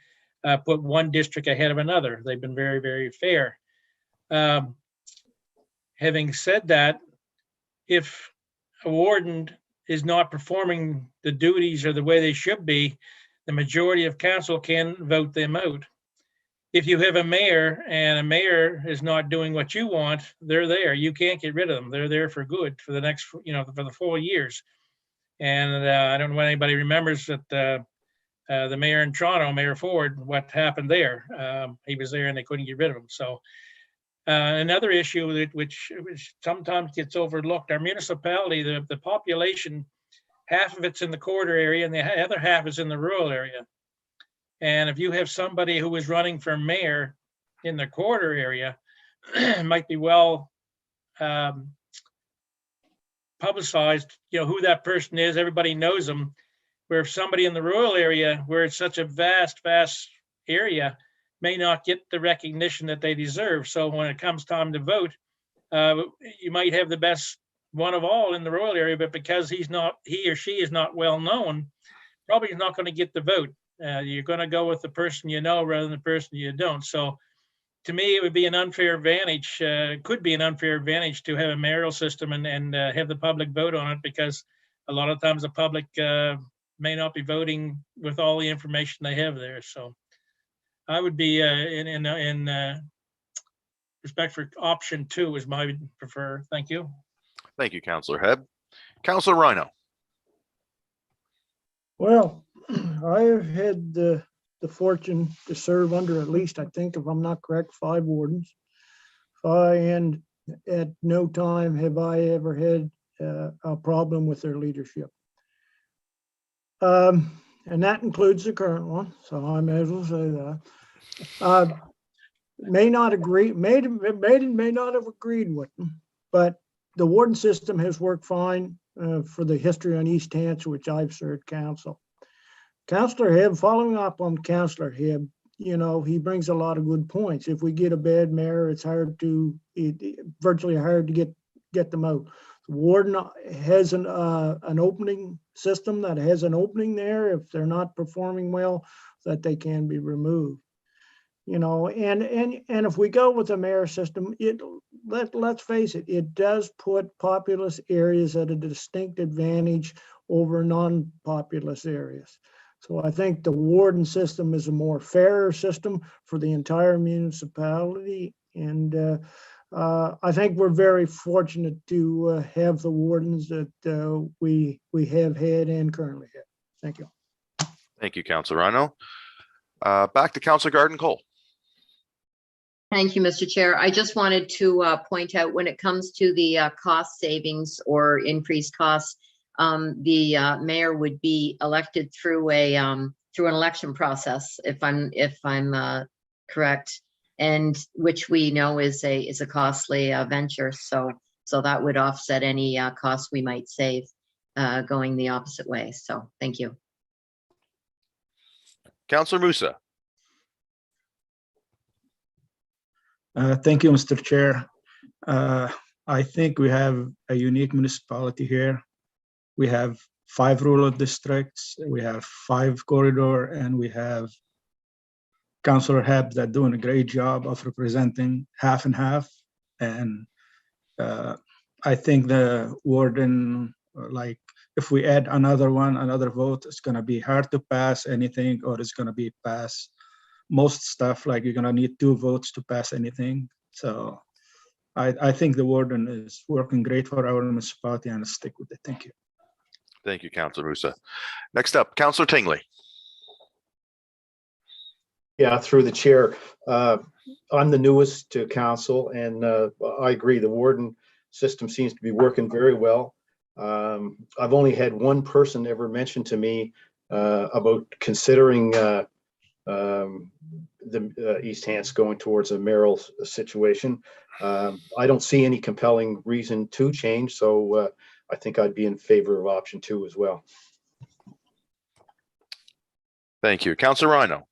put one district ahead of another. They've been very, very fair. Having said that, if a warden is not performing the duties or the way they should be, the majority of council can vote them out. If you have a mayor and a mayor is not doing what you want, they're there. You can't get rid of them. They're there for good for the next, for the 4 years. And I don't know if anybody remembers that the mayor in Toronto, Mayor Ford, what happened there. He was there and they couldn't get rid of him. So another issue which sometimes gets overlooked, our municipality, the population, half of it's in the corridor area and the other half is in the rural area. And if you have somebody who is running for mayor in the corridor area, it might be well publicized, who that person is. Everybody knows them. Where if somebody in the rural area, where it's such a vast area, may not get the recognition that they deserve. So when it comes time to vote, you might have the best one of all in the rural area, but because he or she is not well known, probably not going to get the vote. You're going to go with the person you know rather than the person you don't. So to me, it would be an unfair advantage, could be an unfair advantage to have a mayoral system and have the public vote on it, because a lot of times the public may not be voting with all the information they have there. So I would be in respect for option 2 is my prefer. Thank you. Thank you, Councillor Hebb. Councillor Rhino. Well, I have had the fortune to serve under at least, I think, if I'm not correct, 5 wardens. And at no time have I ever had a problem with their leadership. And that includes the current one, so I may as well say that. May not agree, may not have agreed with them, but the warden system has worked fine for the history on East Hants, which I've served council. Councillor Hebb, following up on Councillor Hebb, he brings a lot of good points. If we get a bad mayor, it's virtually hard to get them out. The warden has an opening system that has an opening there. If they're not performing well, that they can be removed. And if we go with the mayor system, let's face it, it does put populous areas at a distinct advantage over non-populous areas. So I think the warden system is a more fairer system for the entire municipality. And I think we're very fortunate to have the wardens that we have had and currently have. Thank you. Thank you, Councillor Rhino. Back to Councillor Garden-Cole. Thank you, Mr. Chair. I just wanted to point out, when it comes to the cost savings or increased costs, the mayor would be elected through an election process, if I'm correct, and which we know is a costly venture. So that would offset any costs we might save going the opposite way. So thank you. Councillor Musa. Thank you, Mr. Chair. I think we have a unique municipality here. We have 5 rural districts, we have 5 corridor, and we have Councillor Hebb that doing a great job of representing half and half. And I think the warden, if we add another vote, it's going to be hard to pass anything, or it's going to be pass most stuff. Like you're going to need 2 votes to pass anything. So I think the warden is working great for our municipality, and I'll stick with it. Thank you. Thank you, Councillor Musa. Next up, Councillor Tingley. Yeah, through the chair. I'm the newest to council, and I agree. The warden system seems to be working very well. I've only had one person ever mention to me about considering the East Hants going towards a mayoral situation. I don't see any compelling reason to change, so I think I'd be in favor of option 2 as well. Thank you. Councillor Rhino.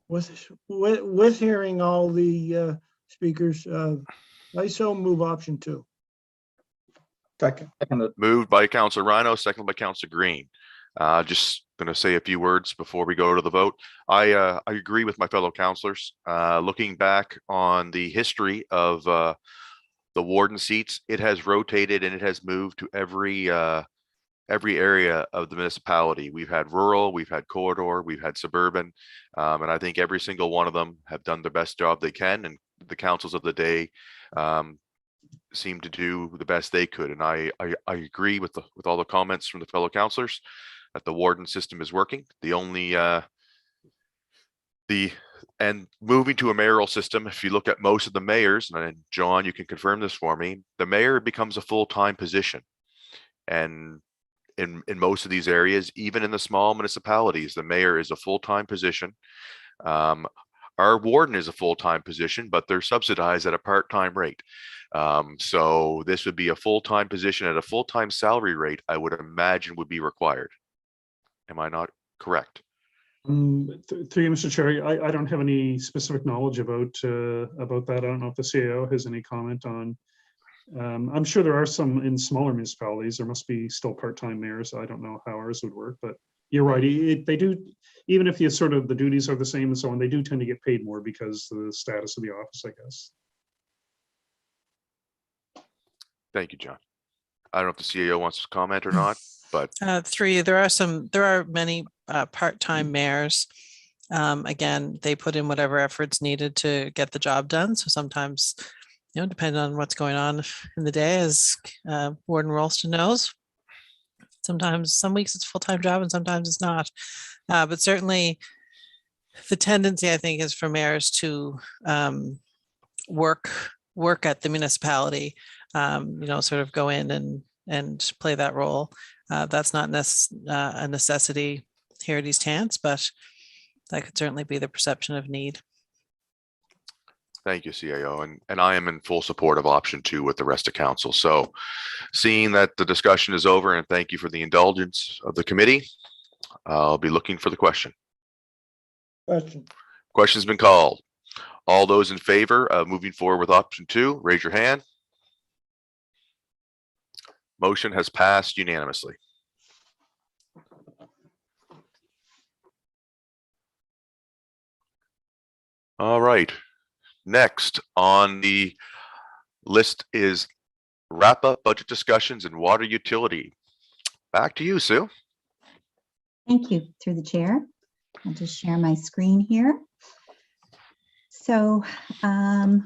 With hearing all the speakers, I so move option 2. Second. Moved by Councillor Rhino, seconded by Councillor Green. Just going to say a few words before we go to the vote. I agree with my fellow councillors. Looking back on the history of the warden seats, it has rotated and it has moved to every area of the municipality. We've had rural, we've had corridor, we've had suburban, and I think every single one of them have done the best job they can, and the councils of the day seem to do the best they could. And I agree with all the comments from the fellow councillors that the warden system is working. The only and moving to a mayoral system, if you look at most of the mayors, and John, you can confirm this for me, the mayor becomes a full-time position. And in most of these areas, even in the small municipalities, the mayor is a full-time position. Our warden is a full-time position, but they're subsidized at a part-time rate. So this would be a full-time position at a full-time salary rate, I would imagine would be required. Am I not correct? Through you, Mr. Chair, I don't have any specific knowledge about that. I don't know if the CAO has any comment on. I'm sure there are some in smaller municipalities. There must be still part-time mayors. I don't know how ours would work, but you're right. They do, even if the duties are the same and so on, they do tend to get paid more because of the status of the office, I guess. Thank you, John. I don't know if the CAO wants to comment or not, but there are many part-time mayors. Again, they put in whatever efforts needed to get the job done. So sometimes, depending on what's going on in the day, as Warden Ralston knows, sometimes some weeks it's a full-time job and sometimes it's not. But certainly the tendency, I think, is for mayors to work at the municipality, sort of go in and play that role. That's not a necessity here at East Hants, but that could certainly be the perception of need. thank you, CAO. And I am in full support of option 2 with the rest of council. So seeing that the discussion is over, and thank you for the indulgence of the committee, I'll be looking for the question. Question's been called. All those in favor of moving forward with option 2, raise your hand. Motion has passed unanimously. All right. Next on the list is wrap up budget discussions and water utility. Back to you, Sue. Thank you, through the chair. I'll just share my screen here. So to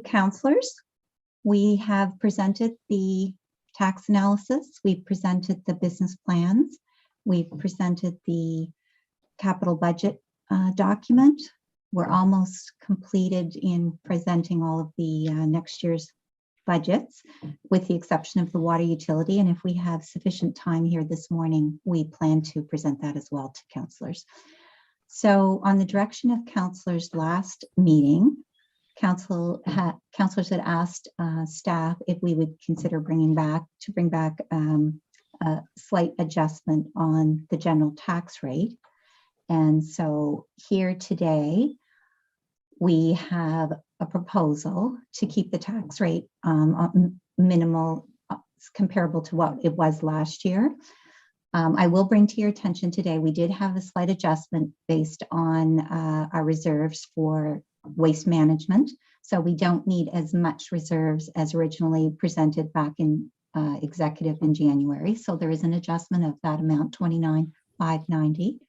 councillors, we have presented the tax analysis. We've presented the business plans. We've presented the capital budget document. We're almost completed in presenting all of the next year's budgets, with the exception of the water utility. And if we have sufficient time here this morning, we plan to present that as well to councillors. So on the direction of councillors last meeting, councillors had asked staff if we would consider bring back a slight adjustment on the general tax rate. And so here today, we have a proposal to keep the tax rate minimal, comparable to what it was last year. I will bring to your attention today, we did have a slight adjustment based on our reserves for waste management. So we don't need as much reserves as originally presented back in executive in January. So there is an adjustment of that amount, $29,590.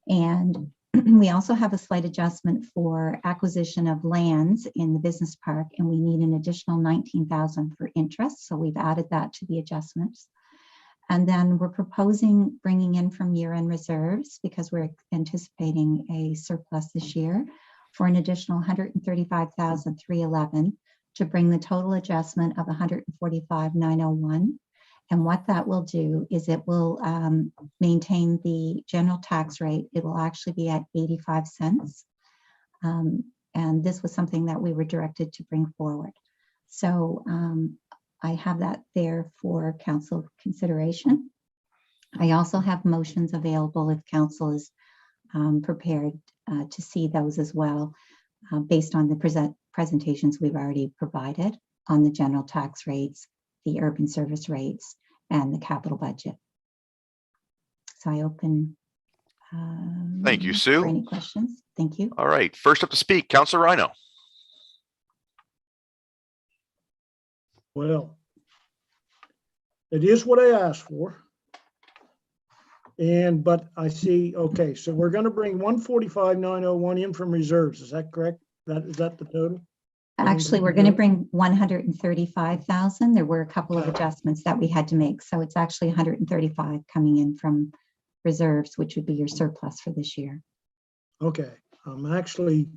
And We also have a slight adjustment for acquisition of lands in the business park, and we need an additional 19,000 for interest. So we've added that to the adjustments. And then we're proposing bringing in from year-end reserves, because we're anticipating a surplus this year, for an additional 135,311 to bring the total adjustment of 145,901. And what that will do is it will maintain the general tax rate. It will actually be at 85 cents. And this was something that we were directed to bring forward. So I have that there for council consideration. I also have motions available if council is prepared to see those as well, based on the presentations we've already provided on the general tax rates, the urban service rates, and the capital budget. So I open Thank you, for Sue. any questions. Thank you. All right, first up to speak, Councilor Rhino. Well, it is what I asked for. But I see, okay, so we're gonna bring 145,901 in from reserves. Is that correct? Is that the total? Actually, we're going to bring 135,000. There were a couple of adjustments that we had to make. So it's actually 135 coming in from reserves, which would be your surplus for this year. Okay, I'm actually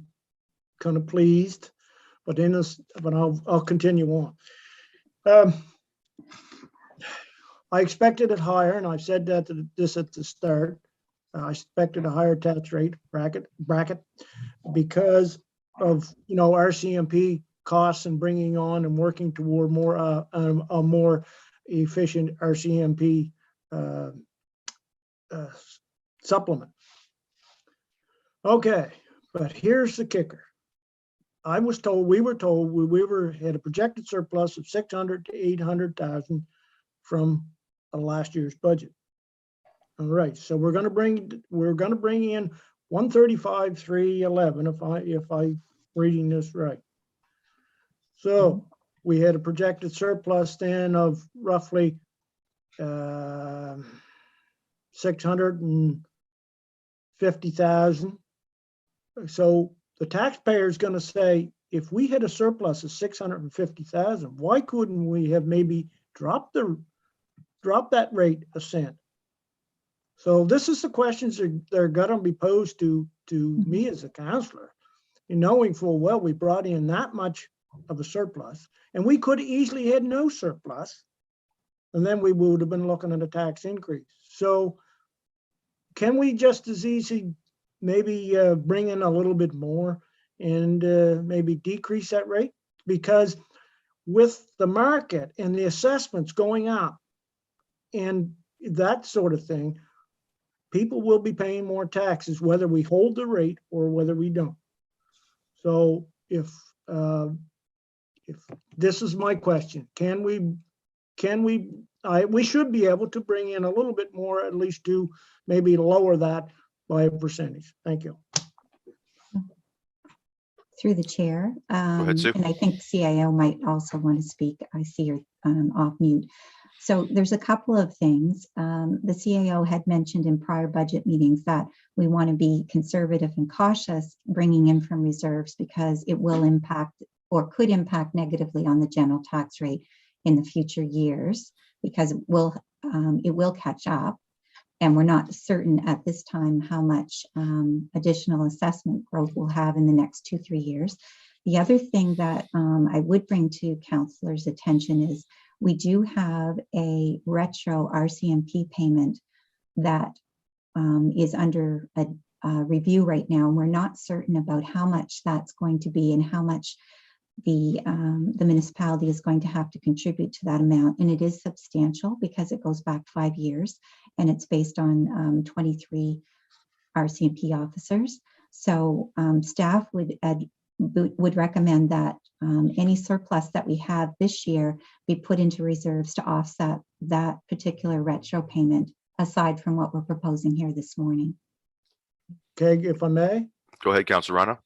kind of pleased, but I'll continue on. I expected it higher, and I've said that this at the start. I expected a higher tax rate bracket because of RCMP costs and bringing on and working toward more a more efficient RCMP supplement. Okay, but here's the kicker. We were told we had a projected surplus of 600 to 800,000 from last year's budget. All right, so we're going to bring in 135,311 if I reading this right. So we had a projected surplus then of roughly 650,000. So the taxpayer is going to say, if we had a surplus of 650,000, why couldn't we have maybe dropped that rate a cent? So this is the questions that are going to be posed to me as a counselor, knowing full well we brought in that much of a surplus, and we could easily had no surplus, and then we would have been looking at a tax increase. So can we just as easy maybe bring in a little bit more and maybe decrease that rate? Because with the market and the assessments going up and that sort of thing, people will be paying more taxes, whether we hold the rate or whether we don't. So if this is my question, we should be able to bring in a little bit more, at least to maybe lower that by a percentage. Thank you. Through the chair. Go ahead, Sue. And I think CIO might also want to speak. I see you're off mute. So there's a couple of things. The CIO had mentioned in prior budget meetings that we want to be conservative and cautious bringing in from reserves because it will impact or could impact negatively on the general tax rate in the future years because it will catch up. And we're not certain at this time how much additional assessment growth we'll have in the next 2-3 years. The other thing that I would bring to councillors' attention is we do have a retro RCMP payment that is under a review right now. And we're not certain about how much that's going to be and how much the municipality is going to have to contribute to that amount. And it is substantial because it goes back 5 years and it's based on 23 RCMP officers. So staff would recommend that any surplus that we have this year be put into reserves to offset that particular retro payment, aside from what we're proposing here this morning. Okay, if I may. Go ahead, Councilor Rana.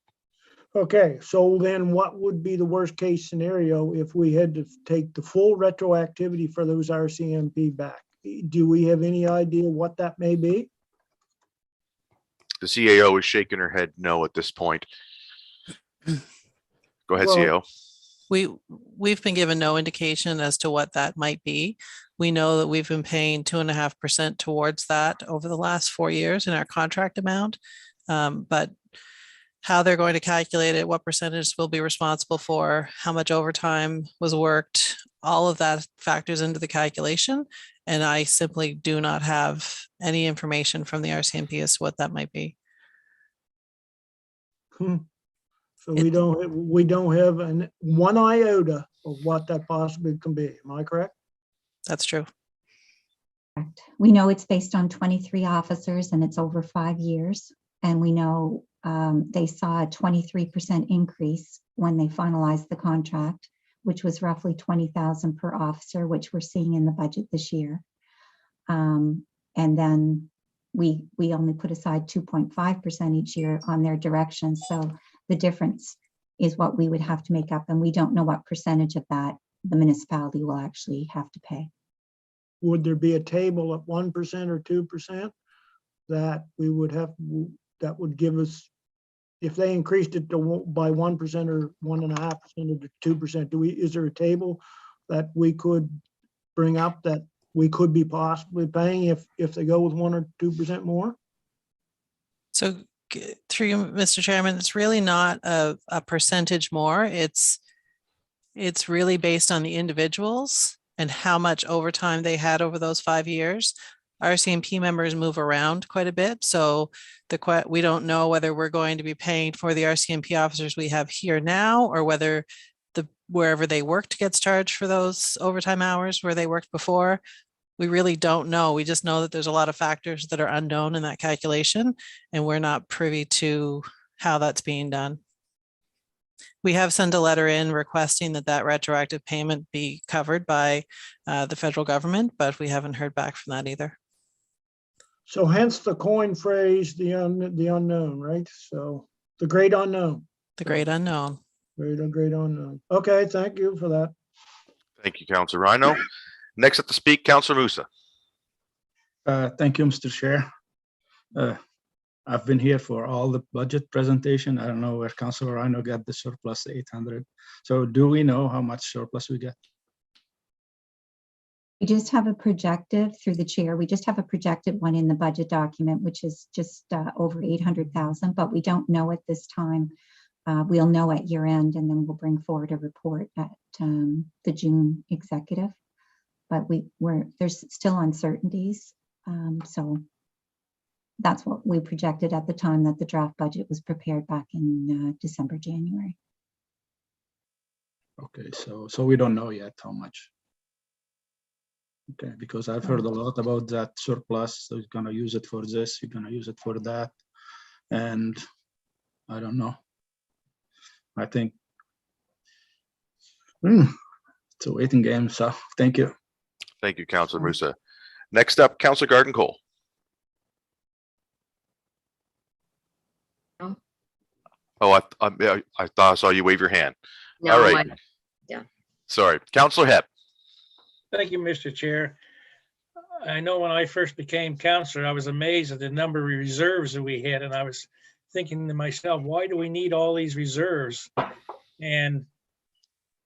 Okay, so then what would be the worst case scenario if we had to take the full retroactivity for those RCMP back? Do we have any idea what that may be? The CAO is shaking her head no at this point. Go ahead, Well, CAO. We've been given no indication as to what that might be. We know that we've been paying 2.5% towards that over the last 4 years in our contract amount. But how they're going to calculate it, what percentage will be responsible for, how much overtime was worked, all of that factors into the calculation. And I simply do not have any information from the RCMP as to what that might be. So we don't have one iota of what that possibly can be. Am I correct? That's true. We know it's based on 23 officers and it's over 5 years. And we know they saw a 23% increase when they finalized the contract, which was roughly 20,000 per officer, which we're seeing in the budget this year. And then we only put aside 2.5% each year on their direction. So the difference is what we would have to make up. And we don't know what percentage of that the municipality will actually have to pay. Would there be a table at 1% or 2% that we would have, that would give us, if they increased it to by 1% or 1.5% to 2%, is there a table that we could bring up that we could be possibly paying if they go with 1 or 2% more? So through you, Mr. Chairman, it's really not a percentage more. It's really based on the individuals and how much overtime they had over those 5 years. RCMP members move around quite a bit. So we don't know whether we're going to be paying for the RCMP officers we have here now, or whether wherever they worked gets charged for those overtime hours where they worked before. We really don't know. We just know that there's a lot of factors that are unknown in that calculation, and we're not privy to how that's being done. We have sent a letter in requesting that retroactive payment be covered by the federal government, but we haven't heard back from that either. So hence the coin phrase, the unknown, right? So the great unknown. The great unknown. Great unknown. Okay, thank you for that. Thank you, Councillor Rhino. Next up to speak, Councillor Musa. Thank you, Mr. Chair. I've been here for all the budget presentation. I don't know where Councillor Rhino got the surplus 800. So do we know how much surplus we get? We just have a projected through the chair. We just have a projected one in the budget document, which is just over 800,000, but we don't know at this time. We'll know at year end, and then we'll bring forward a report at the June executive. But there's still uncertainties. So that's what we projected at the time that the draft budget was prepared back in December, January. Okay, so we don't know yet how much. Okay, because I've heard a lot about that surplus. So you're gonna use it for this, you're gonna use it for that. And I don't know. I think it's a waiting game. So thank you. Thank you, Councillor Musa. Next up, Councillor Garden Cole. No. Oh, I thought I saw you wave your hand. No, all right. Yeah. Sorry, Councillor Hepp. Thank you, Mr. Chair. I know when I first became councillor, I was amazed at the number of reserves that we had, and I was thinking to myself, why do we need all these reserves? And it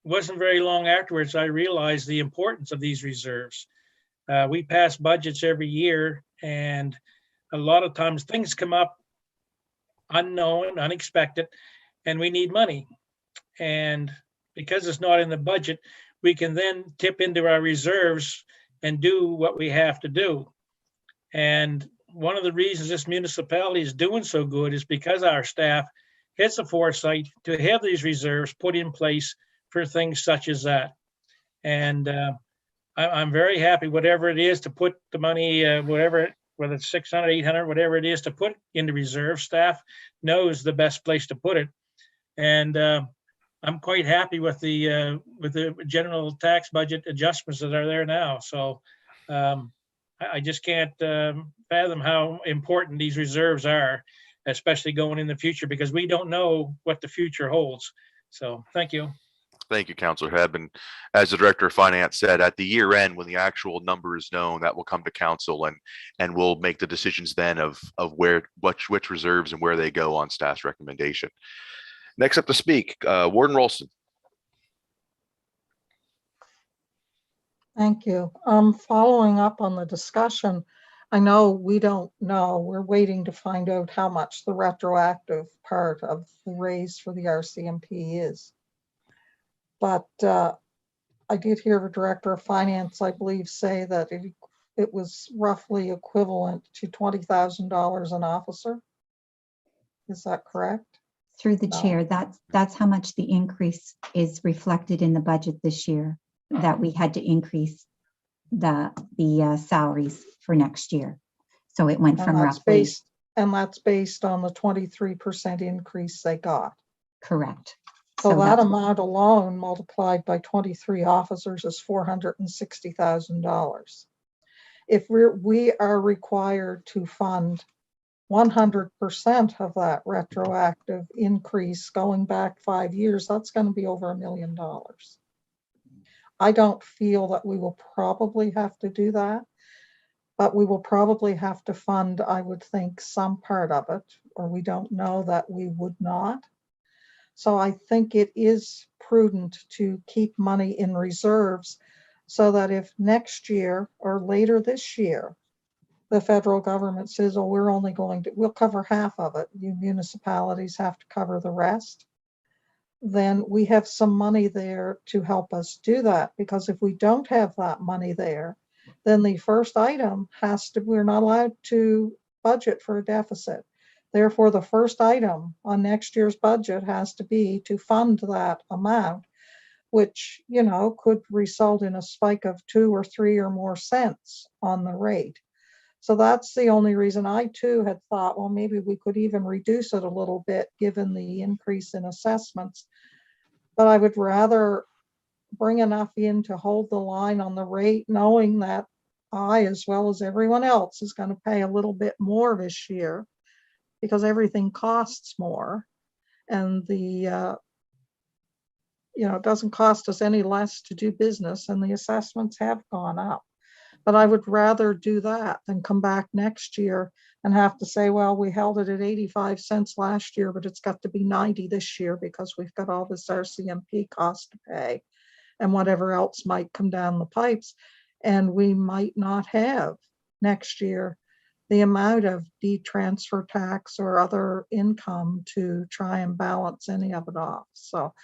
wasn't very long afterwards I realized the importance of these reserves. We pass budgets every year, and a lot of times things come up unknown, unexpected, and we need money. And because it's not in the budget, we can then tip into our reserves and do what we have to do. And one of the reasons this municipality is doing so good is because our staff has the foresight to have these reserves put in place for things such as that. And I'm very happy, whatever it is to put the money, whether it's 600, 800, whatever it is to put into reserve, staff knows the best place to put it. And I'm quite happy with the general tax budget adjustments that are there now. So I just can't fathom how important these reserves are, especially going in the future, because we don't know what the future holds. So thank you. Thank you, Councillor Hebb. And as the Director of Finance said, at the year end, when the actual number is known, that will come to council and we'll make the decisions then of which reserves and where they go on staff's recommendation. Next up to speak, Warden Rolston. Thank you. Following up on the discussion, I know we don't know, we're waiting to find out how much the retroactive part of the raise for the RCMP is. But I did hear the Director of Finance, I believe, say that it was roughly equivalent to $20,000 an officer. Is that correct? Through the chair, that's how much the increase is reflected in the budget this year, that we had to increase the salaries for next year. So it went from roughly. That's based on the 23% increase they got. Correct. So that that's amount alone multiplied by 23 officers is $460,000. If we are required to fund 100% of that retroactive increase going back 5 years, that's going to be over $1 million. I don't feel that we will probably have to do that, but we will probably have to fund, I would think, some part of it, or we don't know that we would not. So I think it is prudent to keep money in reserves so that if next year or later this year, the federal government says, oh, we'll cover half of it, you municipalities have to cover the rest, then we have some money there to help us do that. Because if we don't have that money there, then the first item we're not allowed to budget for a deficit. Therefore, the first item on next year's budget has to be to fund that amount, which, could result in a spike of 2 or 3 or more cents on the rate. So that's the only reason I too had thought, well, maybe we could even reduce it a little bit given the increase in assessments. But I would rather bring enough in to hold the line on the rate, knowing that I, as well as everyone else, is going to pay a little bit more this year because everything costs more. And it doesn't cost us any less to do business, and the assessments have gone up. But I would rather do that than come back next year and have to say, well, we held it at 85 cents last year, but it's got to be 90 this year because we've got all this RCMP cost to pay and whatever else might come down the pipes. And we might not have next year the amount of transfer tax or other income to try and balance any of it off. So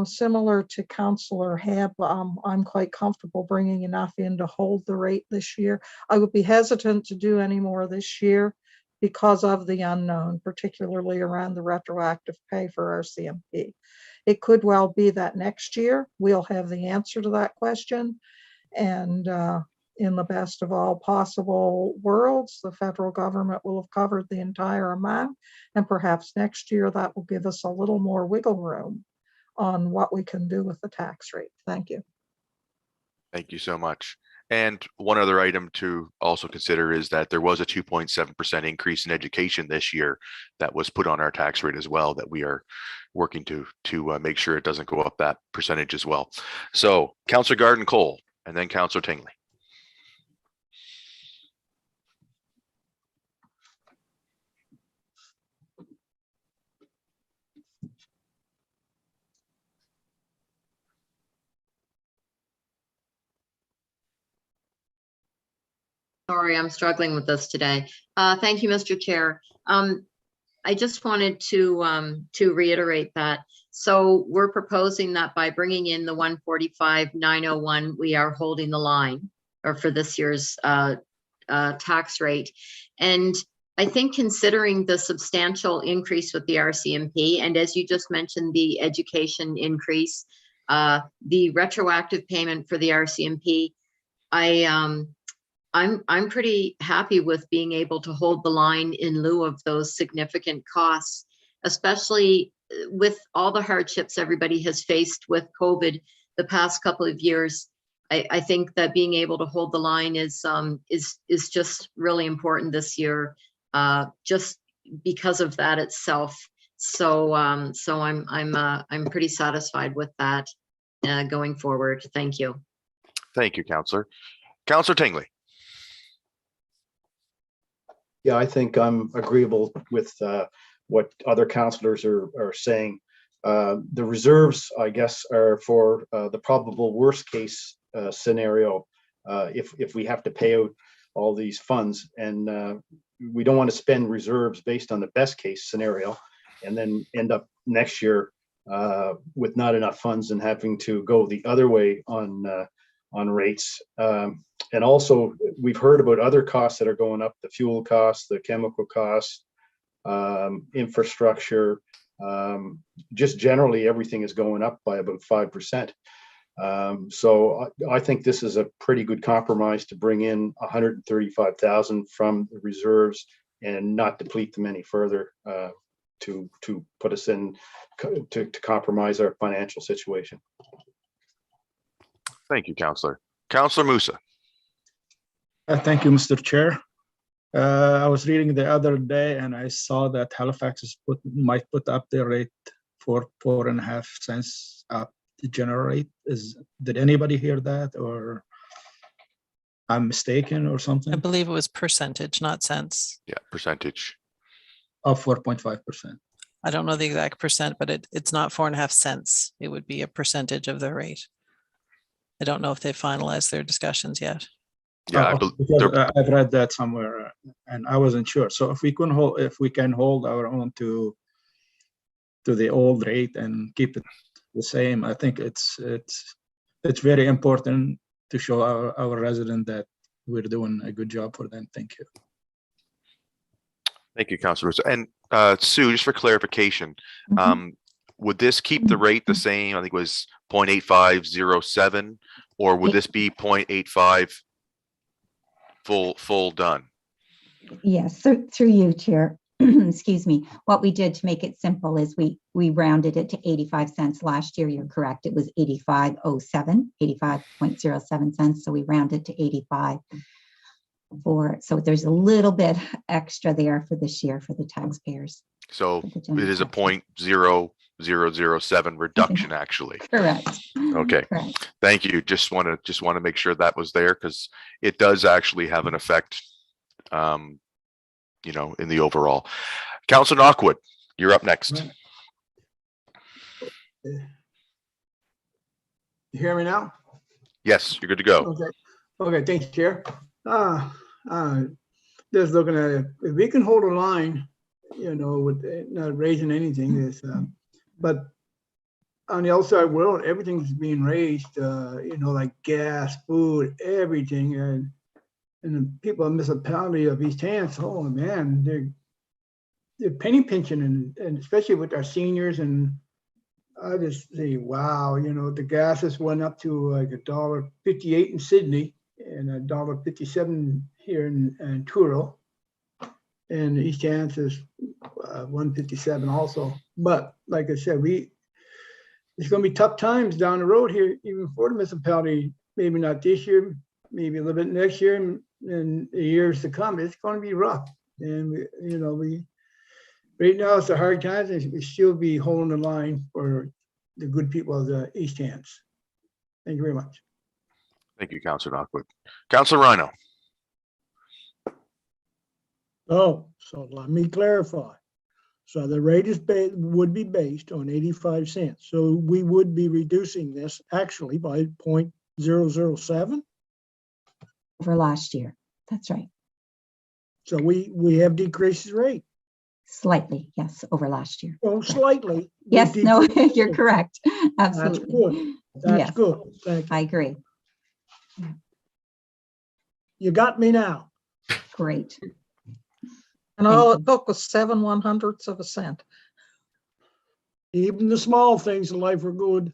similar to Councillor Hebb, I'm quite comfortable bringing enough in to hold the rate this year. I would be hesitant to do any more this year because of the unknown, particularly around the retroactive pay for RCMP. It could well be that next year we'll have the answer to that question, and in the best of all possible worlds, the federal government will have covered the entire amount, and perhaps next year that will give us a little more wiggle room on what we can do with the tax rate. Thank you. Thank you so much. And one other item to also consider is that there was a 2.7% increase in education this year that was put on our tax rate as well, that we are working to make sure it doesn't go up that percentage as well. So Councillor Garden Cole and then Councillor Tingley. Sorry, I'm struggling with this today. Thank you, Mr. Chair. I just wanted to reiterate that. So we're proposing that by bringing in the 145,901, we are holding the line, or for this year's tax rate. And I think considering the substantial increase with the RCMP, and as you just mentioned, the education increase, the retroactive payment for the RCMP, I'm pretty happy with being able to hold the line in lieu of those significant costs, especially with all the hardships everybody has faced with COVID the past couple of years. I think that being able to hold the line is just really important this year, just because of that itself. So I'm pretty satisfied with that going forward. Thank you. Thank you, Counselor. Counselor Tingley. Yeah, I think I'm agreeable with what other councillors are saying. The reserves, I guess, are for the probable worst case scenario if we have to pay out all these funds, and we don't want to spend reserves based on the best case scenario and then end up next year with not enough funds and having to go the other way on rates. And also, we've heard about other costs that are going up: the fuel costs, the chemical costs, infrastructure. Just generally, everything is going up by about 5%. So I think this is a pretty good compromise to bring in 135,000 from the reserves and not deplete them any further to put us in to compromise our financial situation. Thank you, Counselor. Counselor Musa. Thank you, Mr. Chair. I was reading the other day and I saw that Halifax might put up their rate for 4.5 cents up the general rate. Did anybody hear that, or I'm mistaken or something? I believe it was percentage, not cents. Yeah, percentage. Of 4.5%. I don't know the exact percent, but it's not 4.5 cents. It would be a percentage of the rate. I don't know if they finalized their discussions yet. Yeah, I've read that somewhere, and I wasn't sure. So if we can hold our own to the old rate and keep it the same, I think it's very important to show our resident that we're doing a good job for them. Thank you. Thank you, Councilor Russo. And Sue, just for clarification, would this keep the rate the same? I think it was 0.8507, or would this be 0.85 full done? Yes, so through you, Chair. Excuse me. What we did to make it simple is we rounded it to 85 cents last year. You're correct. It was 85.07, 85.07 cents. So we rounded to 85 so there's a little bit extra there for this year for the taxpayers. So it is a 0.0007 reduction, actually. Correct. Okay. Correct. Thank you. Just want to make sure that was there, because it does actually have an effect, in the overall. Councilor Knockwood, you're up next. You hear me now? Yes, you're good to go. Okay. Okay. Thanks, Chair. Just looking at it, if we can hold a line, with not raising anything, but on the outside world, everything's being raised, like gas, food, everything, and the people in the municipality of East Hants, oh man, they're penny pinching, and especially with our seniors, and I just say, wow, the gas has went up to like $1.58 in Sydney and $1.57 here in Truro, and East Hants is 157 also. But like I said, it's going to be tough times down the road here, even for the municipality. Maybe not this year, maybe a little bit next year, and the years to come. It's going to be rough, and we right now it's a hard times, and we still be holding the line for the good people of the East Hants. Thank you very much. Thank you, Councilor Knockwood. Councilor Rhino. Oh, so let me clarify. So the rate would be based on 85 cents. So we would be reducing this actually by 0.007 over last year. That's right. So we have decreased the rate. Slightly, yes, over last year. Oh, slightly. Yes, no, you're correct. Absolutely. That's good. That's yes, good. Thank you. I agree. You got me now. Great. And all it took was 7/100ths of a cent. Even the small things in life are good.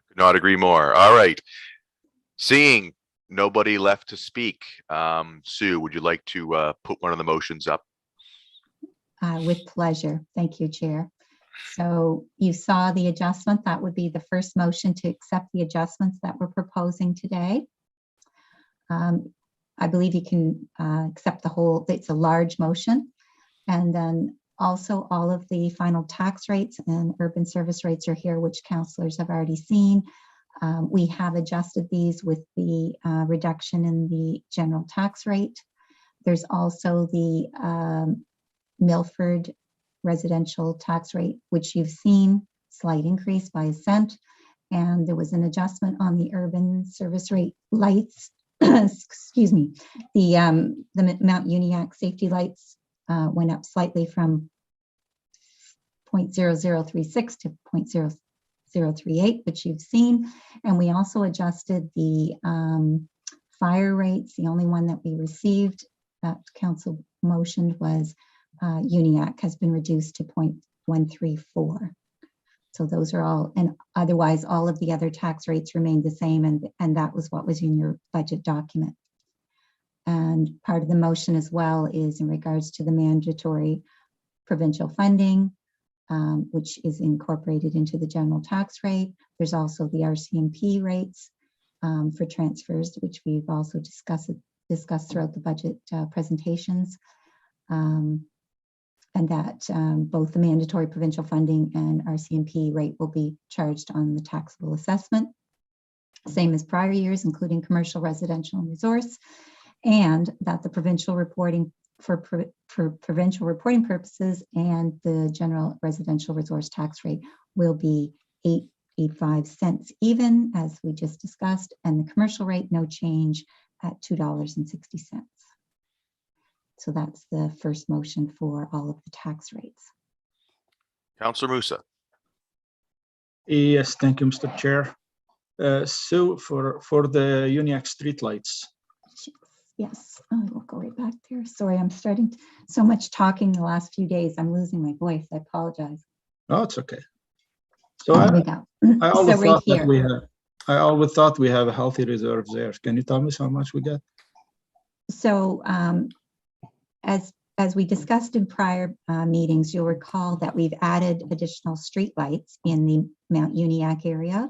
Could not agree more. All right. Seeing nobody left to speak, Sue, would you like to put one of the motions up? With pleasure. Thank you, Chair. So you saw the adjustment. That would be the first motion to accept the adjustments that we're proposing today. I believe you can accept the whole, it's a large motion. And then Also, all of the final tax rates and urban service rates are here, which counselors have already seen. We have adjusted these with the reduction in the general tax rate. There's also the Milford residential tax rate, which you've seen, slight increase by $0.01. And there was an adjustment on the urban service rate lights. Excuse me. The Mount Uniac safety lights went up slightly from 0.0036 to 0.0038, which you've seen. And we also adjusted the fire rates. The only one that we received that council motioned was Uniac has been reduced to 0.134. So those are all, and otherwise all of the other tax rates remained the same, and that was what was in your budget document. And part of the motion as well is in regards to the mandatory provincial funding, which is incorporated into the general tax rate. There's also the Rcmp rates for transfers, which we've also discussed throughout the budget presentations. And that both the mandatory provincial funding and Rcmp rate will be charged on the taxable assessment, same as prior years, including commercial, residential, and resource, and that the provincial reporting for provincial reporting purposes and the general residential resource tax rate will be 8.85 cents even, as we just discussed, and the commercial rate no change at $2.60. So that's the first motion for all of the tax rates. Councillor Musa. Yes, thank you, Mr. Chair. So for the Uniac streetlights. Yes, I will go right back there. Sorry, I'm starting so much talking the last few days. I'm losing my voice. I apologize. No, it's okay. So There we go. I always So right thought that here. we have. I always thought we have a healthy reserve there. Can you tell me how much we get? So as we discussed in prior meetings, you'll recall that we've added additional streetlights in the Mount Uniac area.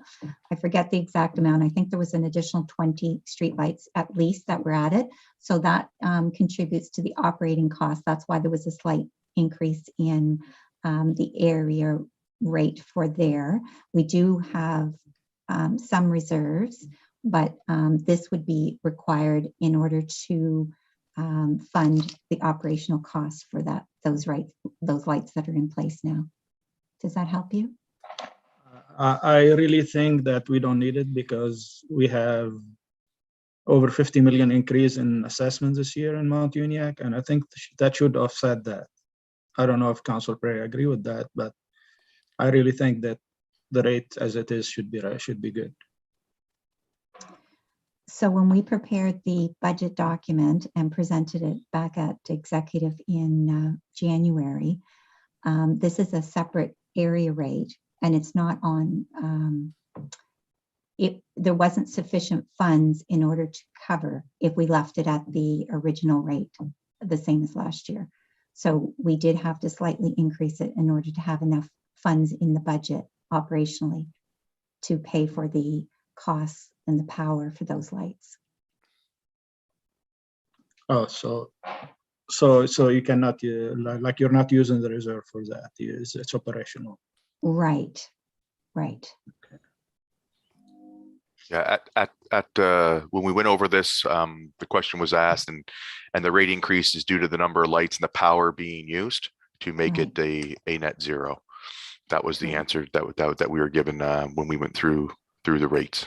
I forget the exact amount. I think there was an additional 20 streetlights at least that were added. So that contributes to the operating cost. That's why there was a slight increase in the area rate for there. We do have some reserves, but this would be required in order to fund the operational costs for those lights that are in place now. Does that help you? I really think that we don't need it because we have over 50 million increase in assessments this year in Mount Uniac, and I think that should offset that. I don't know if Council Prairie agree with that, but I really think that the rate as it is should be good. So when we prepared the budget document and presented it back at executive in January, this is a separate area rate, and it's not on, there wasn't sufficient funds in order to cover if we left it at the original rate, the same as last year. So we did have to slightly increase it in order to have enough funds in the budget operationally to pay for the costs and the power for those lights. Oh, so you cannot like you're not using the reserve for that. It's operational. Right. Okay. Yeah, at when we went over this, the question was asked, and the rate increase is due to the number of lights and the power being used to make it a net zero. That was the answer that we were given when we went through the rates.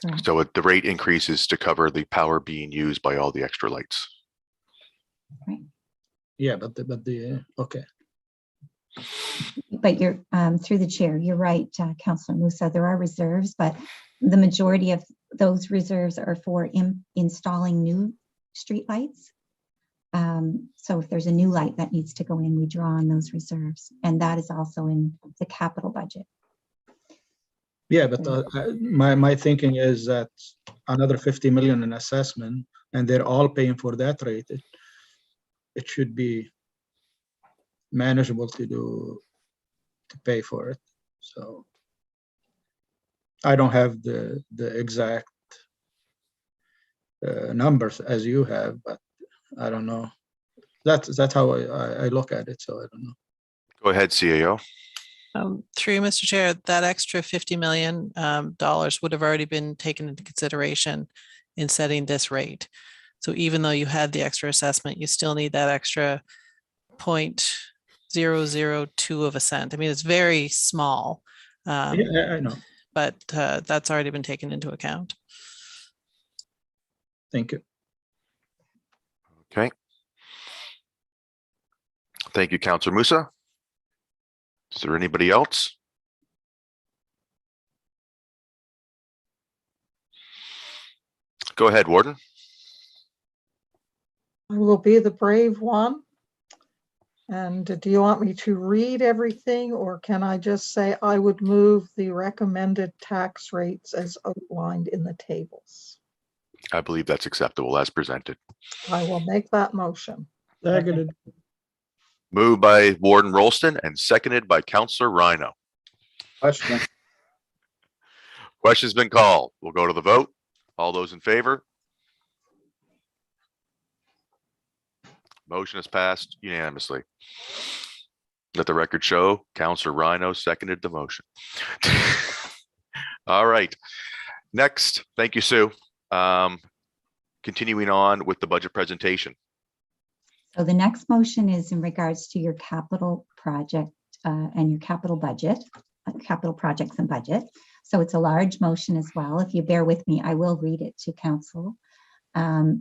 Correct. So the rate increases to cover the power being used by all the extra lights. Right. Yeah, but the okay. But you're through the chair, you're right, Councillor Musa, there are reserves, but the majority of those reserves are for installing new streetlights. So if there's a new light that needs to go in, we draw on those reserves, and that is also in the capital budget. Yeah, but my thinking is that another 50 million in assessment, and they're all paying for that rate. It should be manageable to pay for it. So I don't have the exact numbers as you have, but I don't know. That's how I look at it. So I don't know. Go ahead, CAO. Through you, Mr. Chair, that extra $50 million would have already been taken into consideration in setting this rate. So even though you had the extra assessment, you still need that extra 0.002 of a cent. I mean, it's very small. Yeah, I know. But that's already been taken into account. Thank you. Okay. Thank you, Councillor Musa. Is there anybody else? Go ahead, Warden. I will be the brave one. And do you want me to read everything, or can I just say I would move the recommended tax rates as outlined in the tables? I believe that's acceptable as presented. I will make that motion. Seconded. Moved by Warden Rolston and seconded by Councillor Rhino. Question. Question's been called. We'll go to the vote. All those in favor? Motion is passed unanimously. Let the record show Councillor Rhino seconded the motion. All right. Next, thank you, Sue. Continuing on with the budget presentation. So the next motion is in regards to your capital project and your capital budget, capital projects and budget. So it's a large motion as well. If you bear with me, I will read it to council. The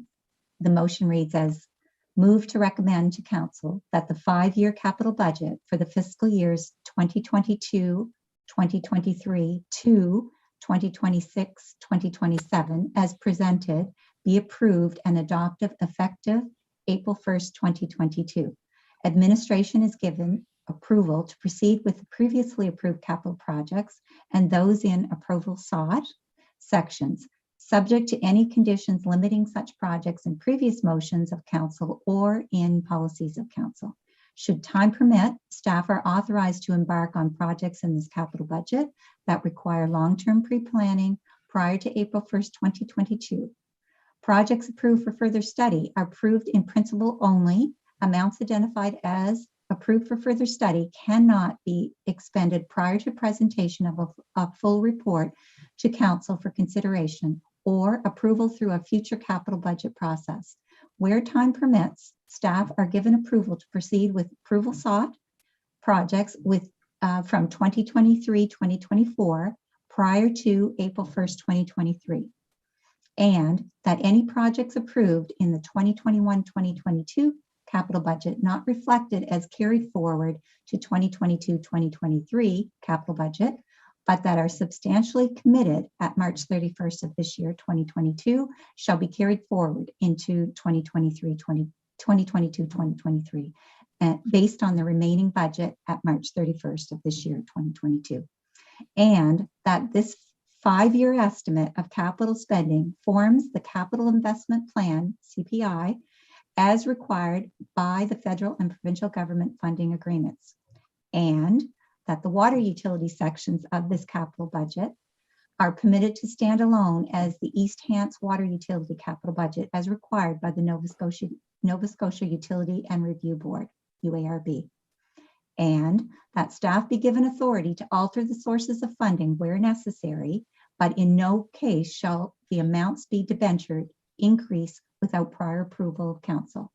motion reads as move to recommend to council that the 5-year capital budget for the fiscal years 2022, 2023 to 2026, 2027 as presented be approved and adopted effective April 1st, 2022. Administration is given approval to proceed with the previously approved capital projects and those in approval sought sections, subject to any conditions limiting such projects in previous motions of council or in policies of council. Should time permit, staff are authorized to embark on projects in this capital budget that require long-term pre-planning prior to April 1st, 2022. Projects approved for further study are approved in principle only. Amounts identified as approved for further study cannot be expended prior to presentation of a full report to council for consideration or approval through a future capital budget process. Where time permits, staff are given approval to proceed with approval sought projects with from 2023-2024 prior to April 1st, 2023. And that any projects approved in the 2021-2022 capital budget not reflected as carried forward to 2022-2023 capital budget, but that are substantially committed at March 31st of this year, 2022, shall be carried forward into 2022-2023, based on the remaining budget at March 31st of this year, 2022. And that this 5-year estimate of capital spending forms the capital investment plan, CPI, as required by the federal and provincial government funding agreements. And that the water utility sections of this capital budget are permitted to stand alone as the East Hants water utility capital budget as required by the Nova Scotia Utility and Review Board, UARB. And that staff be given authority to alter the sources of funding where necessary, but in no case shall the amounts be debentured increase without prior approval of council.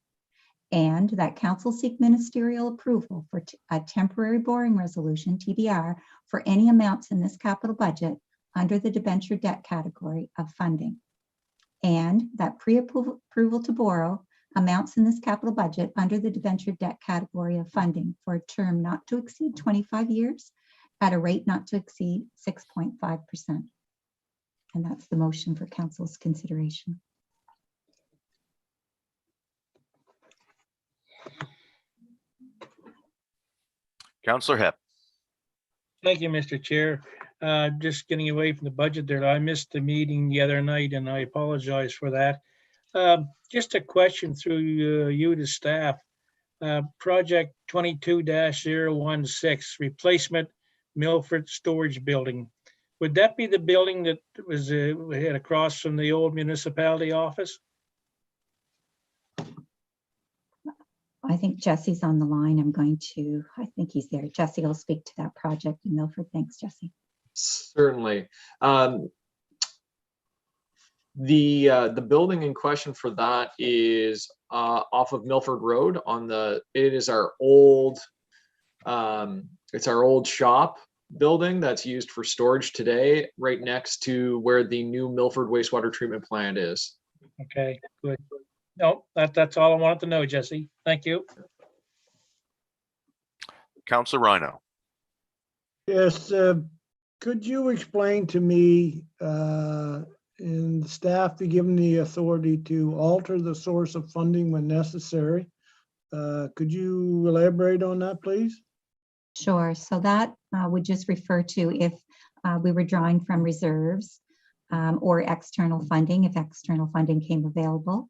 And that council seek ministerial approval for a temporary borrowing resolution, TBR, for any amounts in this capital budget under the debenture debt category of funding. And that pre-approval to borrow amounts in this capital budget under the debenture debt category of funding for a term not to exceed 25 years at a rate not to exceed 6.5%. And that's the motion for council's consideration. Councillor Hepp. Thank you, Mr. Chair. Just getting away from the budget there. I missed the meeting the other night and I apologize for that. Just a question through you to staff. Project 22-016, replacement Milford Storage Building. Would that be the building that was had across from the old municipality office? I think Jesse's on the line. I think he's there. Jesse will speak to that project in Milford. Thanks, Jesse. Certainly. The building in question for that is off of Milford Road it is our old, it's our old shop building that's used for storage today, right next to where the new Milford wastewater treatment plant is. Okay, good. No, that's all I wanted to know, Jesse. Thank you. Councilor Rhino. Yes, could you explain to me, and staff be given the authority to alter the source of funding when necessary? Could you elaborate on that, please? Sure. So that would just refer to if we were drawing from reserves or external funding, if external funding came available.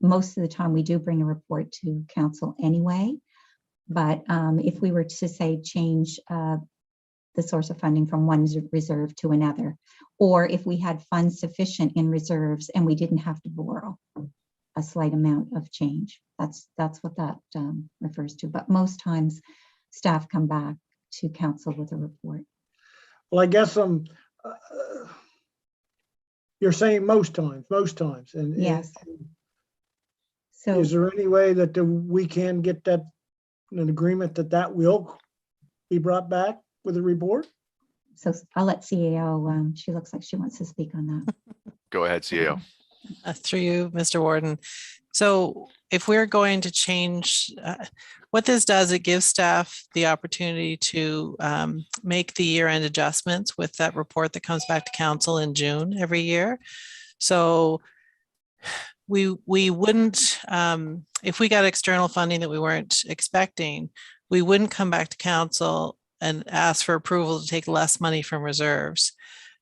Most of the time we do bring a report to council anyway, but if we were to say change the source of funding from one reserve to another, or if we had funds sufficient in reserves and we didn't have to borrow a slight amount of change, that's what that refers to. But most times staff come back to council with a report. Well, I guess you're saying most times. And yes. So is there any way that we can get that an agreement that will be brought back with a report? So I'll let CAO, she looks like she wants to speak on that. Go ahead, CAO. Through you, Mr. Warden. So if we're going to change, what this does, it gives staff the opportunity to make the year-end adjustments with that report that comes back to council in June every year. So we wouldn't, if we got external funding that we weren't expecting, we wouldn't come back to council and ask for approval to take less money from reserves.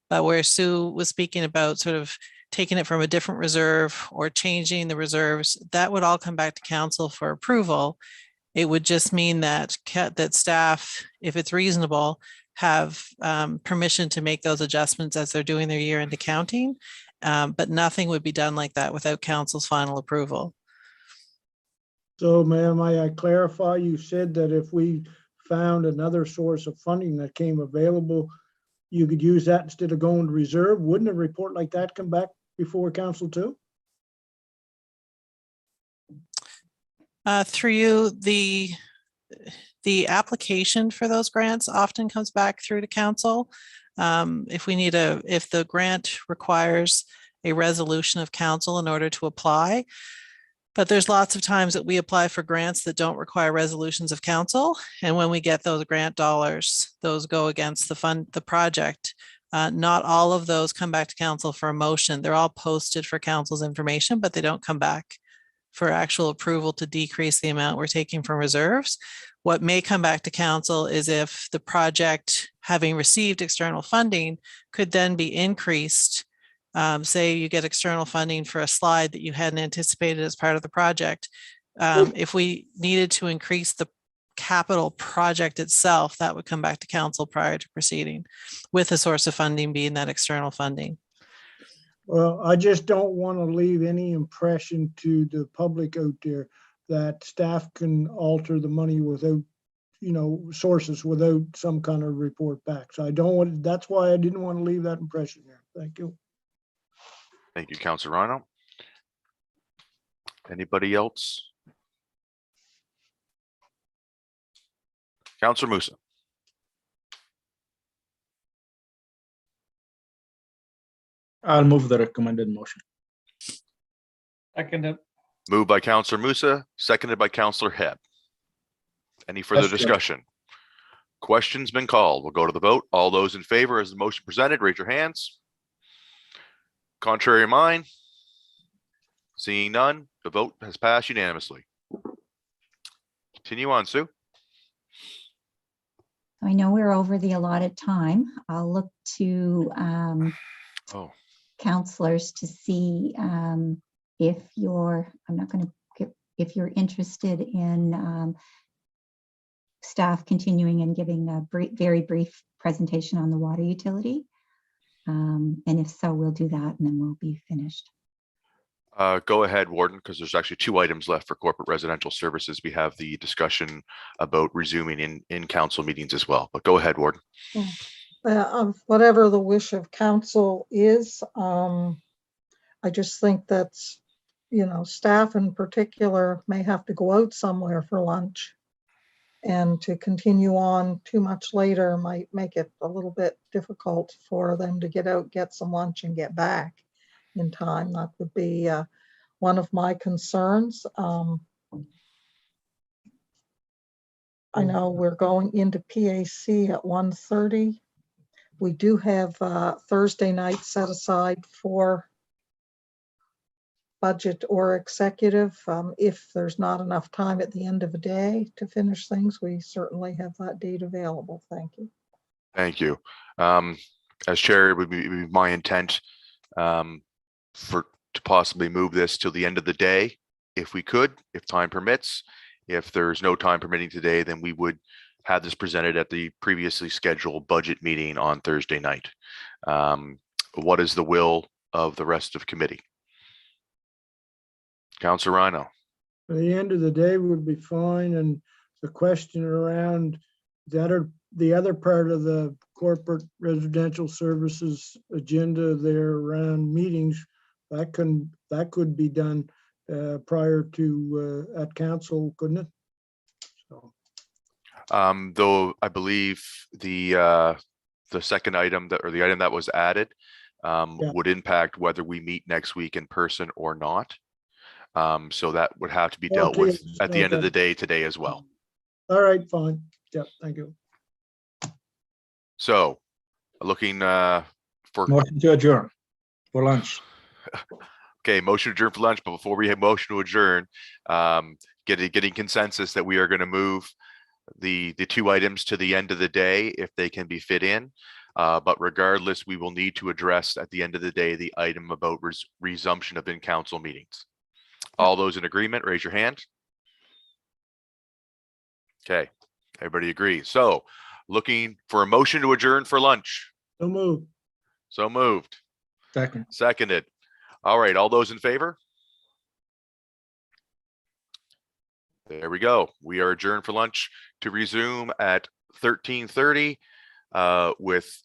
But where Sue was speaking about sort of taking it from a different reserve or changing the reserves, that would all come back to council for approval. It would just mean that staff, if it's reasonable, have permission to make those adjustments as they're doing their year-end accounting. But nothing would be done like that without council's final approval. So ma'am, may I clarify, you said that if we found another source of funding that came available, you could use that instead of going to reserve? Wouldn't a report like that come back before council too? Through you, the application for those grants often comes back through to council. If the grant requires a resolution of council in order to apply, but there's lots of times that we apply for grants that don't require resolutions of council. And when we get those grant dollars, those go against the project. Not all of those come back to council for a motion. They're all posted for council's information, but they don't come back for actual approval to decrease the amount we're taking from reserves. What may come back to council is if the project, having received external funding, could then be increased. Say you get external funding for a slide that you hadn't anticipated as part of the project. If we needed to increase the capital project itself, that would come back to council prior to proceeding, with a source of funding being that external funding. Well, I just don't want to leave any impression to the public out there that staff can alter the money without, sources without some kind of report back. So that's why I didn't want to leave that impression there. Thank you. Thank you, Councilor Rhino. Anybody else? Councilor Musa. I'll move the recommended motion. Second. Moved by Councilor Musa, seconded by Councilor Hebb. Any further Question. discussion? Question's been called. We'll go to the vote. All those in favor as the motion presented, raise your hands. Contrary of mine? Seeing none, the vote has passed unanimously. Continue on, Sue. I know we're over the allotted time. I'll look to counselors to see if you're interested in staff continuing and giving a very brief presentation on the water utility. And if so, we'll do that and then we'll be finished. Go ahead, Warden, because there's actually 2 items left for corporate residential services. We have the discussion about resuming in council meetings as well, but go ahead, Warden. Whatever the wish of council is, I just think that's, staff in particular may have to go out somewhere for lunch. And to continue on too much later might make it a little bit difficult for them to get out, get some lunch and get back in time. That would be one of my concerns. I know we're going into PAC at 1:30. We do have Thursday night set aside for budget or executive. If there's not enough time at the end of the day to finish things, we certainly have that date available. Thank you. Thank you. As chair, it would be my intent to possibly move this till the end of the day, if we could, if time permits. If there's no time permitting today, then we would have this presented at the previously scheduled budget meeting on Thursday night. What is the will of the rest of committee? Councilor Rhino. At the end of the day would be fine. And the question around that, or the other part of the corporate residential services agenda there around meetings, that could be done prior to at council, couldn't it? So. Though I believe the second item or the item that was added would impact whether we meet next week in person or not. So that would have to be dealt with at the end of the day today as well. All right, fine. Yeah, thank you. So looking for motion to adjourn for lunch. Okay, motion to adjourn for lunch, but before we have motion to adjourn, getting consensus that we are going to move the 2 items to the end of the day if they can be fit in. But regardless, we will need to address at the end of the day the item about resumption of in-council meetings. All those in agreement, raise your hand. Okay, everybody agrees. So looking for a motion to adjourn for lunch. So moved. So moved. Second. Seconded. All right, all those in favor? There we go. We are adjourned for lunch to resume at 13:30 with